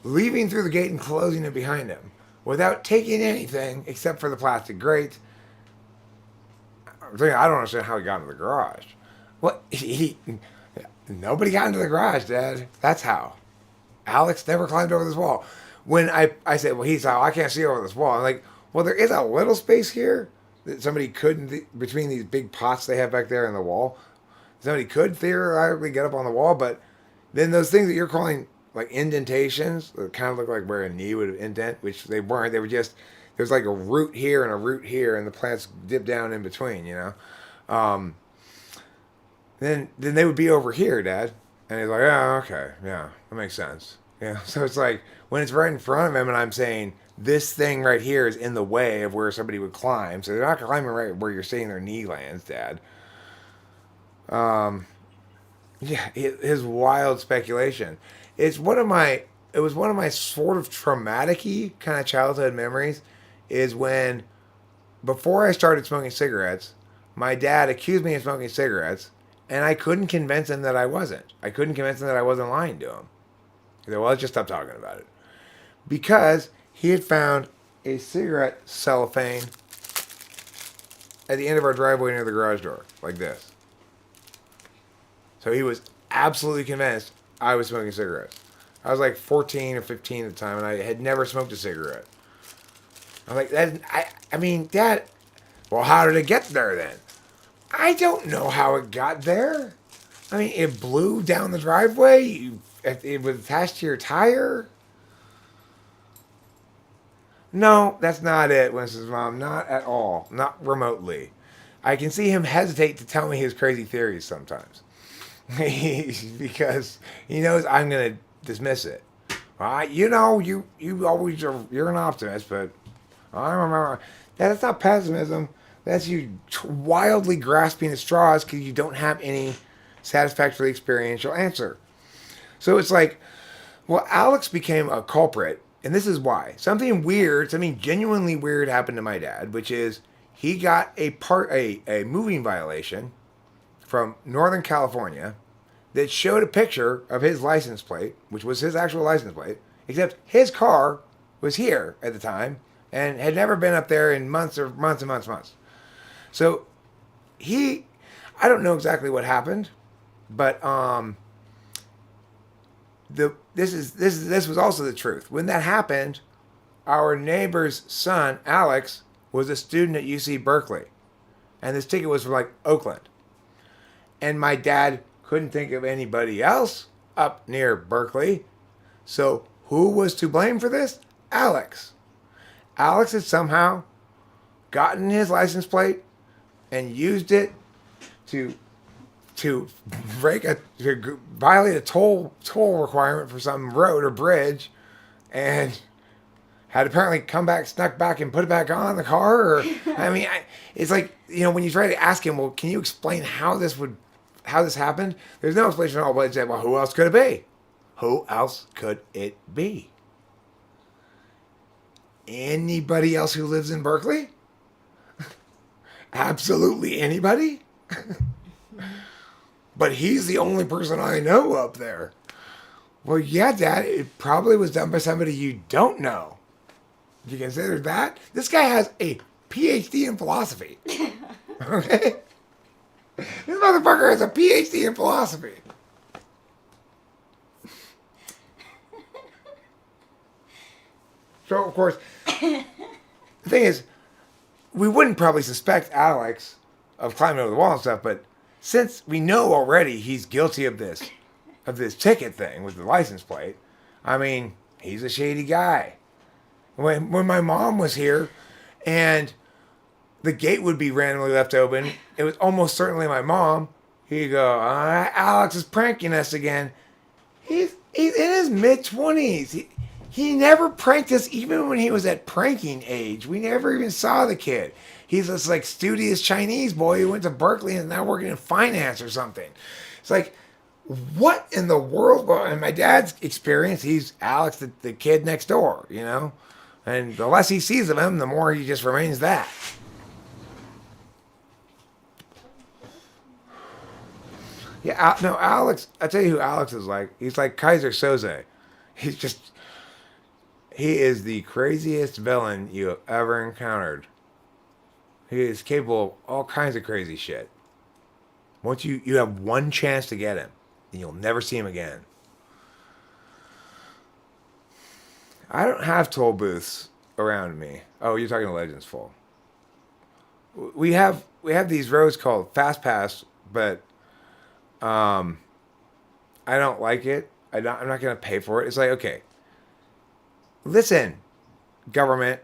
S1: leaving through the gate and closing it behind him without taking anything except for the plastic grate. I don't understand how he got into the garage. What? Nobody got into the garage, Dad. That's how. Alex never climbed over this wall. When I said, well, he's how I can't see over this wall. I'm like, well, there is a little space here that somebody could, between these big pots they have back there in the wall, somebody could theoretically get up on the wall, but then those things that you're calling like indentations that kind of look like where a knee would indent, which they weren't. They were just, there's like a root here and a root here, and the plants dip down in between, you know. Then they would be over here, Dad. And he's like, oh, okay, yeah, that makes sense. Yeah, so it's like, when it's right in front of him and I'm saying, this thing right here is in the way of where somebody would climb, so they're not climbing right where you're saying their knee lands, Dad. Yeah, his wild speculation. It was one of my sort of traumatic-y kind of childhood memories, is when, before I started smoking cigarettes, my dad accused me of smoking cigarettes, and I couldn't convince him that I wasn't. I couldn't convince him that I wasn't lying to him. He said, well, let's just stop talking about it. Because he had found a cigarette cellophane at the end of our driveway near the garage door, like this. So he was absolutely convinced I was smoking cigarettes. I was like 14 or 15 at the time, and I had never smoked a cigarette. I'm like, I mean, Dad, well, how did it get there then? I don't know how it got there. I mean, it blew down the driveway. It was attached to your tire. No, that's not it, Winston's mom. Not at all. Not remotely. I can see him hesitate to tell me his crazy theories sometimes. Because he knows I'm going to dismiss it. You always are, you're an optimist, but I remember that's not pessimism. That's you wildly grasping at straws because you don't have any satisfactory experiential answer. So it's like, well, Alex became a culprit, and this is why. Something genuinely weird happened to my dad, which is he got a moving violation from Northern California that showed a picture of his license plate, which was his actual license plate, except his car was here at the time and had never been up there in months. So I don't know exactly what happened, but this was also the truth. When that happened, our neighbor's son Alex was a student at UC Berkeley, and this ticket was from like Oakland, and my dad couldn't think of anybody else up near Berkeley. So who was to blame for this? Alex. Alex had somehow gotten his license plate and used it to violate a toll requirement for some road or bridge, and had apparently snuck back and put it back on the car. Or it's like, when you try to ask him, well, can you explain how this happened? There's no explanation at all. But it's like, well, who else could it be? Who else could it be? Anybody else who lives in Berkeley? Absolutely anybody? But he's the only person I know up there. Well, yeah, Dad, it probably was done by somebody you don't know. Do you consider that? This guy has a PhD in philosophy. Okay? This motherfucker has a PhD in philosophy. So, of course, the thing is, we wouldn't probably suspect Alex of climbing over the wall and stuff, but since we know already he's guilty of this ticket thing with the license plate, he's a shady guy. When my mom was here and the gate would be randomly left open, it was almost certainly my mom. He'd go, Alex is pranking us again. He's in his mid-20s. He never pranked us even when he was at pranking age. We never even saw the kid. He's this like studious Chinese boy who went to Berkeley and is now working in finance or something. It's like, what in the world? Well, in my dad's experience, he's Alex, the kid next door, And the less he sees of him, the more he just remains that. Yeah, no, Alex, I'll tell you who Alex is like. He's like Kaiser Soze. He is the craziest villain you have ever encountered. He is capable of all kinds of crazy shit. Once you have one chance to get him, and you'll never see him again. I don't have toll booths around me. Oh, you're talking to Legends Full. We have these roads called Fast Pass, but I don't like it. I'm not going to pay for it. It's like, okay, listen, government.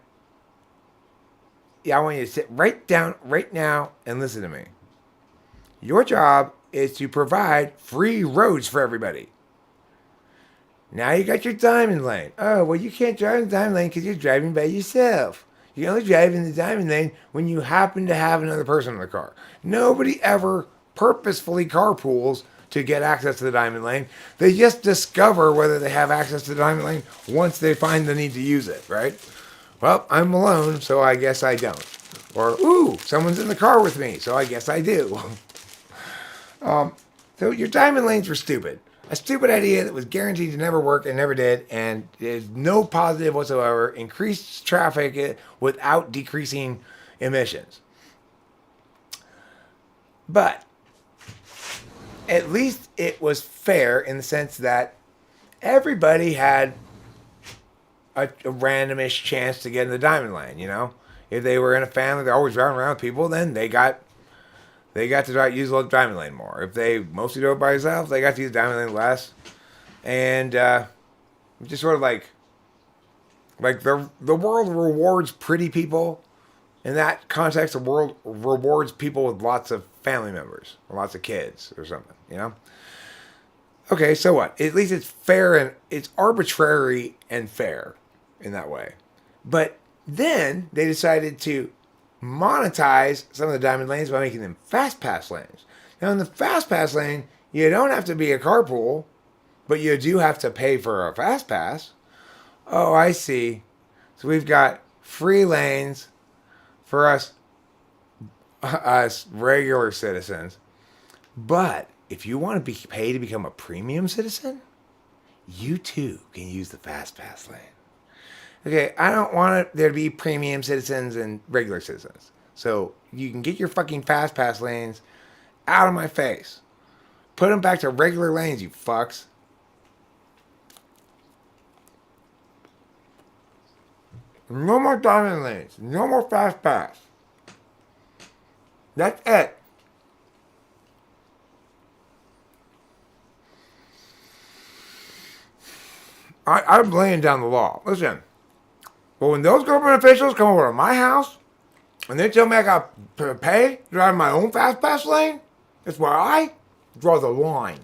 S1: Yeah, I want you to sit right down right now and listen to me. Your job is to provide free roads for everybody. Now you got your diamond lane. Oh, well, you can't drive in the diamond lane because you're driving by yourself. You can only drive in the diamond lane when you happen to have another person in the car. Nobody ever purposefully carpools to get access to the diamond lane. They just discover whether they have access to the diamond lane once they find the need to use it, right? Well, I'm alone, so I guess I don't. Or, ooh, someone's in the car with me, so I guess I do. So your diamond lanes were stupid. A stupid idea that was guaranteed to never work and never did, and there's no positive whatsoever. Increased traffic without decreasing emissions. But at least it was fair in the sense that everybody had a randomish chance to get in the diamond lane, If they were in a family, they're always driving around with people, then they got to use the diamond lane more. If they mostly drove by themselves, they got to use the diamond lane less. And just sort of like, Like the world rewards pretty people. In that context, the world rewards people with lots of family members, or lots of kids, or something. You know. Okay, so what? At least it's fair and it's arbitrary and fair in that way. But then they decided to monetize some of the diamond lanes by making them fast pass lanes. Now, in the fast pass lane, you don't have to be a carpool, but you do have to pay for a fast pass. Oh, I see. So we've got free lanes for us regular citizens. But if you want to be paid to become a premium citizen, you too can use the fast pass lane. Okay, I don't want there to be premium citizens and regular citizens. So you can get your fucking fast pass lanes out of my face. Put them back to regular lanes, you fucks. No more diamond lanes. No more fast pass. That's it. I'm laying down the law. Listen. But when those government officials come over to my house and they tell me I got to pay to drive my own fast pass lane, that's where I draw the line.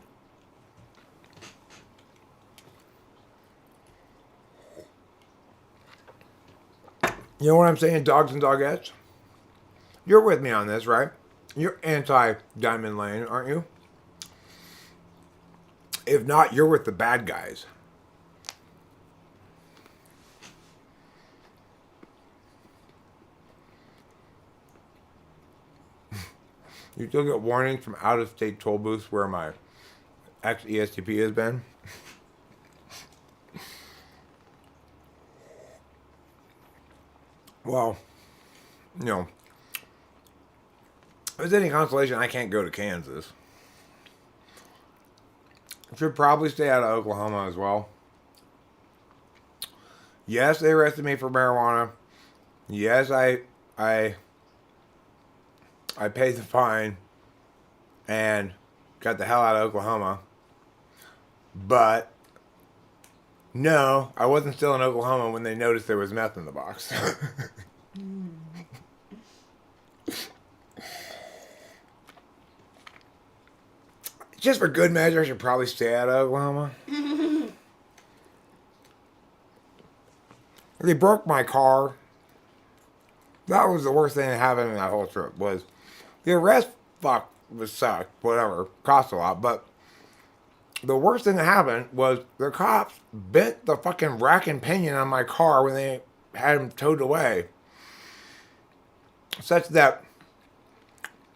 S1: You know what I'm saying, dogs and dogettes? You're with me on this, right? You're anti-diamond lane, aren't you? If not, you're with the bad guys. You still get warnings from out-of-state toll booths where my ex-ESTP has been. Well, you know, if there's any consolation, I can't go to Kansas. I should probably stay out of Oklahoma as well. Yes, they arrested me for marijuana. Yes, I paid the fine and got the hell out of Oklahoma. But no, I wasn't still in Oklahoma when they noticed there was meth in the box. Just for good measure, I should probably stay out of Oklahoma. They broke my car. That was the worst thing that happened in that whole trip. Was the arrest was sucked, whatever, cost a lot, but the worst thing that happened was the cops bent the fucking rack and pinion on my car when they had him towed away. Such that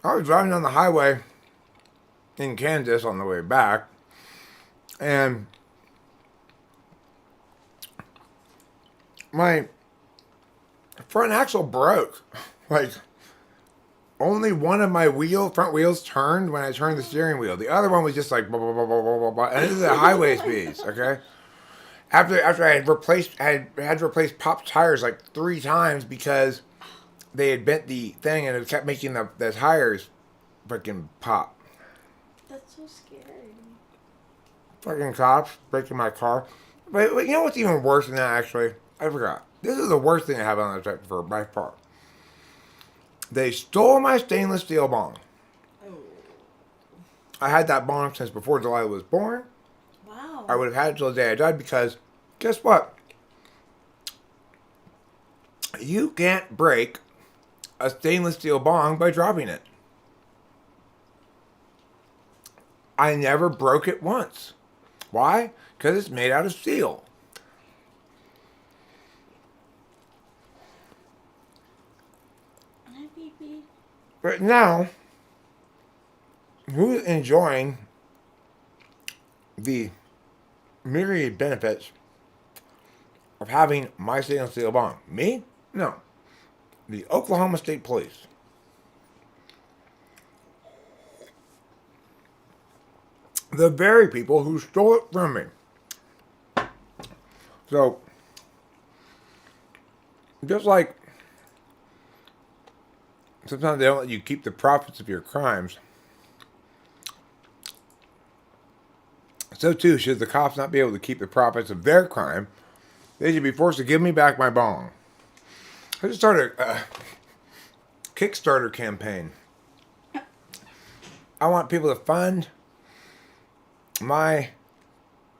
S1: I was driving on the highway in Kansas on the way back, and my front axle broke. Like, only one of my front wheels turned when I turned the steering wheel. The other one was just like blah, blah, blah, blah, blah, blah, blah. And this is at highway speeds, okay? After I had had to replace pop tires like 3 times because they had bent the thing and it kept making the tires freaking pop.
S2: That's so scary.
S1: Fucking cops breaking my car. But you know what's even worse than that, actually? I forgot. This is the worst thing that happened on the trip for by far. They stole my stainless steel bong.
S2: Oh.
S1: I had that bong since before Delilah was born.
S2: Wow.
S1: I would have had it till the day I died because, guess what? You can't break a stainless steel bong by dropping it. I never broke it once. Why? Because it's made out of steel. But now, who's enjoying the myriad benefits of having my stainless steel bong? Me? No. The Oklahoma State Police. The very people who stole it from me. So, just like sometimes they don't let you keep the profits of your crimes, so too should the cops not be able to keep the profits of their crime They should be forced to give me back my bong. I just started a Kickstarter campaign. I want people to fund my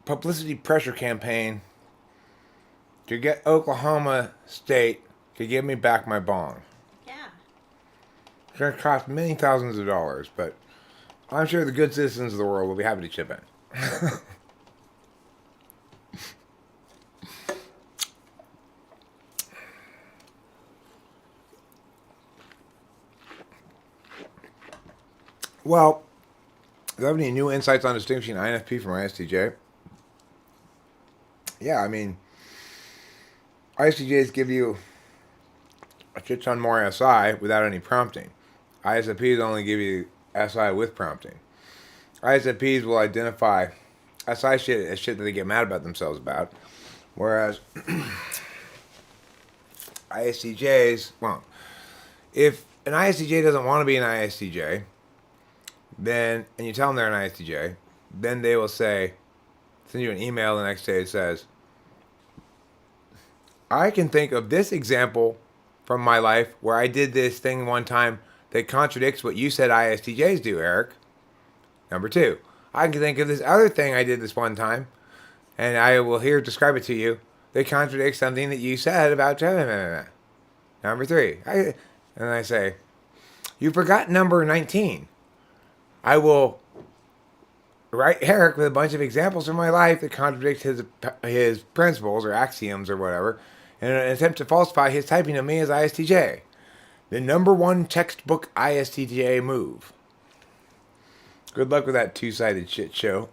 S1: publicity pressure campaign to get Oklahoma State to give me back my bong.
S2: Yeah.
S1: It's going to cost many thousands of dollars, but I'm sure the good citizens of the world will be happy to chip in. Well, do you have any new insights on distinguishing INFP from ISTJ? Yeah, I mean, ISTJs give you a shit ton more SI without any prompting. ISFPs only give you SI with prompting. ISFPs will identify SI shit as shit that they get mad about themselves about, whereas ISTJs, well, if an ISTJ doesn't want to be an ISTJ, then, and you tell them they're an ISTJ, then they will say, send you an email the next day that says, I can think of this example from my life where I did this thing one time that contradicts what you said ISTJs do, Eric. Number 2, I can think of this other thing I did this one time, and I will here describe it to you, that contradicts something that you said about... Number 3, and I say, you forgot number 19. I will write Eric with a bunch of examples from my life that contradict his principles or axioms or whatever, in an attempt to falsify his typing of me as ISTJ. The number 1 textbook ISTJ move. Good luck with that two-sided shit show.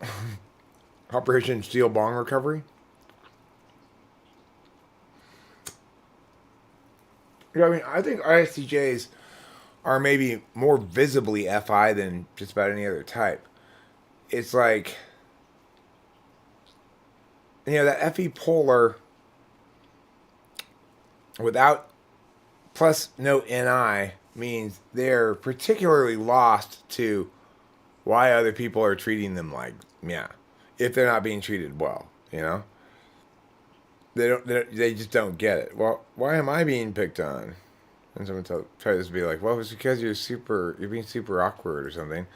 S1: Operation Steel Bong Recovery. Yeah, I mean, I think ISTJs are maybe more visibly FI than just about any other type. It's like, you know, that FE polar without plus no NI means they're particularly lost to why other people are treating them like, yeah, if they're not being treated well, you know? They just don't get it. Well, why am I being picked on? And someone tries to be like, well, it's because you're being super awkward or something.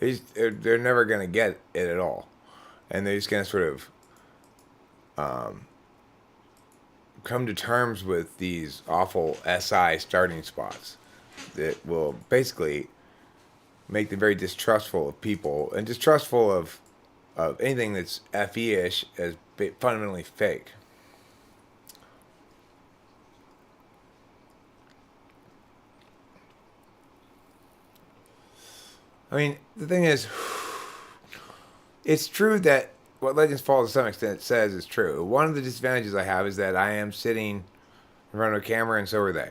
S1: They're never going to get it at all. And they're just going to sort of come to terms with these awful SI starting spots that will basically make them very distrustful of people and distrustful of anything that's FE-ish as fundamentally fake. I mean, the thing is, it's true that what Legends Fall to some extent says is true. One of the disadvantages I have is that I am sitting in front of a camera and so are they.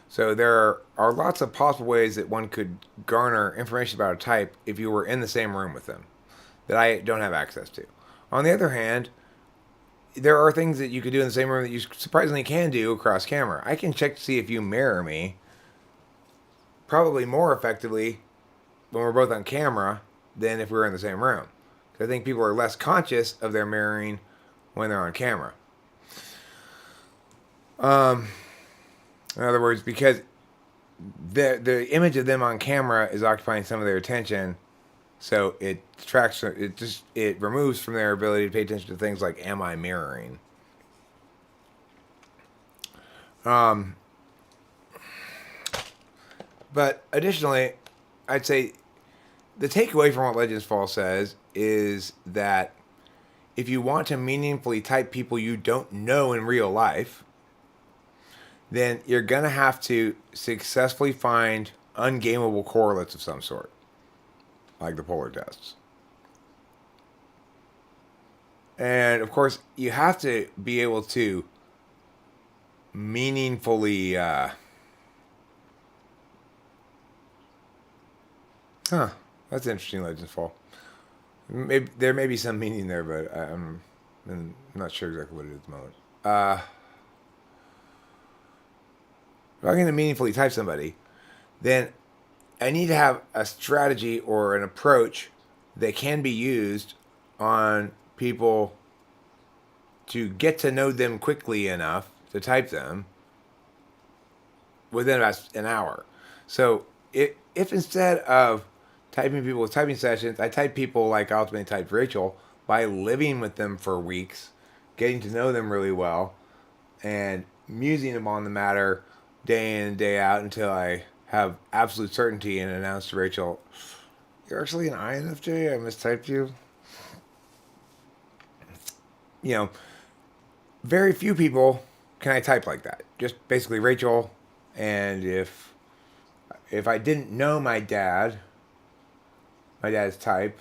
S1: So there are lots of possible ways that one could garner information about a type if you were in the same room with them that I don't have access to. On the other hand, there are things that you could do in the same room that you surprisingly can do across camera. I can check to see if you mirror me probably more effectively when we're both on camera than if we were in the same room. I think people are less conscious of their mirroring when they're on camera. In other words, because the image of them on camera is occupying some of their attention, so it removes from their ability to pay attention to things like, am I mirroring? But additionally, I'd say the takeaway from what Legends Fall says is that if you want to meaningfully type people you don't know in real life, then you're going to have to successfully find ungameable correlates of some sort, like the polar tests. And, of course, you have to be able to meaningfully... That's interesting, Legends Fall. There may be some meaning there, but I'm not sure exactly what it is at the moment. If I'm going to meaningfully type somebody, then I need to have a strategy or an approach that can be used on people to get to know them quickly enough to type them within about an hour. So if instead of typing people with typing sessions, I type people like I ultimately typed Rachel by living with them for weeks, getting to know them really well, and musing upon the matter day in and day out until I have absolute certainty and announce to Rachel, "You're actually an INFJ. I mistyped you." You know, very few people can I type like that. Just basically Rachel, and if I didn't know my dad's type,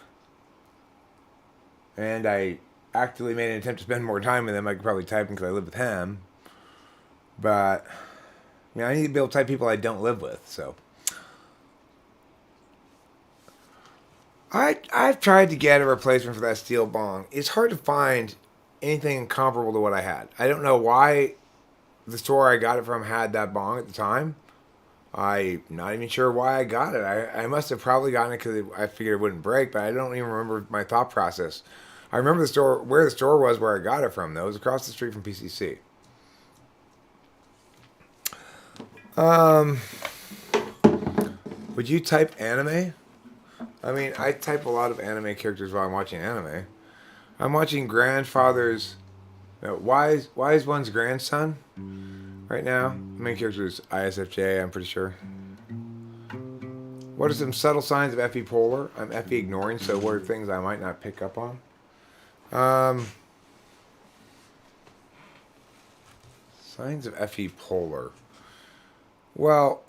S1: and I actively made an attempt to spend more time with him, I could probably type him because I live with him. But I need to be able to type people I don't live with. So I've tried to get a replacement for that steel bong. It's hard to find anything comparable to what I had. I don't know why the store I got it from had that bong at the time. I'm not even sure why I got it. I must have probably gotten it because I figured it wouldn't break, but I don't even remember my thought process. I remember where the store was where I got it from, though. It was across the street from PCC. Would you type anime? I mean, I type a lot of anime characters while I'm watching anime. I'm watching Grandfather's... Wise One's grandson right now. The main character is ISFJ, I'm pretty sure. What are some subtle signs of FE polar? I'm FE ignoring, so what are things I might not pick up on? Signs of FE polar. Well,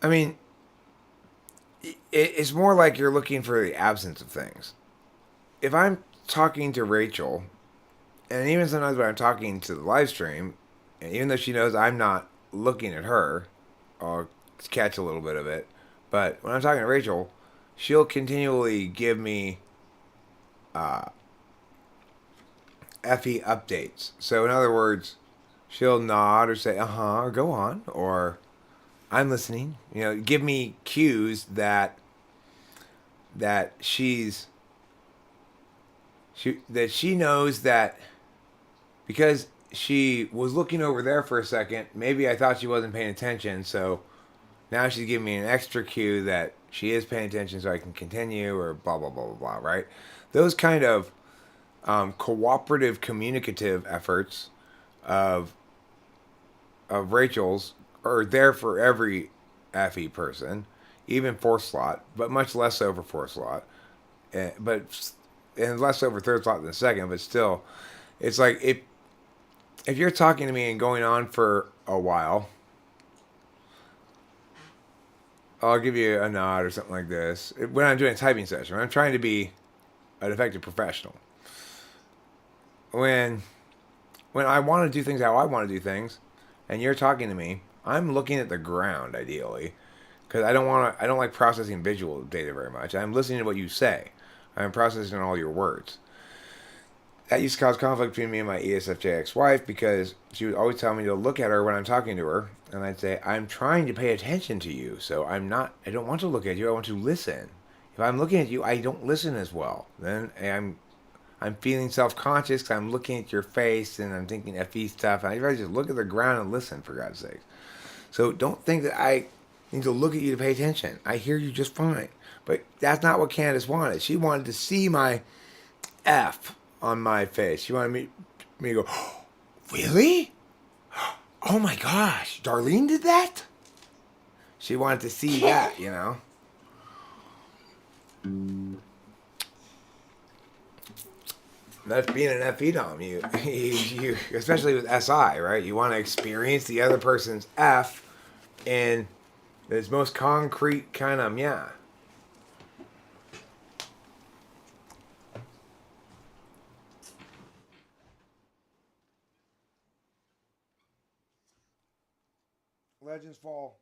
S1: I mean, it's more like you're looking for the absence of things. If I'm talking to Rachel, and even sometimes when I'm talking to the live stream, and even though she knows I'm not looking at her, I'll catch a little bit of it. But when I'm talking to Rachel, she'll continually give me FE updates. So in other words, she'll nod or say, or go on, or I'm listening. Give me cues that she knows that because she was looking over there for a second, maybe I thought she wasn't paying attention, so now she's giving me an extra cue that she is paying attention so I can continue, or blah, blah, blah, blah, blah, right? Those kind of cooperative, communicative efforts of Rachel's are there for every FE person, even fourth slot, but much less so for fourth slot, and less so for third slot than second. But still, it's like if you're talking to me and going on for a while, I'll give you a nod or something like this when I'm doing a typing session. I'm trying to be an effective professional. When I want to do things how I want to do things, and you're talking to me, I'm looking at the ground ideally, because I don't like processing visual data very much. I'm listening to what you say. I'm processing all your words. That used to cause conflict between me and my ESFJ ex-wife because she would always tell me to look at her when I'm talking to her, and I'd say, I'm trying to pay attention to you, so I don't want to look at you, I want to listen. If I'm looking at you, I don't listen as well. Then I'm feeling self-conscious because I'm looking at your face and I'm thinking FE stuff, and I'd rather just look at the ground and listen, for God's sake. So don't think that I need to look at you to pay attention. I hear you just fine. But that's not what Candace wanted. She wanted to see my F on my face. She wanted me to go, oh, really? Oh my gosh, Darlene did that? She wanted to see that, That's being an FE dom. You, especially with SI, right? You want to experience the other person's F in its most concrete kind of, Legends Fall.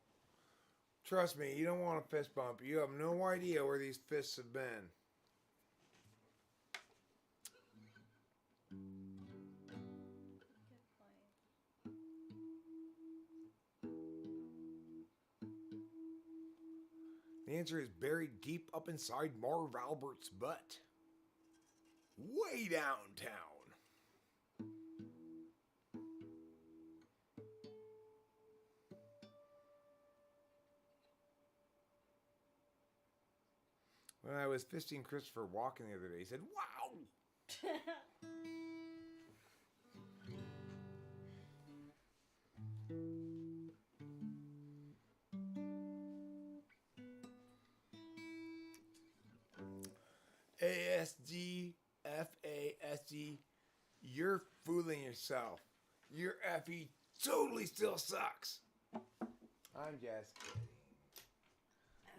S1: Trust me, you don't want a fist bump. You have no idea where these fists have been. The answer is buried deep up inside Marv Albert's butt. Way downtown. When I was fisting Christopher Walken the other day, he said, "Wow!" ASD, FASD, you're fooling yourself. Your FE totally still sucks. I'm just kidding.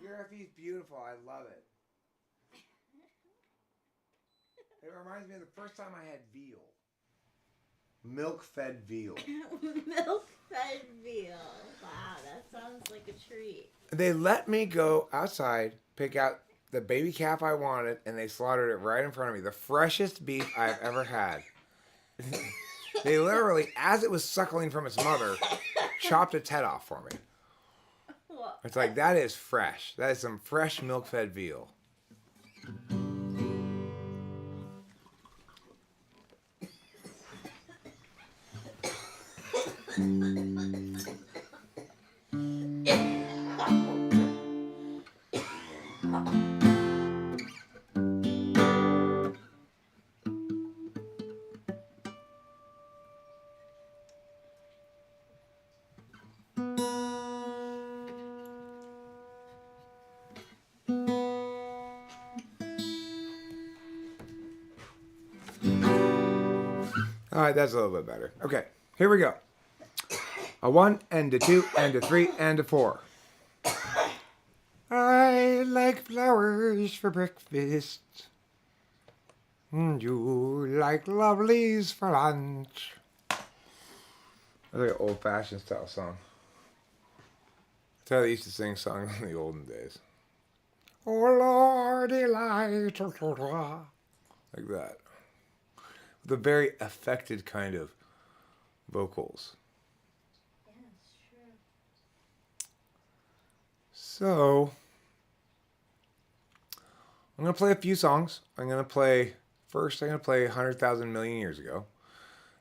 S1: Your FE is beautiful. I love it. It reminds me of the first time I had veal. Milk-fed veal.
S2: Milk-fed veal. Wow, that sounds like a treat.
S1: They let me go outside, pick out the baby calf I wanted, and they slaughtered it right in front of me. The freshest beef I've ever had. They literally, as it was suckling from its mother, chopped its head off for me.
S2: What?
S1: It's like, that is fresh. That is some fresh milk-fed veal. All right, that's a little bit better. Okay, here we go. A 1 and a 2 and a 3 and a 4. I like flowers for breakfast. And you like lovelies for lunch. That's like an old-fashioned style song. That's how they used to sing songs in the olden days. Oh, Lordy, light, like that. With a very affected kind of vocals.
S2: Yeah, it's true.
S1: So, I'm going to play a few songs. First I'm going to play 100,000 million years ago.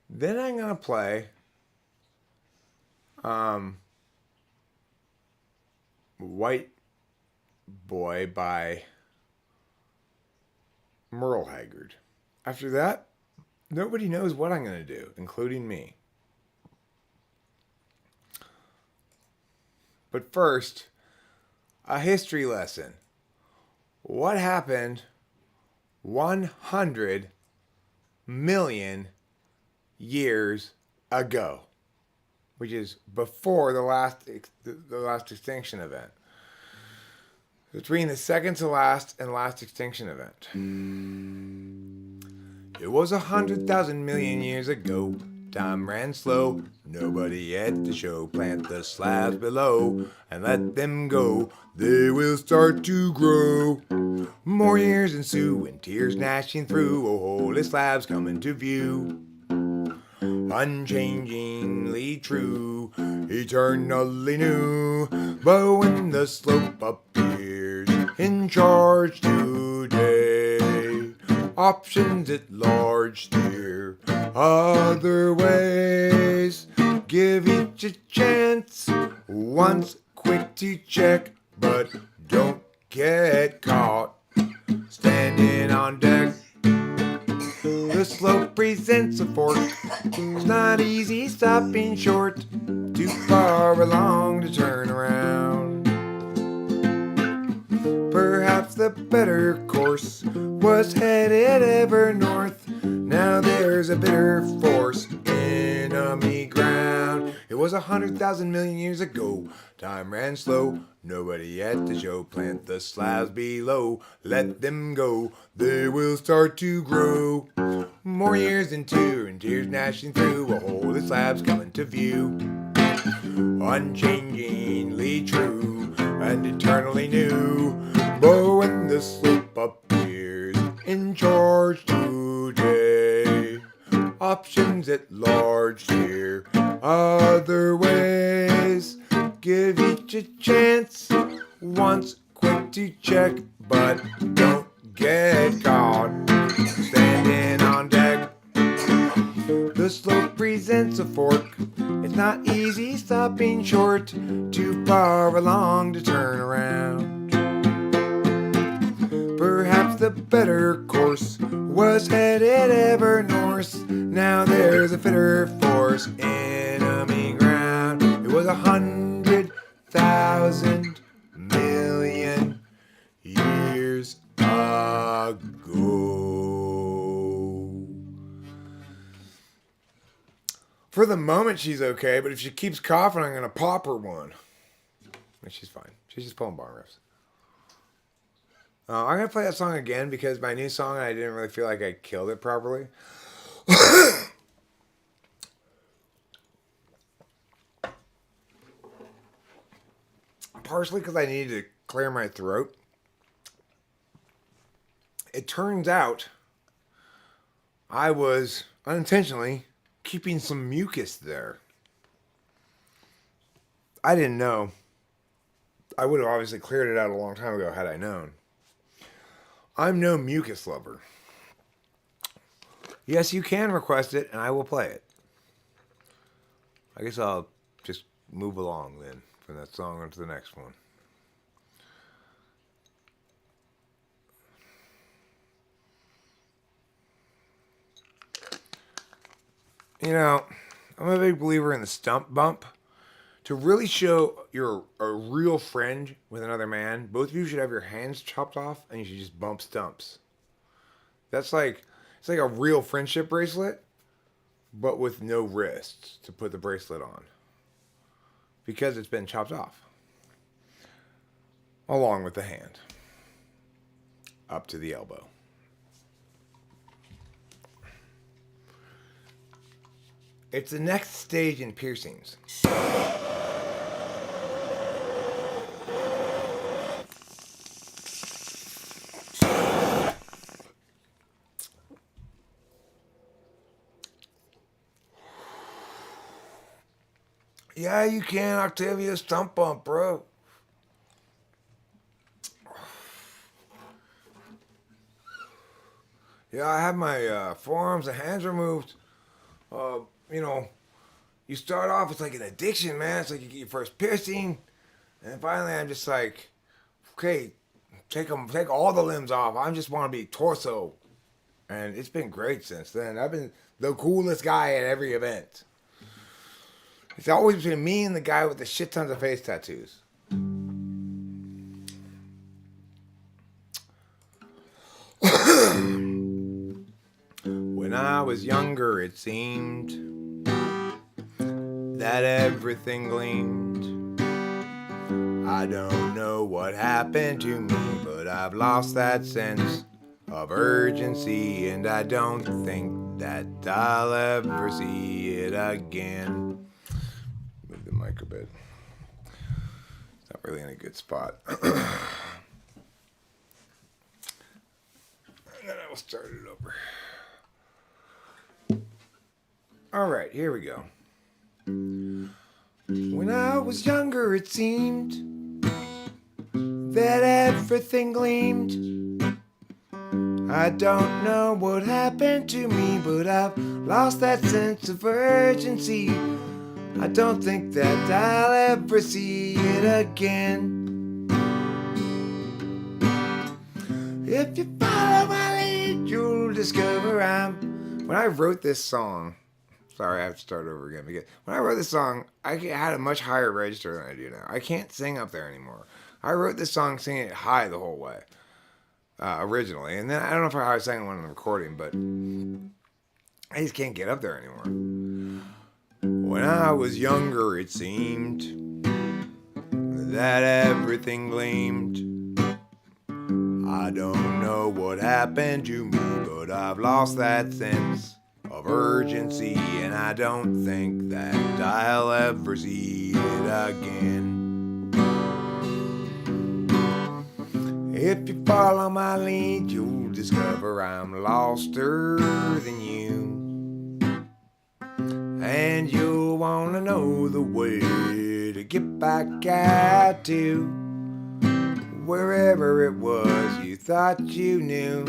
S1: Then I'm going to play White Boy by Merle Haggard. After that, nobody knows what I'm going to do, including me. But first, a history lesson. What happened 100 million years ago? Which is before the last extinction event. Between the second to last and last extinction event. It was 100,000 million years ago. Time ran slow. Nobody had to show. Plant the slabs below and let them go. They will start to grow. More years ensue and tears gnashing through. Oh, holy slabs coming to view. Unchangingly true, eternally new. But when the slope appears in charge today, options at large steer other ways. Give each a chance, once quick to check, but don't get caught standing on deck. The slope presents a fork. It's not easy stopping short. Too far along to turn around. Perhaps the better course was headed ever north. Now there's a bitter force, enemy ground. It was 100,000 million years ago. Time ran slow. Nobody had to show. Plant the slabs below. Let them go. They will start to grow. More years into and tears gnashing through. A holy slabs coming to view. Unchangingly true and eternally new. But when the slope appears in charge today, options at large here, other ways. Give each a chance, once quick to check, but don't get caught standing on deck. The slope presents a fork. It's not easy stopping short, too far along to turn around. Perhaps the better course was headed ever north. Now there's a fitter force, enemy ground. It was 100,000 million years ago. For the moment, she's okay, but if she keeps coughing, I'm going to pop her one. And she's fine. She's just pulling bar riffs. I'm going to play that song again because my new song, I didn't really feel like I killed it properly. Partially because I needed to clear my throat. It turns out I was unintentionally keeping some mucus there. I didn't know. I would have obviously cleared it out a long time ago had I known. I'm no mucus lover. Yes, you can request it, and I will play it. I guess I'll just move along then from that song onto the next one. You know, I'm a big believer in the stump bump. To really show you're a real friend with another man, both of you should have your hands chopped off and you should just bump stumps. That's like, it's like a real friendship bracelet, but with no wrists to put the bracelet on. Because it's been chopped off. Along with the hand. Up to the elbow. It's the next stage in piercings. Yeah, you can, Octavia. Stump bump, bro. Yeah, I had my forearms and hands removed. You know, you start off, it's like an addiction, man. It's like you get your first piercing. And finally, I'm just like, okay, take all the limbs off. I just want to be torso. And it's been great since then. I've been the coolest guy at every event. It's always been me and the guy with the shit tons of face tattoos. When I was younger, it seemed that everything gleamed. I don't know what happened to me, but I've lost that sense of urgency, and I don't think that I'll ever see it again. Move the mic a bit. It's not really in a good spot. And then I will start it over. Alright, here we go. When I was younger, it seemed that everything gleamed. I don't know what happened to me, but I've lost that sense of urgency. I don't think that I'll ever see it again. If you follow my lead, you'll discover When I wrote this song, sorry, I have to start over again, because when I wrote this song, I had a much higher register than I do now. I can't sing up there anymore. I wrote this song singing it high the whole way, originally. And then I don't know if I sang it when I'm recording, but I just can't get up there anymore. When I was younger, it seemed that everything gleamed. I don't know what happened to me, but I've lost that sense of urgency, and I don't think that I'll ever see it again. If you follow my lead, you'll discover I'm loster than you. And you'll want to know the way to get back at you. wherever it was you thought you knew.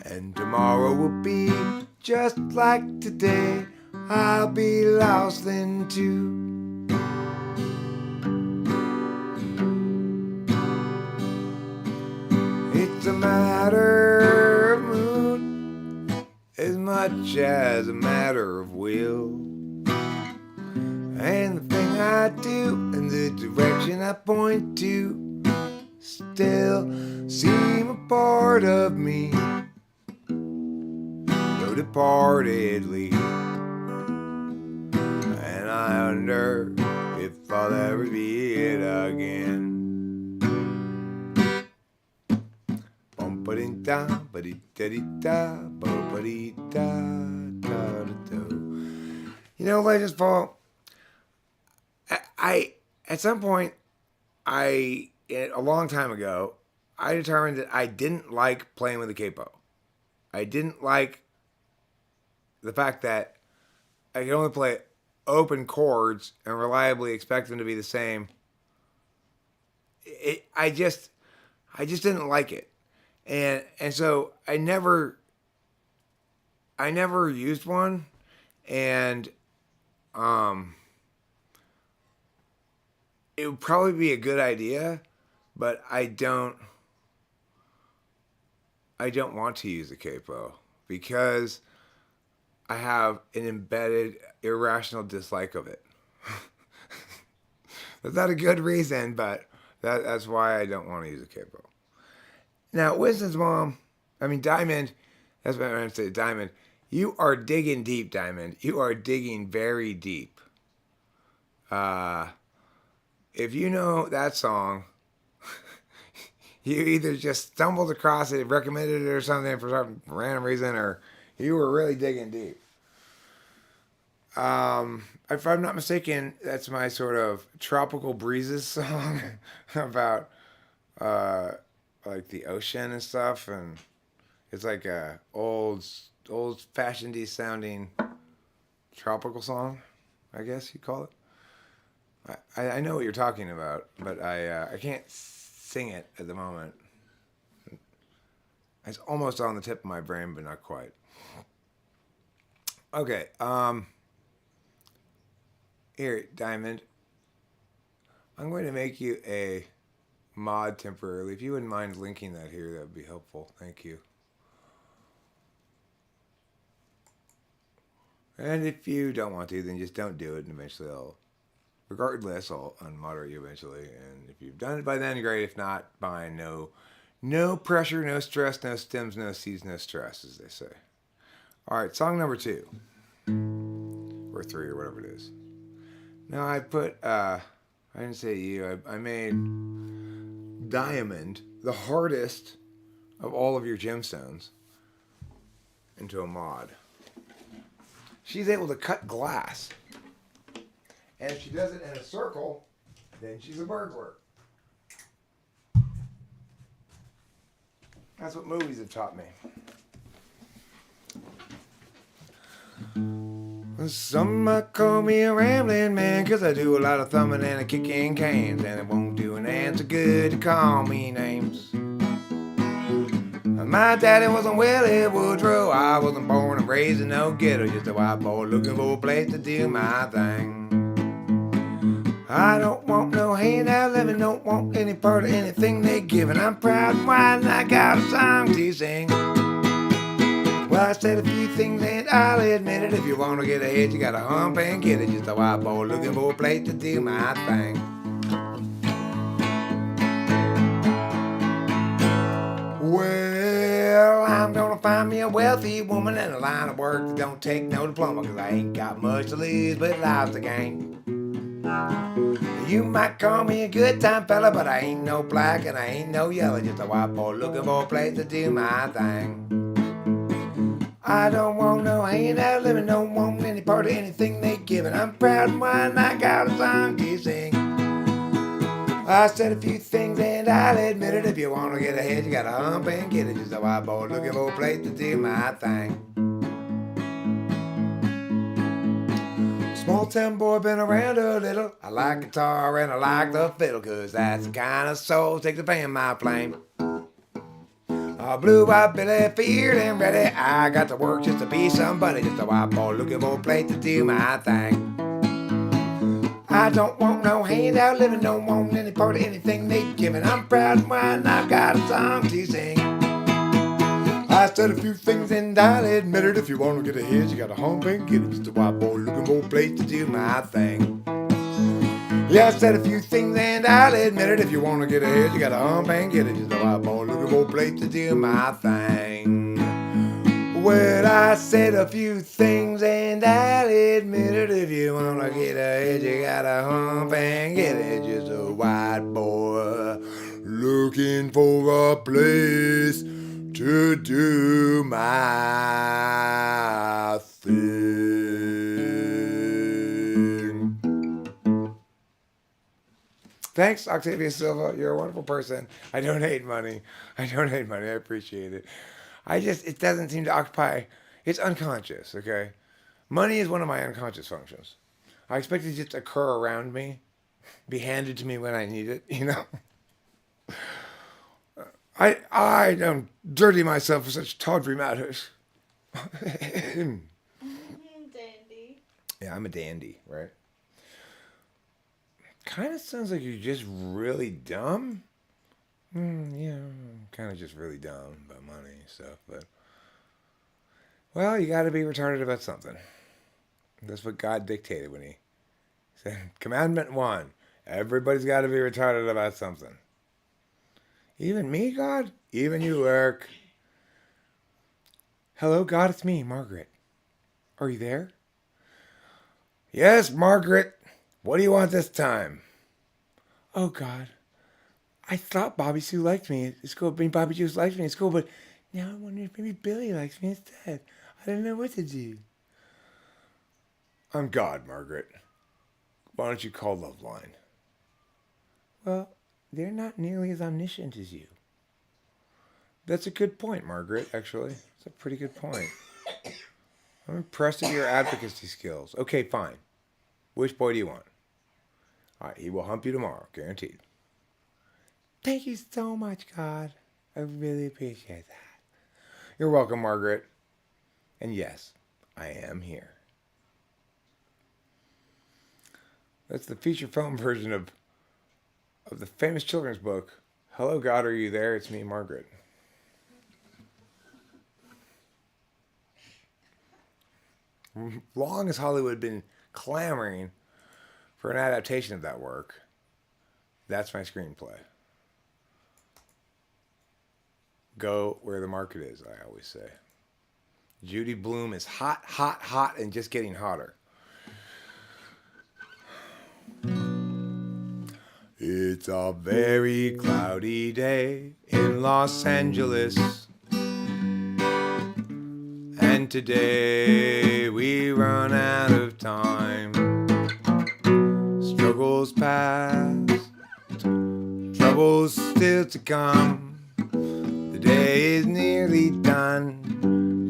S1: And tomorrow will be just like today. I'll be lost then too. It's a matter of mood as much as a matter of will. And the thing I do and the direction I point to still seem a part of me, though departedly. And I wonder if I'll ever be it again. You know, Legends Paul, I at some point, a long time ago, I determined that I didn't like playing with the capo. I didn't like the fact that I could only play open chords and reliably expect them to be the same. I just didn't like it. And so I never used one, and it would probably be a good idea, but I don't want to use the capo because I have an embedded irrational dislike of it. That's not a good reason, but that's why I don't want to use the capo. Now, Winston's mom, Diamond, that's what I'm going to say, Diamond, you are digging deep, Diamond. You are digging very deep. If you know that song, you either just stumbled across it, recommended it or something for some random reason, or you were really digging deep. If I'm not mistaken, that's my sort of Tropical Breezes song about like the ocean and stuff, and it's like a old-fashioned-y sounding tropical song, I guess you call it. I know what you're talking about, but I can't sing it at the moment. It's almost on the tip of my brain, but not quite. Okay, here, Diamond, I'm going to make you a mod temporarily. If you wouldn't mind linking that here, that would be helpful. Thank you. And if you don't want to, then just don't do it, and eventually regardless, I'll unmoderate you eventually. And if you've done it by then, great. If not, fine. No pressure, no stress, no stems, no seeds, no stress, as they say. All right, song number 2. Or 3, or whatever it is. Now I put, I didn't say you, I made Diamond, the hardest of all of your gemstones, into a mod. She's able to cut glass. And if she does it in a circle, then she's a burglar. That's what movies have taught me. Some might call me a rambling man, 'cause I do a lot of thumbing and a kicking cans, and it won't do an answer good to call me names. My daddy wasn't Willie Woodrow. I wasn't born and raised in no ghetto, just a white boy looking for a place to do my thing. I don't want no handout living, don't want any part of anything they giving. I'm proud and white and I got a song to sing. Well, I said a few things and I'll admit it. If you want to get ahead, you gotta hump and get it. Just a white boy looking for a place to do my thing. Well, I'm gonna find me a wealthy woman in a line of work that don't take no diploma, 'cause I ain't got much to lose, but life's a game. You might call me a good time fella, but I ain't no black and I ain't no yellow. Just a white boy looking for a place to do my thing. I don't want no handout living, don't want any part of anything they giving. I'm proud and white and I got a song to sing. I said a few things and I'll admit it. If you want to get ahead, you gotta hump and get it. Just a white boy looking for a place to do my thing. Small town boy, been around a little. I like guitar and I like the fiddle, 'cause that's the kind of soul takes the fan my flame. Blue-eyed Billy, feeling ready. I got to work just to be somebody, just a white boy looking for a place to do my thing. I don't want no handout living, don't want any part of anything they've given. I'm proud and white and I've got a song to sing. I said a few things and I'll admit it. If you want to get ahead, you got to hump and get it. Just a white boy looking for a place to do my thing. Yeah, I said a few things and I'll admit it. If you want to get ahead, you got to hump and get it. Just a white boy looking for a place to do my thing. Well, I said a few things and I'll admit it. If you want to get ahead, you got to hump and get it. Just a white boy looking for a place to do my thing. Thanks, Octavia Silva. You're a wonderful person. I don't hate money. I appreciate it. It doesn't seem to occupy. It's unconscious, okay? Money is one of my unconscious functions. I expect it to just occur around me, be handed to me when I need it, you know? I don't dirty myself for such tawdry matters.
S2: Dandy.
S1: Yeah, I'm a dandy, right? Kind of sounds like you're just really dumb. Yeah, kind of just really dumb about money and stuff, but well, you got to be retarded about something. That's what God dictated when He said, Commandment 1: everybody's got to be retarded about something. Even me, God? Even you, Eric? Hello, God, it's me, Margaret. Are you there? Yes, Margaret. What do you want this time? Oh, God. I thought Bobby Sue liked me at school. Bobby Sue liked me at school, but now I wonder if maybe Billy likes me instead. I don't know what to do. I'm God, Margaret. Why don't you call Loveline? Well, they're not nearly as omniscient as you. That's a good point, Margaret, actually. It's a pretty good point. I'm impressed with your advocacy skills. Okay, fine. Which boy do you want? All right, he will hump you tomorrow, guaranteed. Thank you so much, God. I really appreciate that. You're welcome, Margaret. And yes, I am here. That's the feature film version of the famous children's book, Hello, God, Are You There? It's me, Margaret. Long as Hollywood been clamoring for an adaptation of that work, that's my screenplay. Go where the market is, I always say. Judy Blume is hot, hot, hot, and just getting hotter. It's a very cloudy day in Los Angeles, and today we run out of time. Struggles past, troubles still to come. The day is nearly done.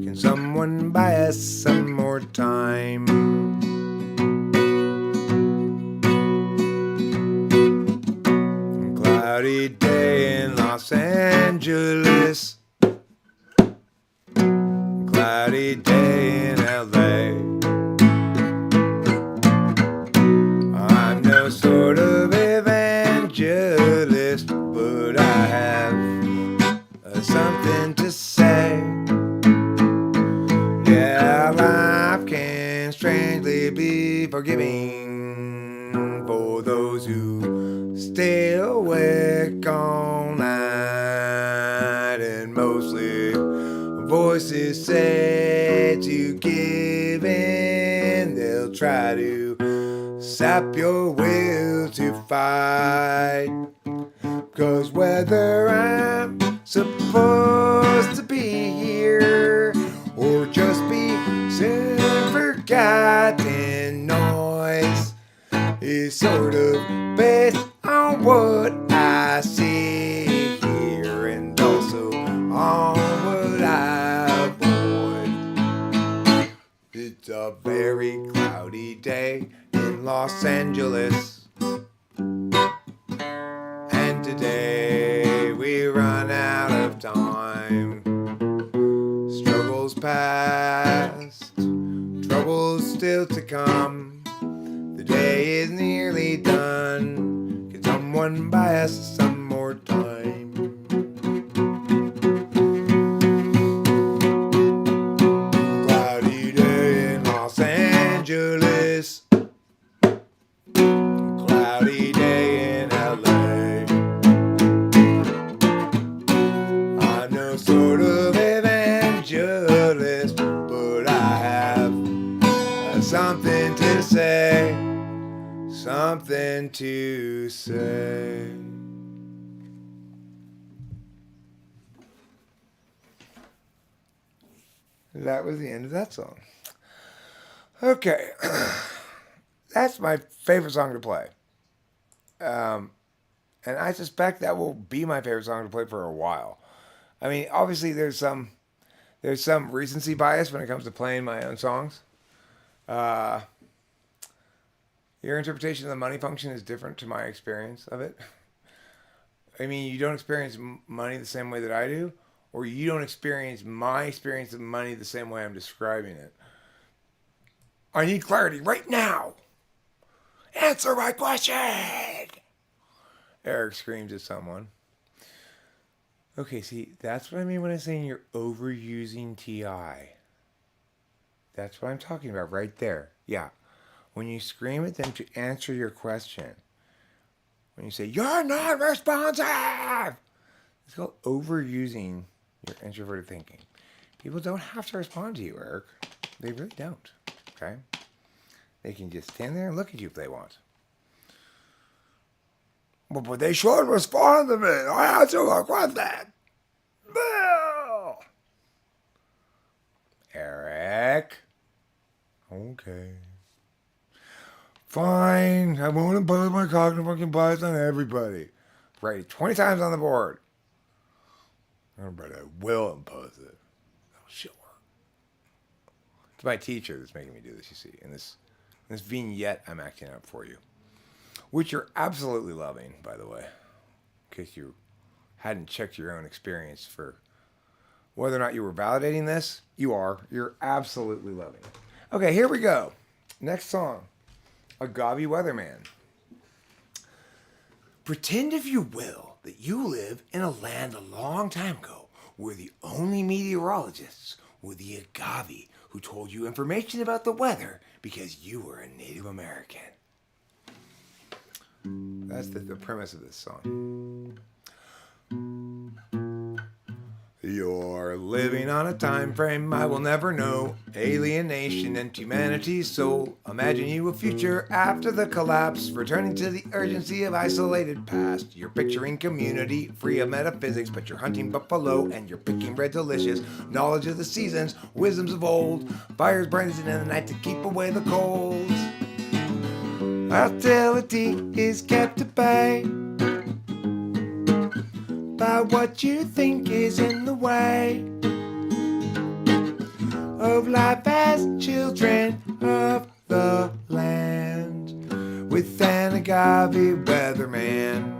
S1: Can someone buy us some more time? Cloudy day in Los Angeles, cloudy day in LA. I'm no sort of evangelist, but I have something to say. Yeah, life can strangely be forgiving for those who stay awake all night, and mostly voices say to give in. They'll try to sap your will to fight, 'cause whether I'm supposed to be here or just be some forgotten noise is sort of based on what I see here, and also on what I avoid. It's a very cloudy day in Los Angeles. And today we run out of time. Struggles past, troubles still to come. The day is nearly done. Can someone buy us some more time? Cloudy day in Los Angeles. Cloudy day in LA. I'm no sort of evangelist, but I have something to say. Something to say. That was the end of that song. Okay. That's my favorite song to play. And I suspect that will be my favorite song to play for a while. I mean, obviously there's some recency bias when it comes to playing my own songs. Your interpretation of the money function is different to my experience of it. I mean, you don't experience money the same way that I do, or you don't experience my experience of money the same way I'm describing it. I need clarity right now. Answer my question! Eric screams at someone. Okay, see, that's what I mean when I'm saying you're overusing TI. That's what I'm talking about right there. Yeah. When you scream at them to answer your question. When you say, you're not responsive! It's called overusing your introverted thinking. People don't have to respond to you, Eric. They really don't. Okay? They can just stand there and look at you if they want. Well, but they should respond to me. I answer my question. No. Eric. Okay. Fine. I won't impose my cognitive fucking bias on everybody. Write it 20 times on the board. But I will impose it. Oh, sure. It's my teacher that's making me do this, you see. In this vignette I'm acting out for you. Which you're absolutely loving, by the way. In case you hadn't checked your own experience for whether or not you were validating this. You are. You're absolutely loving it. Okay, here we go. Next song. Agave Weatherman. Pretend, if you will, that you live in a land a long time ago where the only meteorologists were the agave who told you information about the weather because you were a Native American. That's the premise of this song. You're living on a time frame I will never know. Alienation and humanity's soul. Imagine you a future after the collapse, returning to the urgency of isolated past. You're picturing community free of metaphysics, but you're hunting buffalo and you're picking red delicious. Knowledge of the seasons, wisdoms of old. Fires burning in the night to keep away the colds. Hostility is kept at bay by what you think is in the way of life as children of the land with an agave weatherman.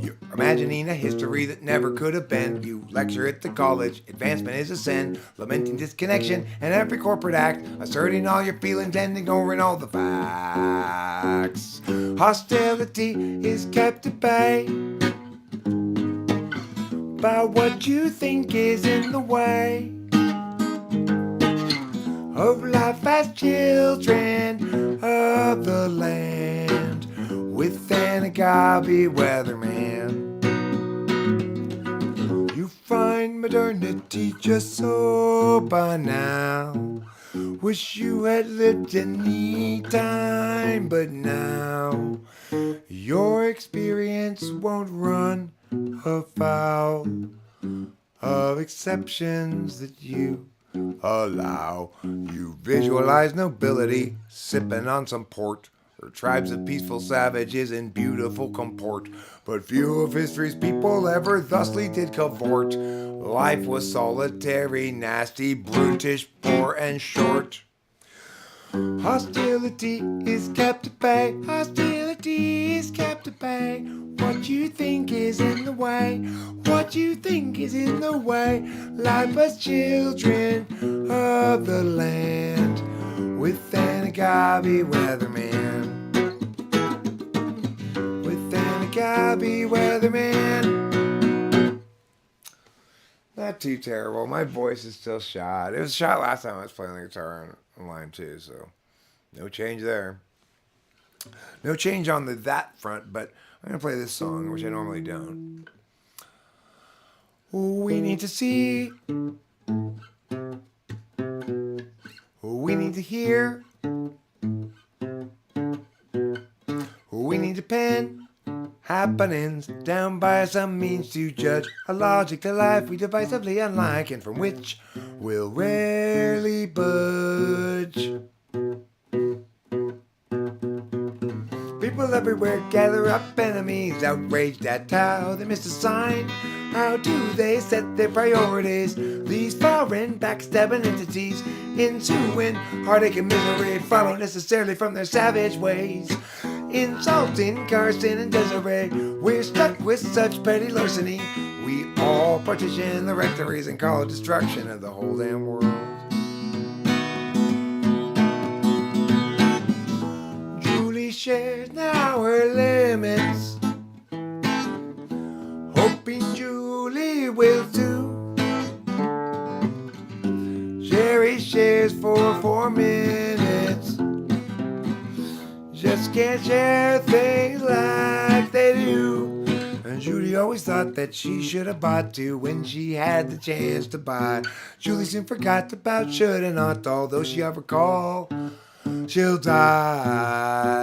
S1: You're imagining a history that never could have been. You lecture at the college, advancement is a sin, lamenting disconnection and every corporate act, asserting all your feelings and ignoring all the facts. Hostility is kept at bay by what you think is in the way of life as children of the land with an agave weatherman. You find modernity just so banal. Wish you had lived any time, but now your experience won't run afoul of exceptions that you allow. You visualize nobility sipping on some port, or tribes of peaceful savages in beautiful comport. But few of history's people ever thusly did cavort. Life was solitary, nasty, brutish, poor, and short. Hostility is kept at bay. Hostility is kept at bay. What you think is in the way? What you think is in the way? Life as children of the land with an agave weatherman. With an agave weatherman. Not too terrible. My voice is still shot. It was shot last time I was playing the guitar on line 2, so no change there. No change on that front, but I'm going to play this song, which I normally don't. We need to see. We need to hear. We need to pen happenings down by some means to judge a logic to life we divisively unlike and from which we'll rarely budge. People everywhere gather up enemies, outraged at how they missed a sign. How do they set their priorities? These foreign backstabbing entities, ensuing heartache and misery follow necessarily from their savage ways. Insulting Carson and Desiree, we're stuck with such petty larceny. We all partition the rectories and call it destruction of the whole damn world. Julie shares now her limits, hoping Julie will too. Sherry shares for 4 minutes, just can't share things like they do. And Judy always thought that she should have bought too when she had the chance to buy. Julie soon forgot about should and ought, although she ever recall she'll die.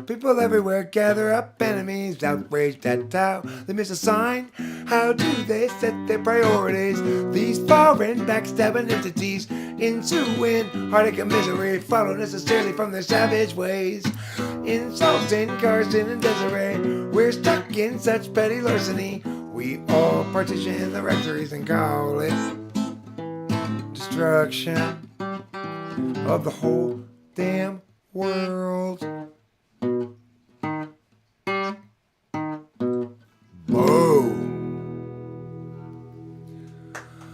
S1: People everywhere gather up enemies, outraged at how they miss a sign. How do they set their priorities? These foreign backstabbing entities, ensuing heartache and misery follow necessarily from their savage ways. Insulting Carson and Desiree, we're stuck in such petty larceny. We all partition the rectories and call it destruction of the whole damn world. Whoa.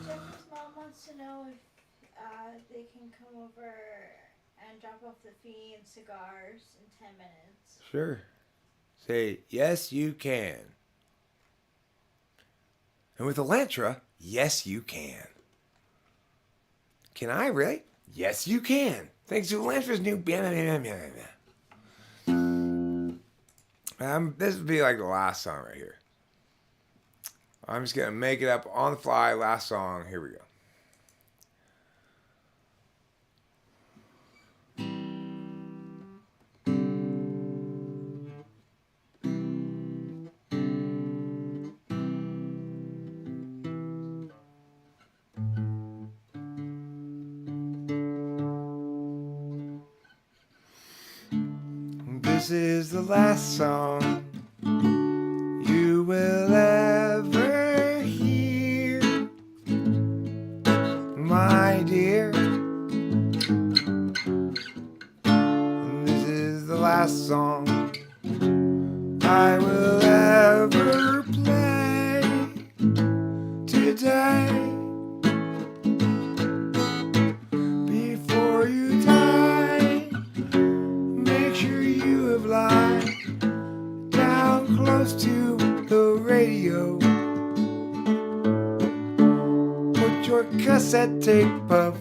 S2: Jeff's mom wants to know if they can come over and drop off the fee and cigars in 10 minutes.
S1: Sure. Say, yes, you can. And with Elantra, yes, you can. Can I really? Yes, you can. Thanks to Elantra's new... This would be like the last song right here. I'm just going to make it up on the fly. Last song. Here we go. This is the last song you will ever hear, my dear. This is the last song I will ever play today. Before you die, make sure you have lied down close to the radio. Put your cassette tape of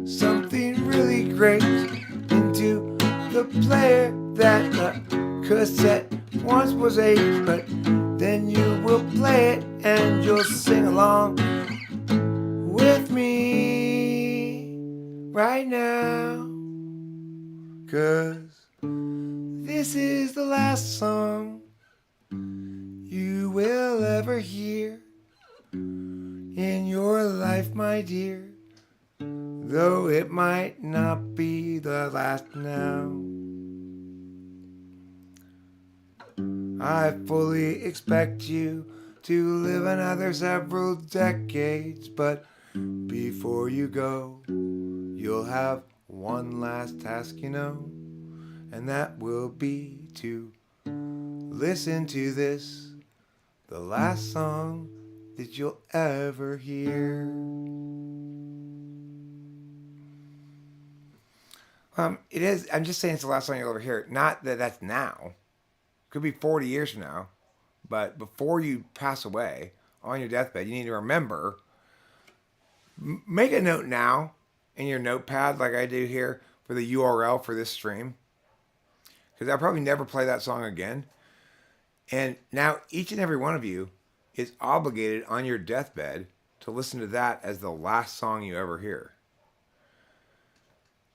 S1: something really great into the player that the cassette once was a, but then you will play it and you'll sing along with me right now. 'Cause this is the last song you will ever hear in your life, my dear, though it might not be the last now. I fully expect you to live another several decades, but Before you go, you'll have one last task, and that will be to listen to this, the last song that you'll ever hear. It is. I'm just saying it's the last song you'll ever hear. Not that that's now. Could be 40 years from now. But before you pass away on your deathbed, you need to remember. Make a note now in your notepad, like I do here, for the URL for this stream. Because I'll probably never play that song again. And now each and every one of you is obligated on your deathbed to listen to that as the last song you ever hear.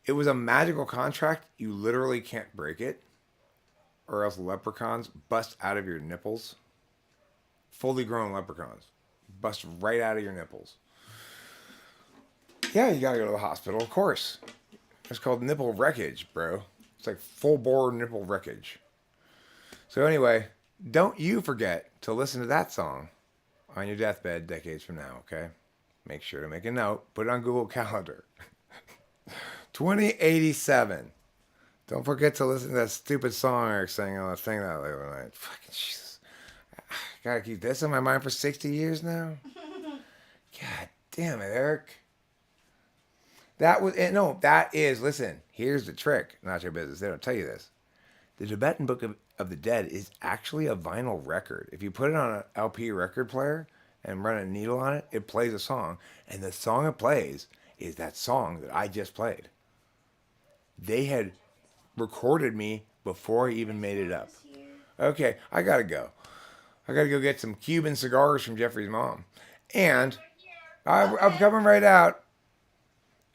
S1: It was a magical contract. You literally can't break it, or else leprechauns bust out of your nipples. Fully grown leprechauns bust right out of your nipples. Yeah, you gotta go to the hospital, of course. It's called nipple wreckage, bro. It's like full bore nipple wreckage. So anyway, don't you forget to listen to that song on your deathbed decades from now, okay? Make sure to make a note. Put it on Google Calendar. 2087. Don't forget to listen to that stupid song Eric sang on the thing that other night. Fucking Jesus. I gotta keep this in my mind for 60 years now? God damn it, Eric. That was, no, that is, listen, here's the trick. Not your business. They don't tell you this. The Tibetan Book of the Dead is actually a vinyl record. If you put it on an LP record player and run a needle on it, it plays a song. And the song it plays is that song that I just played. They had recorded me before I even made it up. Okay, I gotta go. I gotta go get some Cuban cigars from Jeffrey's mom. And I'm coming right out.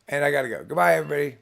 S1: And I gotta go. Goodbye, everybody.